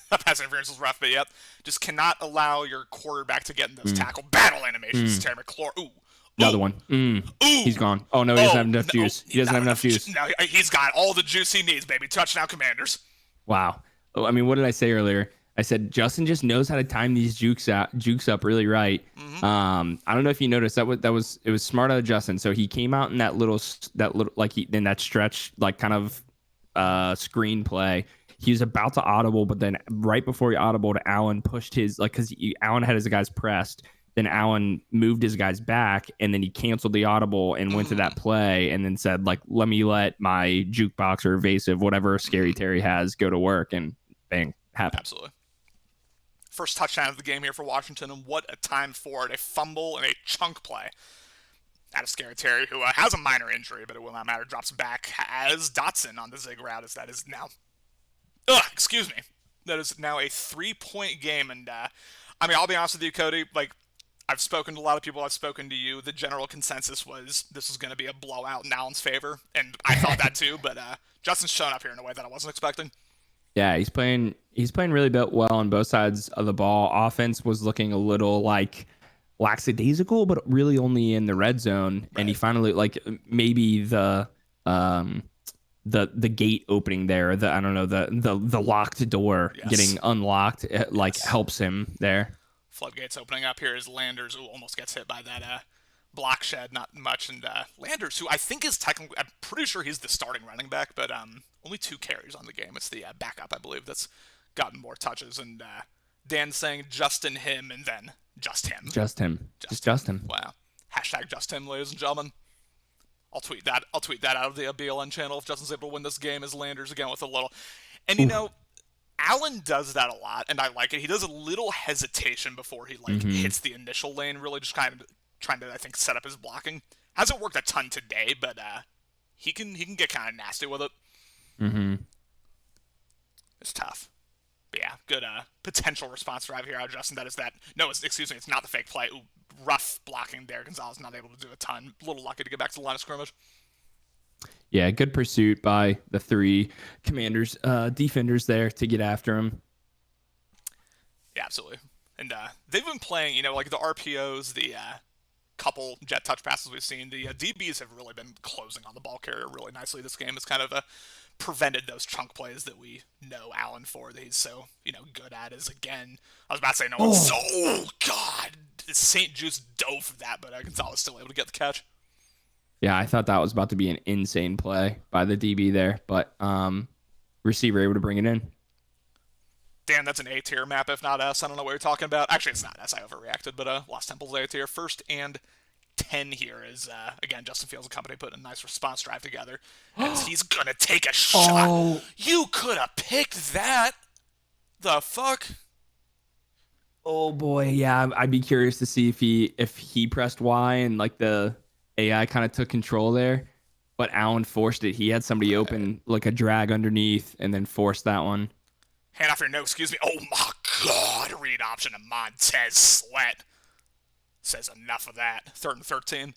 S1: That pass interference was rough, but yep. Just cannot allow your quarterback to get in those tackle battle animations. Terry McLaurin. Ooh.
S2: Another one.
S1: Ooh.
S2: He's gone. Oh, no, he doesn't have enough juice. He doesn't have enough juice.
S1: No, he's got all the juice he needs, baby. Touchdown, Commanders.
S2: Wow. Oh, I mean, what did I say earlier? I said Justin just knows how to time these jukes up really right. I don't know if you noticed it was smart out of Justin. So he came out in that little like in that stretch like kind of screen play. He was about to audible, but then right before he audibled, Allen pushed his because Allen had his guys pressed. Then Allen moved his guys back, and then he canceled the audible and went to that play, and then said like, "Let me let my jukebox or evasive, whatever Scary Terry has, go to work." And bang, happened.
S1: Absolutely. First touchdown of the game here for Washington, and what a time for it. A fumble and a chunk play out of Scary Terry, who has a minor injury, but it will not matter. Drops back as Dotson on the zig route, as that is now... excuse me. That is now a 3-point game, and I mean, I'll be honest with you, Cody, like, I've spoken to a lot of people, I've spoken to you, the general consensus was this was going to be a blowout in Allen's favor, and I thought that too, but Justin's shown up here in a way that I wasn't expecting.
S2: Yeah, he's playing really well on both sides of the ball. Offense was looking a little like lackadaisical, but really only in the red zone. Right. And he finally like maybe the gate opening there, the locked door getting unlocked like helps him there.
S1: Floodgates opening up here as Landers almost gets hit by that block shed, not much, and Landers, who I think is technically, I'm pretty sure he's the starting running back, but only 2 carries on the game. It's the backup, I believe, that's gotten more touches, and Dan saying Justin him, and then just him.
S2: Just him.
S1: Wow. Hashtag just him, ladies and gentlemen. I'll tweet that out of the BLN channel if Justin's able to win this game as Landers again with a little, and you know, Allen does that a lot, and I like it. He does a little hesitation before he hits the initial lane, really just kind of trying to, I think, set up his blocking. Hasn't worked a ton today, but he can get kind of nasty with it.
S2: Mm-hmm.
S1: It's tough. But yeah, good potential response drive here out of Justin. That is that. No, excuse me, it's not the fake play. Ooh, rough blocking there. Gonzalez not able to do a ton. A little lucky to get back to the line of scrimmage.
S2: Yeah, good pursuit by the 3 Commanders defenders there to get after him.
S1: Yeah, absolutely. And they've been playing, like the RPOs, the couple jet touch passes we've seen. The DBs have really been closing on the ball carrier really nicely this game. It's kind of prevented those chunk plays that we know Allen for, that he's so, good at. Is again, I was about to say no one's God! St. Juice dove for that, but Gonzalez still able to get the catch.
S2: Yeah, I thought that was about to be an insane play by the DB there, but receiver able to bring it in.
S1: Dan, that's an A-tier map, if not S. I don't know what you're talking about. Actually, it's not S. I overreacted, but Lost Temple's A-tier. 1st and 10 here is, again, Justin Fields and company putting a nice response drive together. And he's going to take a shot. You could have picked that. The fuck?
S2: Oh, boy. Yeah, I'd be curious to see if he pressed Y and, like, the AI kind of took control there. But Allen forced it. He had somebody open, like, a drag underneath and then forced that one.
S1: Hand off your no, excuse me. Oh my God! Read option to Montez Sweat. Says enough of that. 3rd and 13.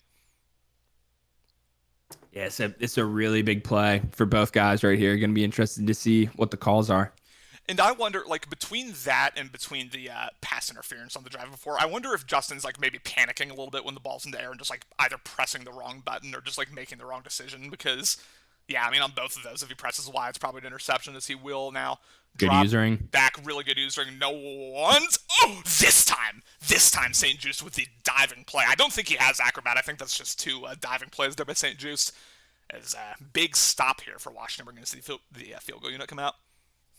S2: Yeah, it's a really big play for both guys right here. Going to be interested to see what the calls are.
S1: And I wonder, like, between that and between the pass interference on the drive before, I wonder if Justin's, like, maybe panicking a little bit when the ball's in the air and just, like, either pressing the wrong button or just, like, making the wrong decision. Because, yeah, I mean, on both of those, if he presses Y, it's probably an interception, as he will now.
S2: Good usering.
S1: Back, really good usering. No one's. Oh, this time, St. Juice with the diving play. I don't think he has acrobat. I think that's just 2 diving plays there by St. Juice. As a big stop here for Washington. We're going to see the field goal unit come out.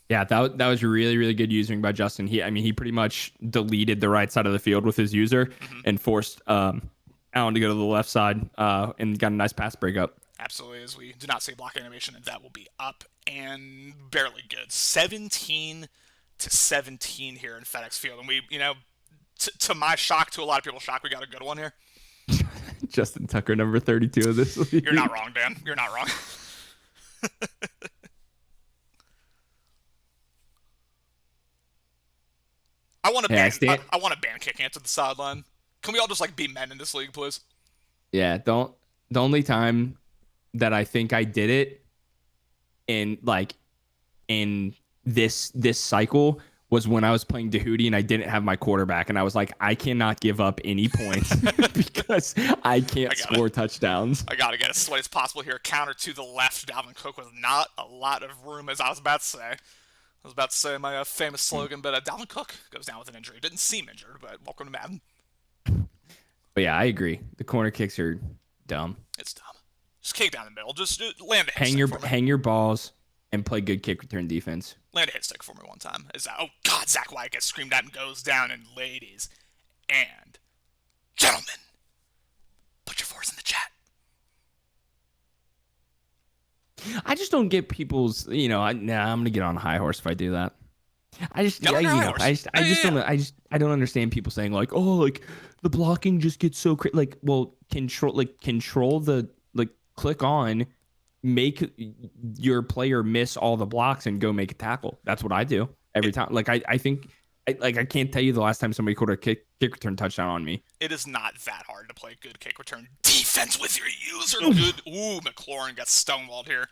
S2: Yeah, that was really, really good using by Justin. He pretty much deleted the right side of the field with his user and forced Allen to go to the left side and got a nice pass breakup.
S1: Absolutely, as we do not see block animation, and that will be up and barely good. 17-17 here in FedEx Field. And we, to my shock, to a lot of people's shock, we got a good one here.
S2: Justin Tucker, number 32 of this league.
S1: You're not wrong, Dan. You're not wrong. I want to ban kicking it to the sideline. Can we all just, like, be men in this league, please?
S2: Yeah, the only time that I think I did it in this cycle was when I was playing Dahootie and I didn't have my quarterback, and I was like, I cannot give up any points because I can't score touchdowns.
S1: I gotta get as sweaty as possible here. Counter to the left. Dalvin Cook with not a lot of room, as I was about to say. I was about to say my famous slogan, but Dalvin Cook goes down with an injury. Didn't seem injured, but welcome to Madden.
S2: But yeah, I agree. The corner kicks are dumb.
S1: It's dumb. Just kick down the middle. Just land a hit stick
S2: hang your balls and play good kick return defense.
S1: Land a hit stick for me one time. Oh God, Zach White gets screamed at and goes down. And ladies and gentlemen, put your fours in the chat.
S2: I just don't get people's. I'm gonna get on a high horse if I do that. I don't understand people saying like, oh, like the blocking just gets so crazy. Like, well, control the click on, make your player miss all the blocks and go make a tackle. That's what I do every time. Like, I think I can't tell you the last time somebody caught a kick return touchdown on me.
S1: It is not that hard to play good kick return defense with your user. Good. McLaurin gets stonewalled here.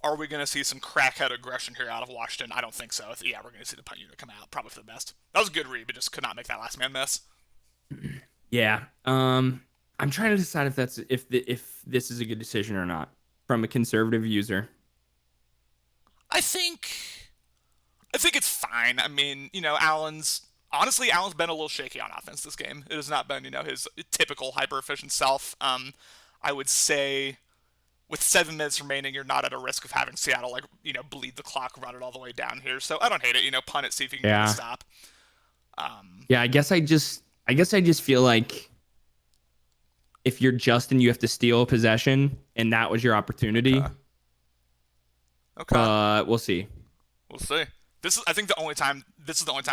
S1: Are we going to see some crackhead aggression here out of Washington? I don't think so. Yeah, we're going to see the punt unit come out. Probably for the best. That was a good read, but just could not make that last man miss.
S2: Yeah. I'm trying to decide if this is a good decision or not from a conservative user.
S1: I think it's fine. I mean, Allen's been a little shaky on offense this game. It has not been, his typical hyper-efficient self. I would say with 7 minutes remaining, you're not at a risk of having Seattle, bleed the clock, run it all the way down here. So I don't hate it. Punt it, see if you can get a stop.
S2: Yeah, I guess I just feel like if you're Justin, you have to steal a possession, and that was your opportunity.
S1: Okay.
S2: We'll see.
S1: We'll see. This is the only time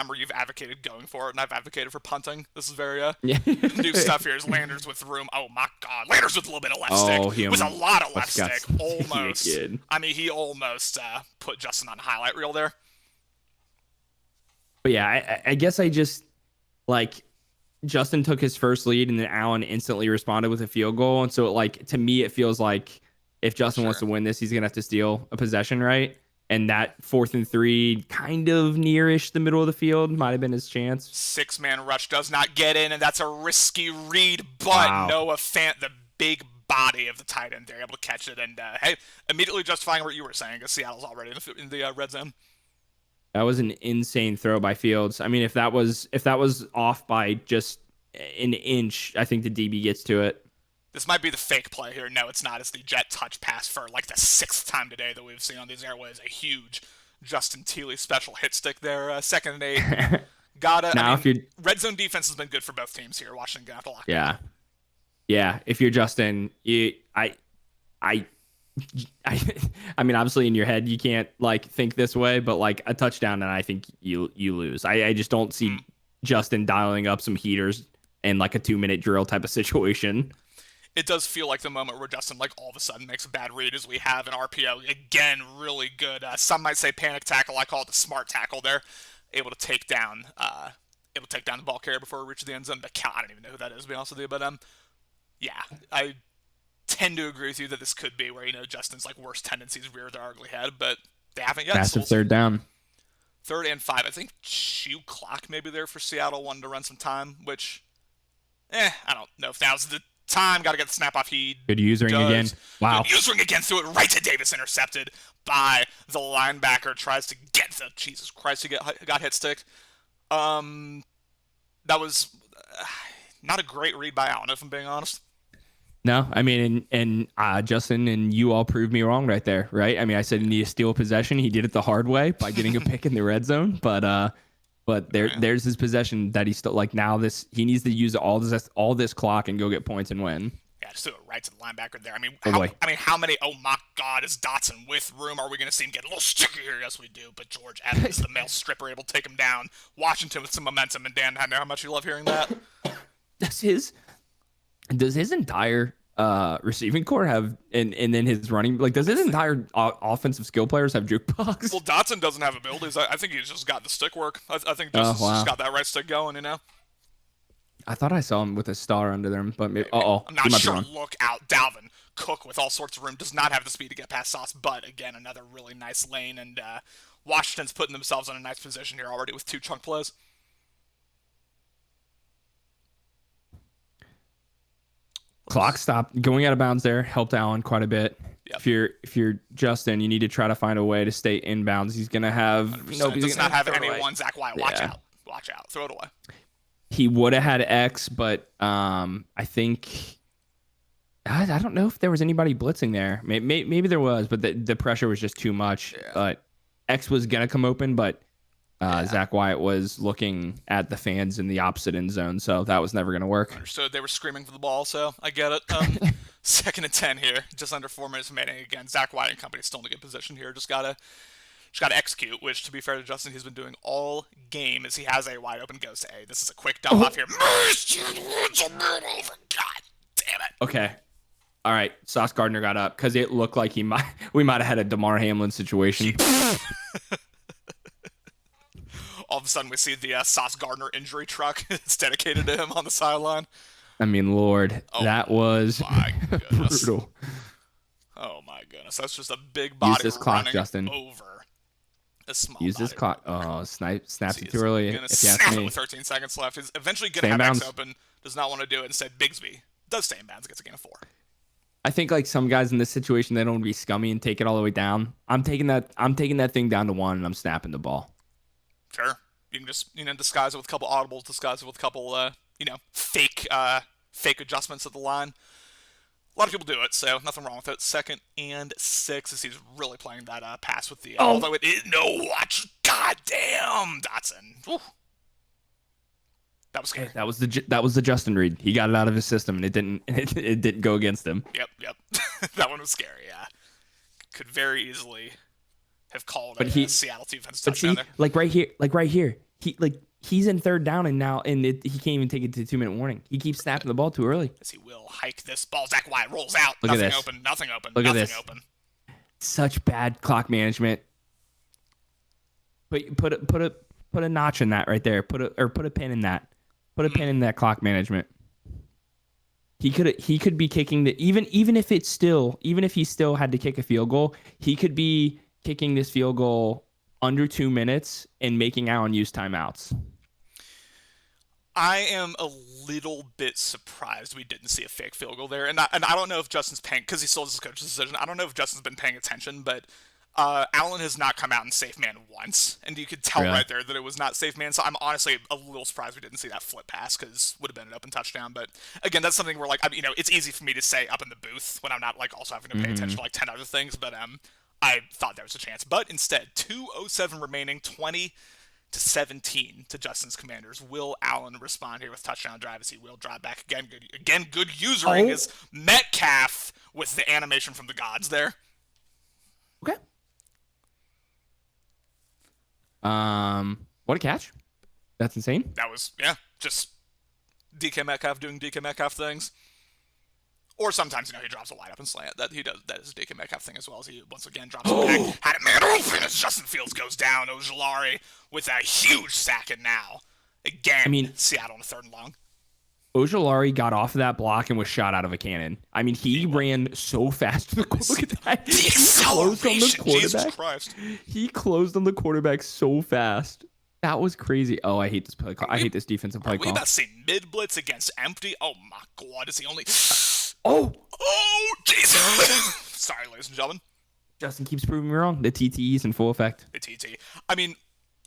S1: where you've advocated going for it, and I've advocated for punting. This is very new stuff here. Is Landers with room. Oh my God, Landers with a little bit of left stick. With a lot of left stick. Almost. I mean, he almost put Justin on the highlight reel there.
S2: But yeah, I guess I just like Justin took his first lead and then Allen instantly responded with a field goal. And so like to me, it feels like if Justin wants to win this, he's gonna have to steal a possession, right? And that 4th and 3, kind of nearish the middle of the field, might have been his chance.
S1: 6-man rush does not get in, and that's a risky read, but
S2: Wow.
S1: Noah Fant, the big body of the tight end, they're able to catch it, and hey, immediately justifying what you were saying, because Seattle's already in the red zone.
S2: That was an insane throw by Fields. I mean, if that was off by just an inch, I think the DB gets to it.
S1: This might be the fake play here. No, it's not. It's the jet touch pass for like the 6th time today that we've seen on these airways. A huge Justin Teely special hit stick there. 2nd and 8. Gotta.
S2: Now, if you're
S1: red zone defense has been good for both teams here. Washington gonna have to lock it.
S2: Yeah. If you're Justin, I mean, obviously in your head you can't like think this way, but like a touchdown and I think you lose. I just don't see Justin dialing up some heaters in like a 2-minute drill type of situation.
S1: It does feel like the moment where Justin, like, all of a sudden makes a bad read as we have an RPO. Again, really good. Some might say panic tackle. I call it the smart tackle there. Able to take down the ball carrier before it reaches the end zone. But I don't even know who that is, to be honest with you. But, yeah, I tend to agree with you that this could be where, Justin's, like, worst tendencies rear their ugly head. But they haven't yet.
S2: Massive third down.
S1: 3rd and 5. I think shoe clock maybe there for Seattle. Wanted to run some time, which, I don't know if that was the time. Got to get the snap off. He
S2: Good usering again. Wow.
S1: Good usering again. Threw it right to Davis. Intercepted by the linebacker. Tries to get the Jesus Christ. He got hit stick. That was not a great read by Allen, if I'm being honest.
S2: No, I mean, and Justin and you all proved me wrong right there, right? I mean, I said he needed to steal possession. He did it the hard way by getting a pick in the red zone, but there's his possession that he still like now. He needs to use all this clock and go get points and win.
S1: Yeah, just threw it right to the linebacker there. How many? Oh my God, is Dotson with room? Are we going to see him get a little sticky here? Yes, we do. But George Evans, the male stripper, able to take him down. Washington with some momentum, and Dan, I know how much you love hearing that.
S2: Does his entire receiving core have and then his running does his entire offensive skill players have jukebox?
S1: Well, Dotson doesn't have abilities. I think he's just got the stick work. I think Justin's just got that right stick going.
S2: I thought I saw him with a star under them, but maybe,
S1: I'm not sure. Look out, Dalvin Cook with all sorts of room does not have the speed to get past Sauce, but again, another really nice lane, and Washington's putting themselves in a nice position here already with 2 chunk plays.
S2: Clock stopped. Going out of bounds there helped Allen quite a bit. Yep. If you're Justin, you need to try to find a way to stay inbounds. He's gonna have
S1: does not have anyone. Zach Wyatt, watch out, throw it away.
S2: He would have had X, but I think I don't know if there was anybody blitzing there. Maybe there was, but the pressure was just too much.
S1: Yeah.
S2: But X was gonna come open, but Zach Wyatt was looking at the fans in the opposite end zone, so that was never going to work.
S1: Understood. They were screaming for the ball, so I get it. 2nd and 10 here, just under 4 minutes remaining. Again, Zach Wyatt and company still in a good position here. Just gotta execute, which, to be fair to Justin, he's been doing all game as he has a wide open goes to A. This is a quick dump off here. God damn it.
S2: Okay. All right. Sauce Gardner got up because it looked like we might have had a DeMar Hamlin situation.
S1: All of a sudden, we see the Sauce Gardner injury truck. It's dedicated to him on the sideline.
S2: I mean, Lord, that was brutal.
S1: Oh, my goodness. That's just a big body
S2: Use this clock,
S1: running
S2: Justin.
S1: over a small
S2: Use this clock. Oh, snaps it too early.
S1: Gonna snap it with 13 seconds left. He's eventually going to have X open. Does not want to do it. Instead, Bigsby does stay in bounds. Gets a gain of 4.
S2: I think like some guys in this situation, they don't want to be scummy and take it all the way down. I'm taking that thing down to 1, and I'm snapping the ball.
S1: Sure. You can just, disguise it with a couple audibles, disguise it with a couple, fake adjustments at the line. A lot of people do it, so nothing wrong with it. 2nd and 6 as he's really playing that pass with the... Although watch. God damn, Dotson. Whew. That was scary.
S2: That was the Justin read. He got it out of his system, and it didn't go against him.
S1: Yep. That one was scary, yeah. Could very easily have called Seattle defense touchdown there.
S2: Like right here, he's in 3rd down and he can't even take it to 2-minute warning. He keeps snapping the ball too early.
S1: As he will hike this ball. Zach Wyatt rolls out.
S2: Look
S1: nothing
S2: at this.
S1: open. Nothing open.
S2: Look
S1: nothing
S2: at this.
S1: Open.
S2: Such bad clock management. But put put a notch in that right there. Put a pin in that. Put a pin in that clock management. He could be kicking the even if he still had to kick a field goal, he could be kicking this field goal under 2 minutes and making Allen use timeouts.
S1: I am a little bit surprised we didn't see a fake field goal there, and I don't know if Justin's paying, because he still has his coach's decision. I don't know if Justin's been paying attention, but Allen has not come out in safe man once, and you could tell
S2: Really?
S1: right there that it was not safe man. So I'm honestly a little surprised we didn't see that flip pass, because would have been an open touchdown. But again, that's something where it's easy for me to say up in the booth when I'm not also having to pay attention to 10 other things. But I thought there was a chance, but instead 2:07 remaining, 20-17 to Justin's Commanders. Will Allen respond here with touchdown drive as he will drive back again? Good usering is Metcalf with the animation from the gods there.
S2: Okay. What a catch. That's insane.
S1: That was, just DK Metcalf doing DK Metcalf things. Or sometimes, he drops a wide open slant. That is a DK Metcalf thing as well, as he once again drops it back. Had it man open as Justin Fields goes down. Ojulari with a huge sack, and now again, Seattle in a 3rd and long.
S2: Ojulari got off of that block and was shot out of a cannon. He ran so fast. Look at that.
S1: The acceleration, Jesus Christ.
S2: He closed on the quarterback so fast. That was crazy. Oh, I hate this play call. I hate this defensive play
S1: Are we
S2: call.
S1: about to see mid-blitz against empty? Oh, my God. Is he only...
S2: Oh,
S1: Jesus. Sorry, ladies and gentlemen.
S2: Justin keeps proving me wrong. The TTE's in full effect.
S1: The TT.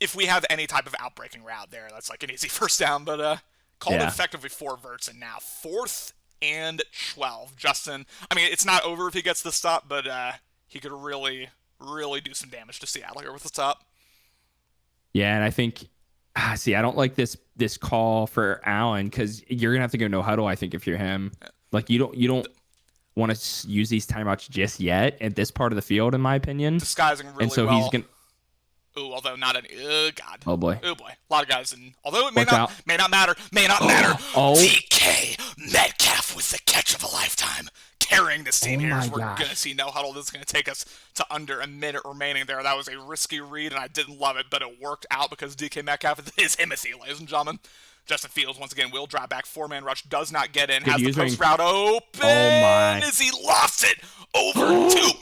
S1: If we have any type of outbreaking route there, that's like an easy first down, but called effectively 4 verts, and now 4th and 12. Justin, it's not over if he gets the stop, but he could really, really do some damage to Seattle here with the stop.
S2: Yeah, and I think, I don't like this call for Allen, because you're gonna have to go no huddle. I think if you're him, you don't want to use these timeouts just yet at this part of the field, in my opinion.
S1: Disguising really well.
S2: And so he's gonna.
S1: Ooh, although not any. Oh God.
S2: Oh boy.
S1: Oh boy. A lot of guys, and although it may
S2: Watch
S1: not
S2: out.
S1: matter.
S2: Oh.
S1: DK Metcalf with the catch of a lifetime, carrying this team here.
S2: my
S1: We're
S2: gosh.
S1: gonna see no huddle. This is gonna take us to under a minute remaining there. That was a risky read, and I didn't love it, but it worked out because DK Metcalf is Himothy, ladies and gentlemen. Justin Fields once again will drop back. 4-man rush, does not get in.
S2: Good
S1: Has
S2: using.
S1: the post route open.
S2: Oh my.
S1: As he lost it over to.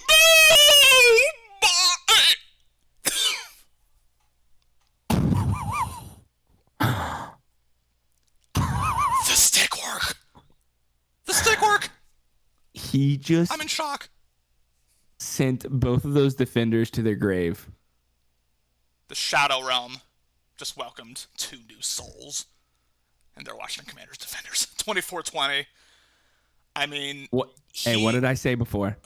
S1: The stick work. The stick work.
S2: He just
S1: I'm in shock.
S2: sent both of those defenders to their grave.
S1: The Shadow Realm just welcomed 2 new souls. And they're Washington Commanders defenders. 24-20.
S2: What? Hey, what did I say before?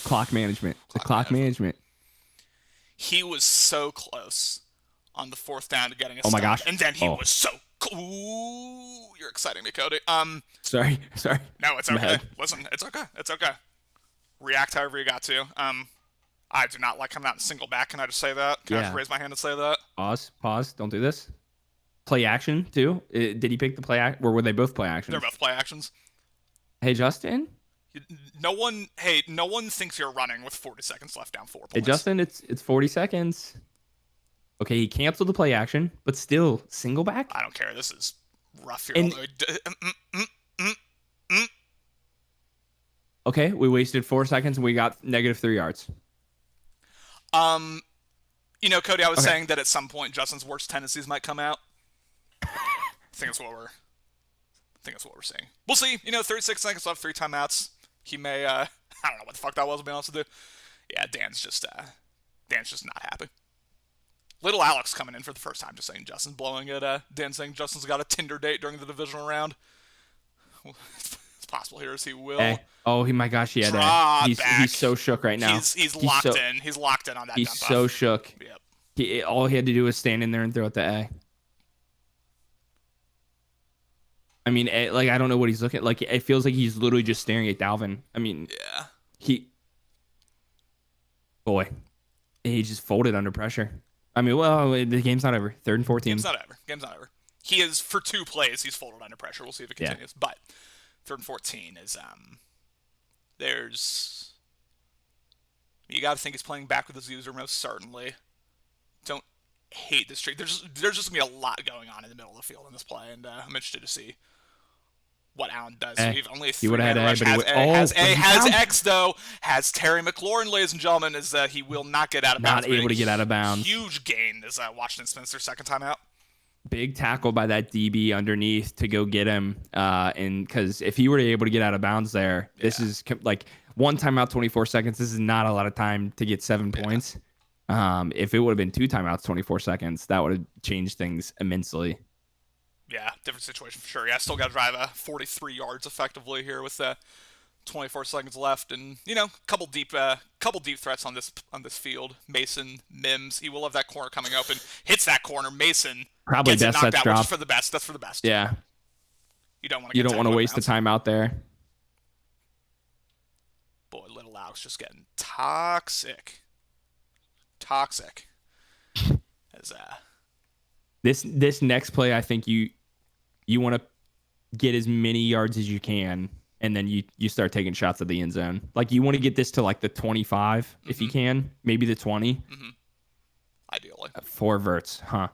S2: Clock management. The clock management.
S1: He was so close on the 4th down to getting a
S2: Oh my
S1: stop.
S2: gosh.
S1: And then he was so ooh, you're exciting me, Cody.
S2: Sorry.
S1: No, it's
S2: I'm
S1: okay.
S2: ahead.
S1: Listen, it's okay. React however you got to. I do not like coming out in single back. Can I just say that? Can I just raise my hand and say that?
S2: Pause. Don't do this. Play action too. Did he pick the play action, or were they both play actions?
S1: They're both play actions.
S2: Hey, Justin.
S1: No one thinks you're running with 40 seconds left down 4 points.
S2: Hey, Justin. It's 40 seconds. Okay, he canceled the play action, but still single back.
S1: I don't care. This is rough here.
S2: And- Okay, we wasted 4 seconds and we got -3 yards.
S1: Cody, I was saying that at some point Justin's worst tendencies might come out. I think that's what we're seeing. We'll see. 36 seconds left, 3 timeouts. He may I don't know what the fuck that was, to be honest with you. Yeah, Dan's just not happy. Little Alex coming in for the first time, just saying Justin's blowing it. Dan saying Justin's got a Tinder date during the divisional round. It's possible here as he will.
S2: Hey. Oh, my gosh, yeah.
S1: Draw
S2: He's
S1: back.
S2: so shook right now.
S1: He's locked in. He's locked in on that
S2: He's
S1: dump
S2: so
S1: off.
S2: shook.
S1: Yep.
S2: All he had to do was stand in there and throw at the A. I don't know what he's looking like. It feels like he's literally just staring at Dalvin.
S1: Yeah.
S2: He just folded under pressure. The game's not over. 3rd and 14.
S1: Game's not over. He is, for 2 plays, he's folded under pressure. We'll see if it continues. But 3rd and 14 is you got to think he's playing back with his user most certainly. hate this streak. There's just gonna be a lot going on in the middle of the field in this play, and I'm interested to see what Allen does.
S2: A.
S1: We've only a
S2: He would've
S1: three-man
S2: had A,
S1: rush.
S2: but he
S1: Has
S2: would-
S1: A,
S2: oh,
S1: has
S2: but
S1: A,
S2: he
S1: has
S2: found-
S1: X though. Has Terry McLaurin, ladies and gentlemen, is he will not get out of bounds.
S2: Not able to get out of bounds.
S1: Huge gain is Washington Spencer's second time out.
S2: Big tackle by that DB underneath to go get him. And because if he were able to get out of bounds there, this is like one timeout, 24 seconds. This is not a lot of time to get 7 points. If it would have been 2 timeouts, 24 seconds, that would have changed things immensely.
S1: Yeah, different situation for sure. Yeah, still got to drive 43 yards effectively here with 24 seconds left, and couple deep threats on this field. Mason, Mims, he will have that corner coming open. Hits that corner. Mason
S2: Probably
S1: gets it
S2: best
S1: knocked
S2: that's
S1: out, which is
S2: dropped.
S1: for the best. That's for the best.
S2: Yeah,
S1: You don't want to.
S2: you don't want to waste the time out there.
S1: Boy, little Alex just getting toxic. As
S2: This next play, I think you want to get as many yards as you can, and then you start taking shots at the end zone. Like you want to get this to like the 25 if you can, maybe the 20.
S1: ideally.
S2: 4 verts, huh?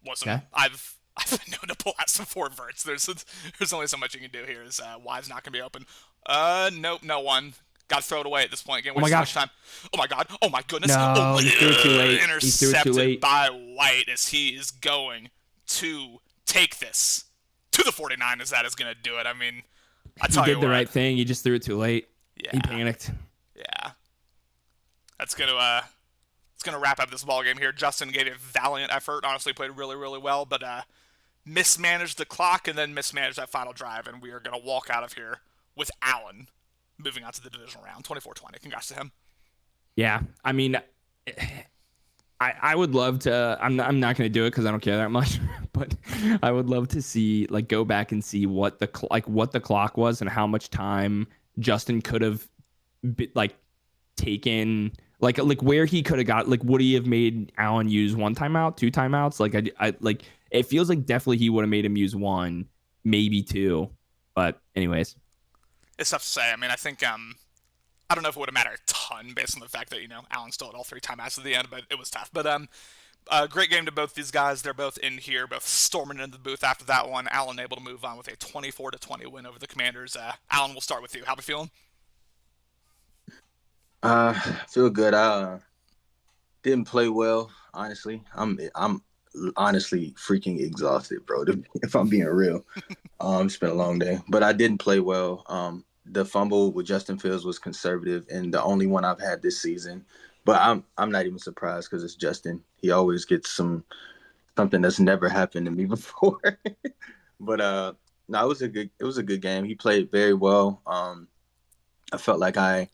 S1: Wasn't
S2: Okay.
S1: I've been known to pull out some 4 verts. There's only so much you can do here. Is Y's not gonna be open. Nope, no one. Got to throw it away at this point. Again,
S2: my
S1: wasting so much
S2: gosh.
S1: time. Oh my god. Oh my goodness.
S2: No,
S1: oh,
S2: he threw it too late. He threw it too
S1: Intercepted
S2: late.
S1: by White as he is going to take this to the 49. As that is gonna do it. I mean, I
S2: He
S1: tell you
S2: did the
S1: what.
S2: right thing. He just threw it too late.
S1: Yeah.
S2: He panicked.
S1: Yeah. That's gonna it's gonna wrap up this ball game here. Justin gave a valiant effort. Honestly, played really, really well, but mismanaged the clock and then mismanaged that final drive, and we are gonna walk out of here with Allen moving on to the divisional round, 24-20. Congrats to him.
S2: Yeah, I mean, I would love to. I'm not going to do it because I don't care that much. But I would love to see go back and see what the clock was and how much time Justin could have taken. Like where he could have got. Would he have made Allen use 1 timeout, 2 timeouts? I it feels like definitely he would have made him use 1, maybe 2. But anyways.
S1: It's tough to say. I mean, I think I don't know if it would have mattered a ton based on the fact that Allen still had all 3 timeouts at the end, but it was tough. But great game to both these guys. They're both in here, both storming into the booth after that one. Allen able to move on with a 24-20 win over the Commanders. Allen, we'll start with you. How we feeling?
S6: Feel good. I didn't play well, honestly. I'm honestly freaking exhausted, bro. If I'm being real, it's been a long day, but I didn't play well. The fumble with Justin Fields was conservative and the only one I've had this season. But I'm not even surprised because it's Justin. He always gets something that's never happened to me before. But no, it was a good game. He played very well. I felt like I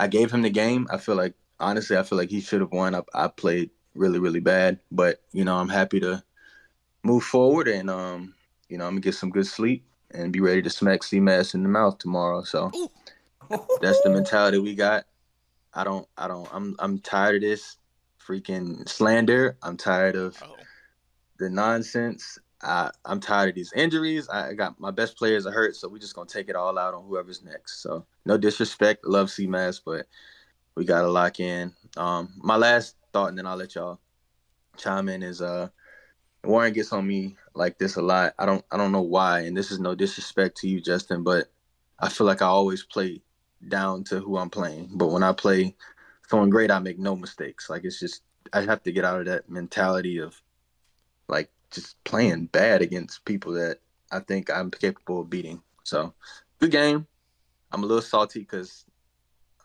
S6: gave him the game. I feel like he should have won. I played really, really bad, but I'm happy to move forward and I'm gonna get some good sleep and be ready to smack C-Mass in the mouth tomorrow. So that's the mentality we got. I'm tired of this freaking slander. I'm tired of the nonsense. I'm tired of these injuries. I got my best players are hurt, so we're just gonna take it all out on whoever's next. So no disrespect, love C-Mass, but we gotta lock in. My last thought, and then I'll let y'all chime in, is Warren gets on me like this a lot. I don't know why, and this is no disrespect to you, Justin, but I feel like I always play down to who I'm playing. But when I play someone great, I make no mistakes. It's just I have to get out of that mentality of just playing bad against people that I think I'm capable of beating. So good game. I'm a little salty because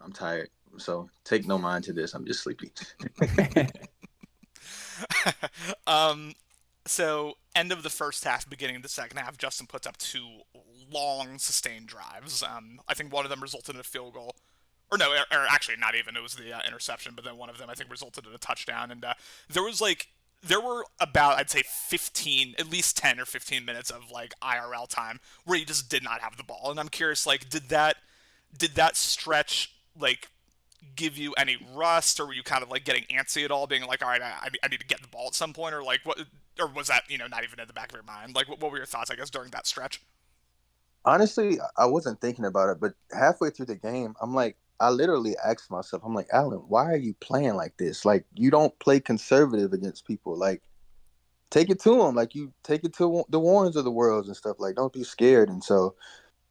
S6: I'm tired. So take no mind to this. I'm just sleepy.
S1: So end of the first half, beginning of the second half, Justin puts up 2 long, sustained drives. I think one of them resulted in a field goal. Or no, or actually not even. It was the interception, but then one of them, I think, resulted in a touchdown. And there were about, I'd say, 15, at least 10 or 15 minutes of IRL time where you just did not have the ball. And I'm curious, did that stretch give you any rust, or were you kind of getting antsy at all, being all right, I need to get the ball at some point, or what, or was that not even in the back of your mind? What were your thoughts, I guess, during that stretch?
S6: Honestly, I wasn't thinking about it, but halfway through the game, I'm like, I literally asked myself, I'm like, Alan, why are you playing like this? Like, you don't play conservative against people. Like, take it to them. Like, you take it to the Warrens of the worlds and stuff. Like, don't be scared. And so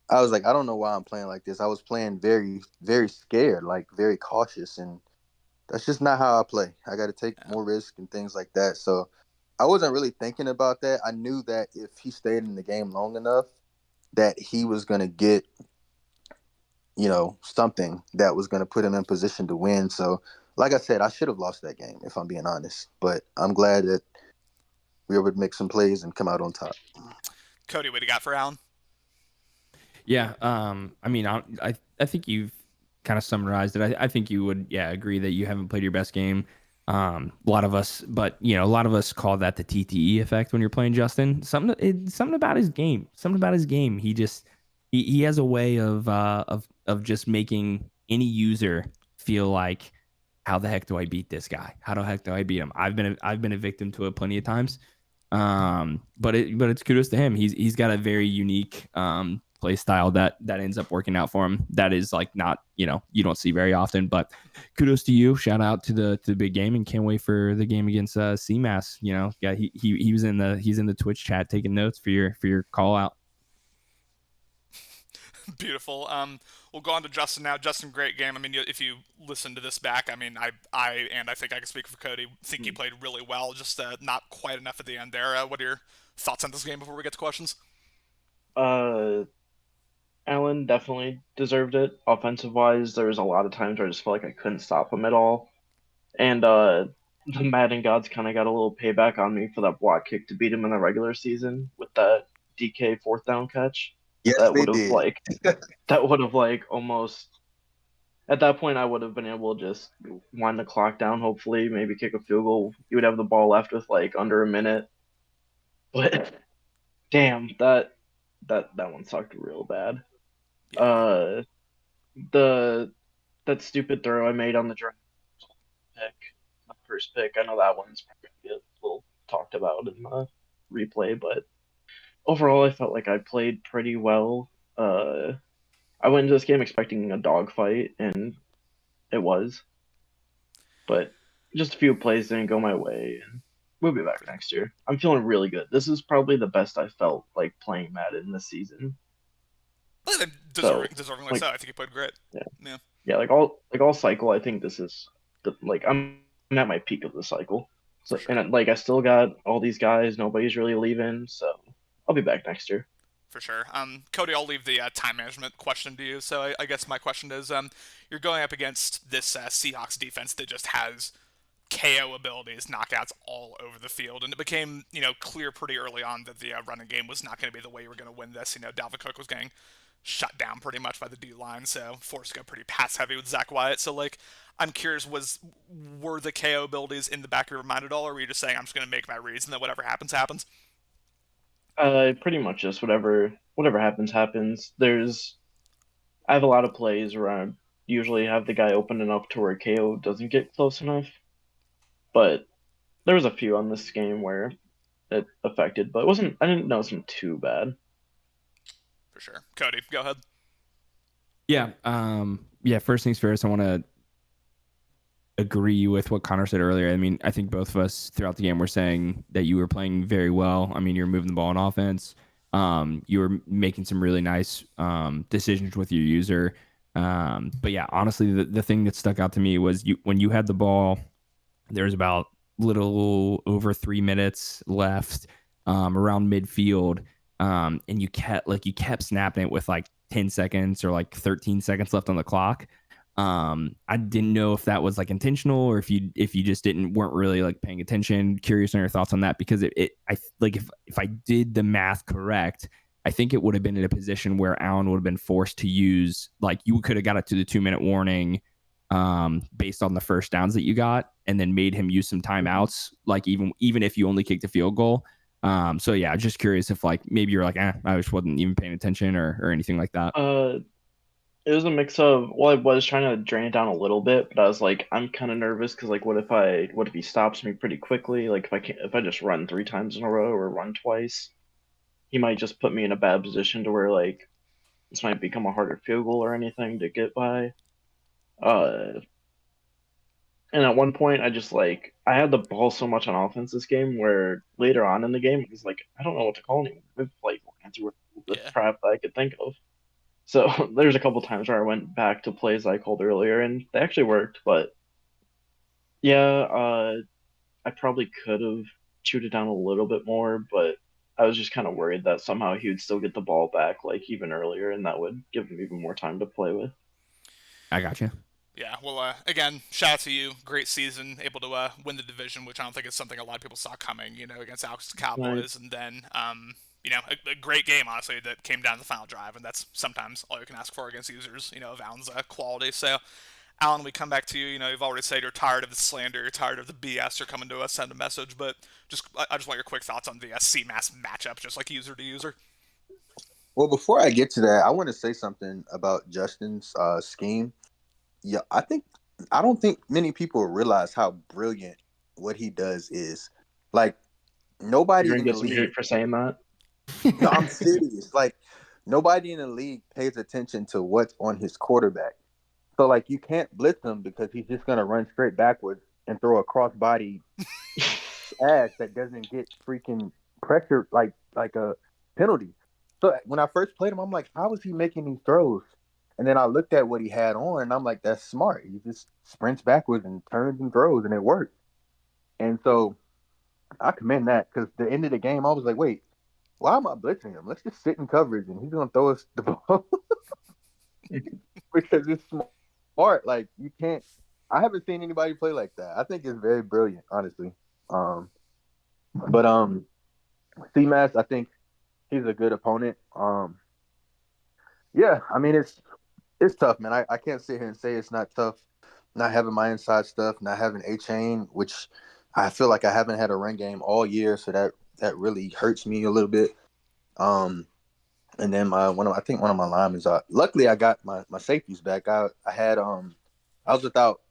S6: I was like, I don't know why I'm playing like this. I was playing very, very scared, like very cautious, and that's just not how I play. I got to take more risk and things like that. So I wasn't really thinking about that. I knew that if he stayed in the game long enough, that he was gonna get, something that was gonna put him in position to win. So, like I said, I should have lost that game if I'm being honest. But I'm glad that we were able to make some plays and come out on top.
S1: Cody, what do you got for Allen?
S2: Yeah, I mean, I think you've kind of summarized it. I think you would, yeah, agree that you haven't played your best game. A lot of us, but a lot of us call that the TTE effect when you're playing Justin. Something about his game. Something about his game. He has a way of just making any user feel like, how the heck do I beat this guy? How the heck do I beat him? I've been a victim to it plenty of times. But it's kudos to him. He's got a very unique play style that ends up working out for him. That is like not, you don't see very often. But kudos to you. Shout out to the big game, and can't wait for the game against CMAS. Yeah, he's in the Twitch chat taking notes for your call out.
S1: Beautiful. We'll go on to Justin now. Justin, great game. I mean, if you listen to this back, I mean, I think I can speak for Cody. Think he played really well. Just not quite enough at the end there. What are your thoughts on this game before we get to questions?
S7: Uh, Allen definitely deserved it. Offensive wise, there was a lot of times where I just felt like I couldn't stop him at all. And the Madden gods kind of got a little payback on me for that block kick to beat him in the regular season with that DK fourth down catch.
S6: Yes,
S7: That
S6: they
S7: would have
S6: did.
S7: almost at that point I would have been able to just wind the clock down, hopefully, maybe kick a field goal. You would have the ball left with like under a minute. But damn, that one sucked real bad.
S1: Yeah.
S7: The that stupid throw I made on the draft pick, my first pick. I know that one's probably gonna get a little talked about in the replay, but overall, I felt like I played pretty well. I went into this game expecting a dogfight, and it was, but just a few plays didn't go my way, and we'll be back next year. I'm feeling really good. This is probably the best I felt like playing Madden this season.
S1: Deservingly
S7: like,
S1: so. I think he played great.
S7: Yeah.
S1: Yeah.
S7: Yeah, like all cycle, I think this is I'm at my peak of the cycle. So
S1: For sure.
S7: and like I still got all these guys. Nobody's really leaving, so I'll be back next year.
S1: For sure. Cody, I'll leave the time management question to you. So I guess my question is, you're going up against this Seahawks defense that just has KO abilities, knockouts all over the field, and it became clear pretty early on that the running game was not going to be the way you were going to win this. Dalvin Cook was getting shut down pretty much by the D line, so forced to go pretty pass heavy with Zach Wyatt. So I'm curious, were the KO abilities in the back of your mind at all, or were you just saying I'm just going to make my reads and then whatever happens happens?
S7: Pretty much just whatever happens happens. I have a lot of plays where I usually have the guy open enough to where KO doesn't get close enough, but there was a few on this game where it affected, but it wasn't. I didn't notice them too bad.
S1: For sure. Cody, go ahead.
S2: Yeah. Yeah. First things first, I want to agree with what Connor said earlier. I mean, I think both of us throughout the game were saying that you were playing very well. I mean, you're moving the ball on offense. You were making some really nice decisions with your user. But yeah, honestly, the thing that stuck out to me was when you had the ball, there's about little over 3 minutes left around midfield. And you kept snapping it with like 10 seconds or like 13 seconds left on the clock. I didn't know if that was like intentional or if you just weren't really like paying attention. Curious on your thoughts on that, because I like if I did the math correct, I think it would have been in a position where Allen would have been forced to use, like, you could have got it to the 2-minute warning based on the first downs that you got, and then made him use some timeouts, like even if you only kicked a field goal. So yeah, just curious if like maybe you're like, I just wasn't even paying attention or anything like that.
S7: It was a mix of, well, I was trying to drain it down a little bit, but I was like, I'm kind of nervous because like, what if he stops me pretty quickly? Like if I just run 3 times in a row or run twice, he might just put me in a bad position to where like this might become a harder field goal or anything to get by. Uh, and at one point, I just like I had the ball so much on offense this game, where later on in the game, it was like I don't know what to call anymore. We've like ran through all the
S1: Yeah.
S7: crap that I could think of. So there's a couple times where I went back to plays I called earlier, and they actually worked. But yeah, I probably could have chewed it down a little bit more, but I was just kind of worried that somehow he would still get the ball back like even earlier, and that would give him even more time to play with.
S2: I got you.
S1: Yeah, well, again, shout out to you. Great season, able to win the division, which I don't think is something a lot of people saw coming, against Alex Cowboys. And then, a great game, honestly, that came down to the final drive, and that's sometimes all you can ask for against users, of Alan's quality. So, Alan, we come back to you. You've already said you're tired of the slander, you're tired of the BS. You're coming to us, send a message, but I just want your quick thoughts on the CMAS matchup, just like user to user.
S6: Well, before I get to that, I want to say something about Justin's scheme. Yeah, I don't think many people realize how brilliant what he does is. Like
S7: You're
S6: nobody
S7: gonna
S6: in the
S7: get some
S6: league.
S7: heat for saying that.
S6: No, I'm serious. Like nobody in the league pays attention to what's on his quarterback. So like you can't blitz him because he's just gonna run straight backwards and throw a crossbody ass that doesn't get freaking pressure like a penalty. So when I first played him, I'm like, how is he making these throws? And then I looked at what he had on, and I'm like, that's smart. He just sprints backwards and turns and throws, and it worked. And so I commend that because the end of the game, I was like, wait, why am I blitzing him? Let's just sit in coverage, and he's gonna throw us the ball because it's smart. Like you can't. I haven't seen anybody play like that. I think it's very brilliant, honestly. Um, but CMAS, I think he's a good opponent. Yeah, I mean it's tough, man. I can't sit here and say it's not tough. Not having my inside stuff, not having A chain, which I feel like I haven't had a run game all year, so that really hurts me a little bit. Um, and then I think one of my linemen. Luckily, I got my safeties back. I was without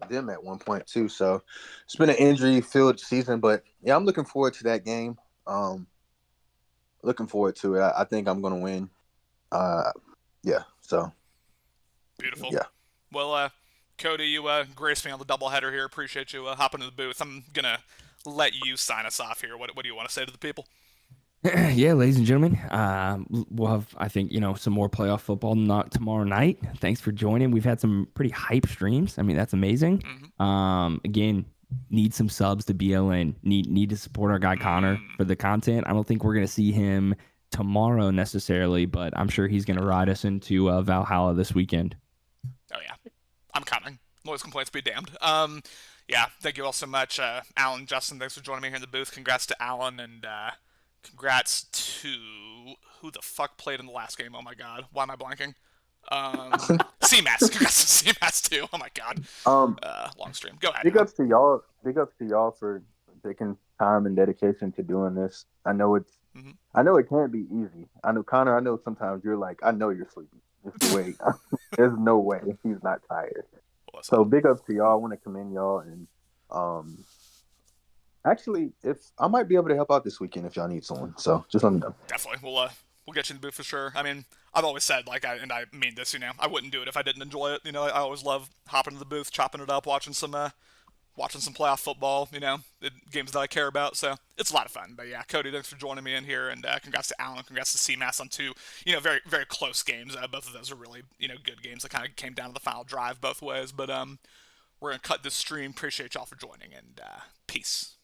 S6: them at one point too, so it's been an injury filled season. But yeah, I'm looking forward to that game. Looking forward to it. I think I'm gonna win. Yeah. So
S1: Beautiful.
S6: yeah.
S1: Well, Cody, you graced me on the doubleheader here. Appreciate you hopping to the booth. I'm gonna let you sign us off here. What do you want to say to the people?
S2: Yeah, ladies and gentlemen, we'll have, I think, some more playoff football not tomorrow night. Thanks for joining. We've had some pretty hype streams. I mean, that's amazing. Again, need some subs to BLN. Need to support our guy Connor for the content. I don't think we're gonna see him tomorrow necessarily, but I'm sure he's gonna ride us into Valhalla this weekend.
S1: Oh yeah, I'm coming. Noise complaints be damned. Yeah, thank you all so much, Alan, Justin. Thanks for joining me here in the booth. Congrats to Alan and congrats to who the fuck played in the last game. Oh my god, why am I blanking? CMAS. Congrats to CMAS too. Oh my god.
S6: Um,
S1: Long stream. Go ahead.
S6: big
S1: Alan.
S6: ups to y'all. Big ups to y'all for taking time and dedication to doing this.
S1: Mhm.
S6: I know it can't be easy. I know Connor. I know sometimes you're like, I know you're sleepy. Just wait. There's no way he's not tired.
S1: Listen,
S6: So big ups to y'all. I want to commend y'all and um. Actually, if I might be able to help out this weekend if y'all need someone, so just let me know.
S1: definitely. We'll get you in the booth for sure. I mean, I've always said and I mean this. I wouldn't do it if I didn't enjoy it. I always love hopping to the booth, chopping it up, watching some playoff football, the games that I care about. So it's a lot of fun. But yeah, Cody, thanks for joining me in here, and congrats to Alan, congrats to CMAS on two, very very close games. Both of those are really good games that kind of came down to the final drive both ways. But we're gonna cut this stream. Appreciate y'all for joining, and peace.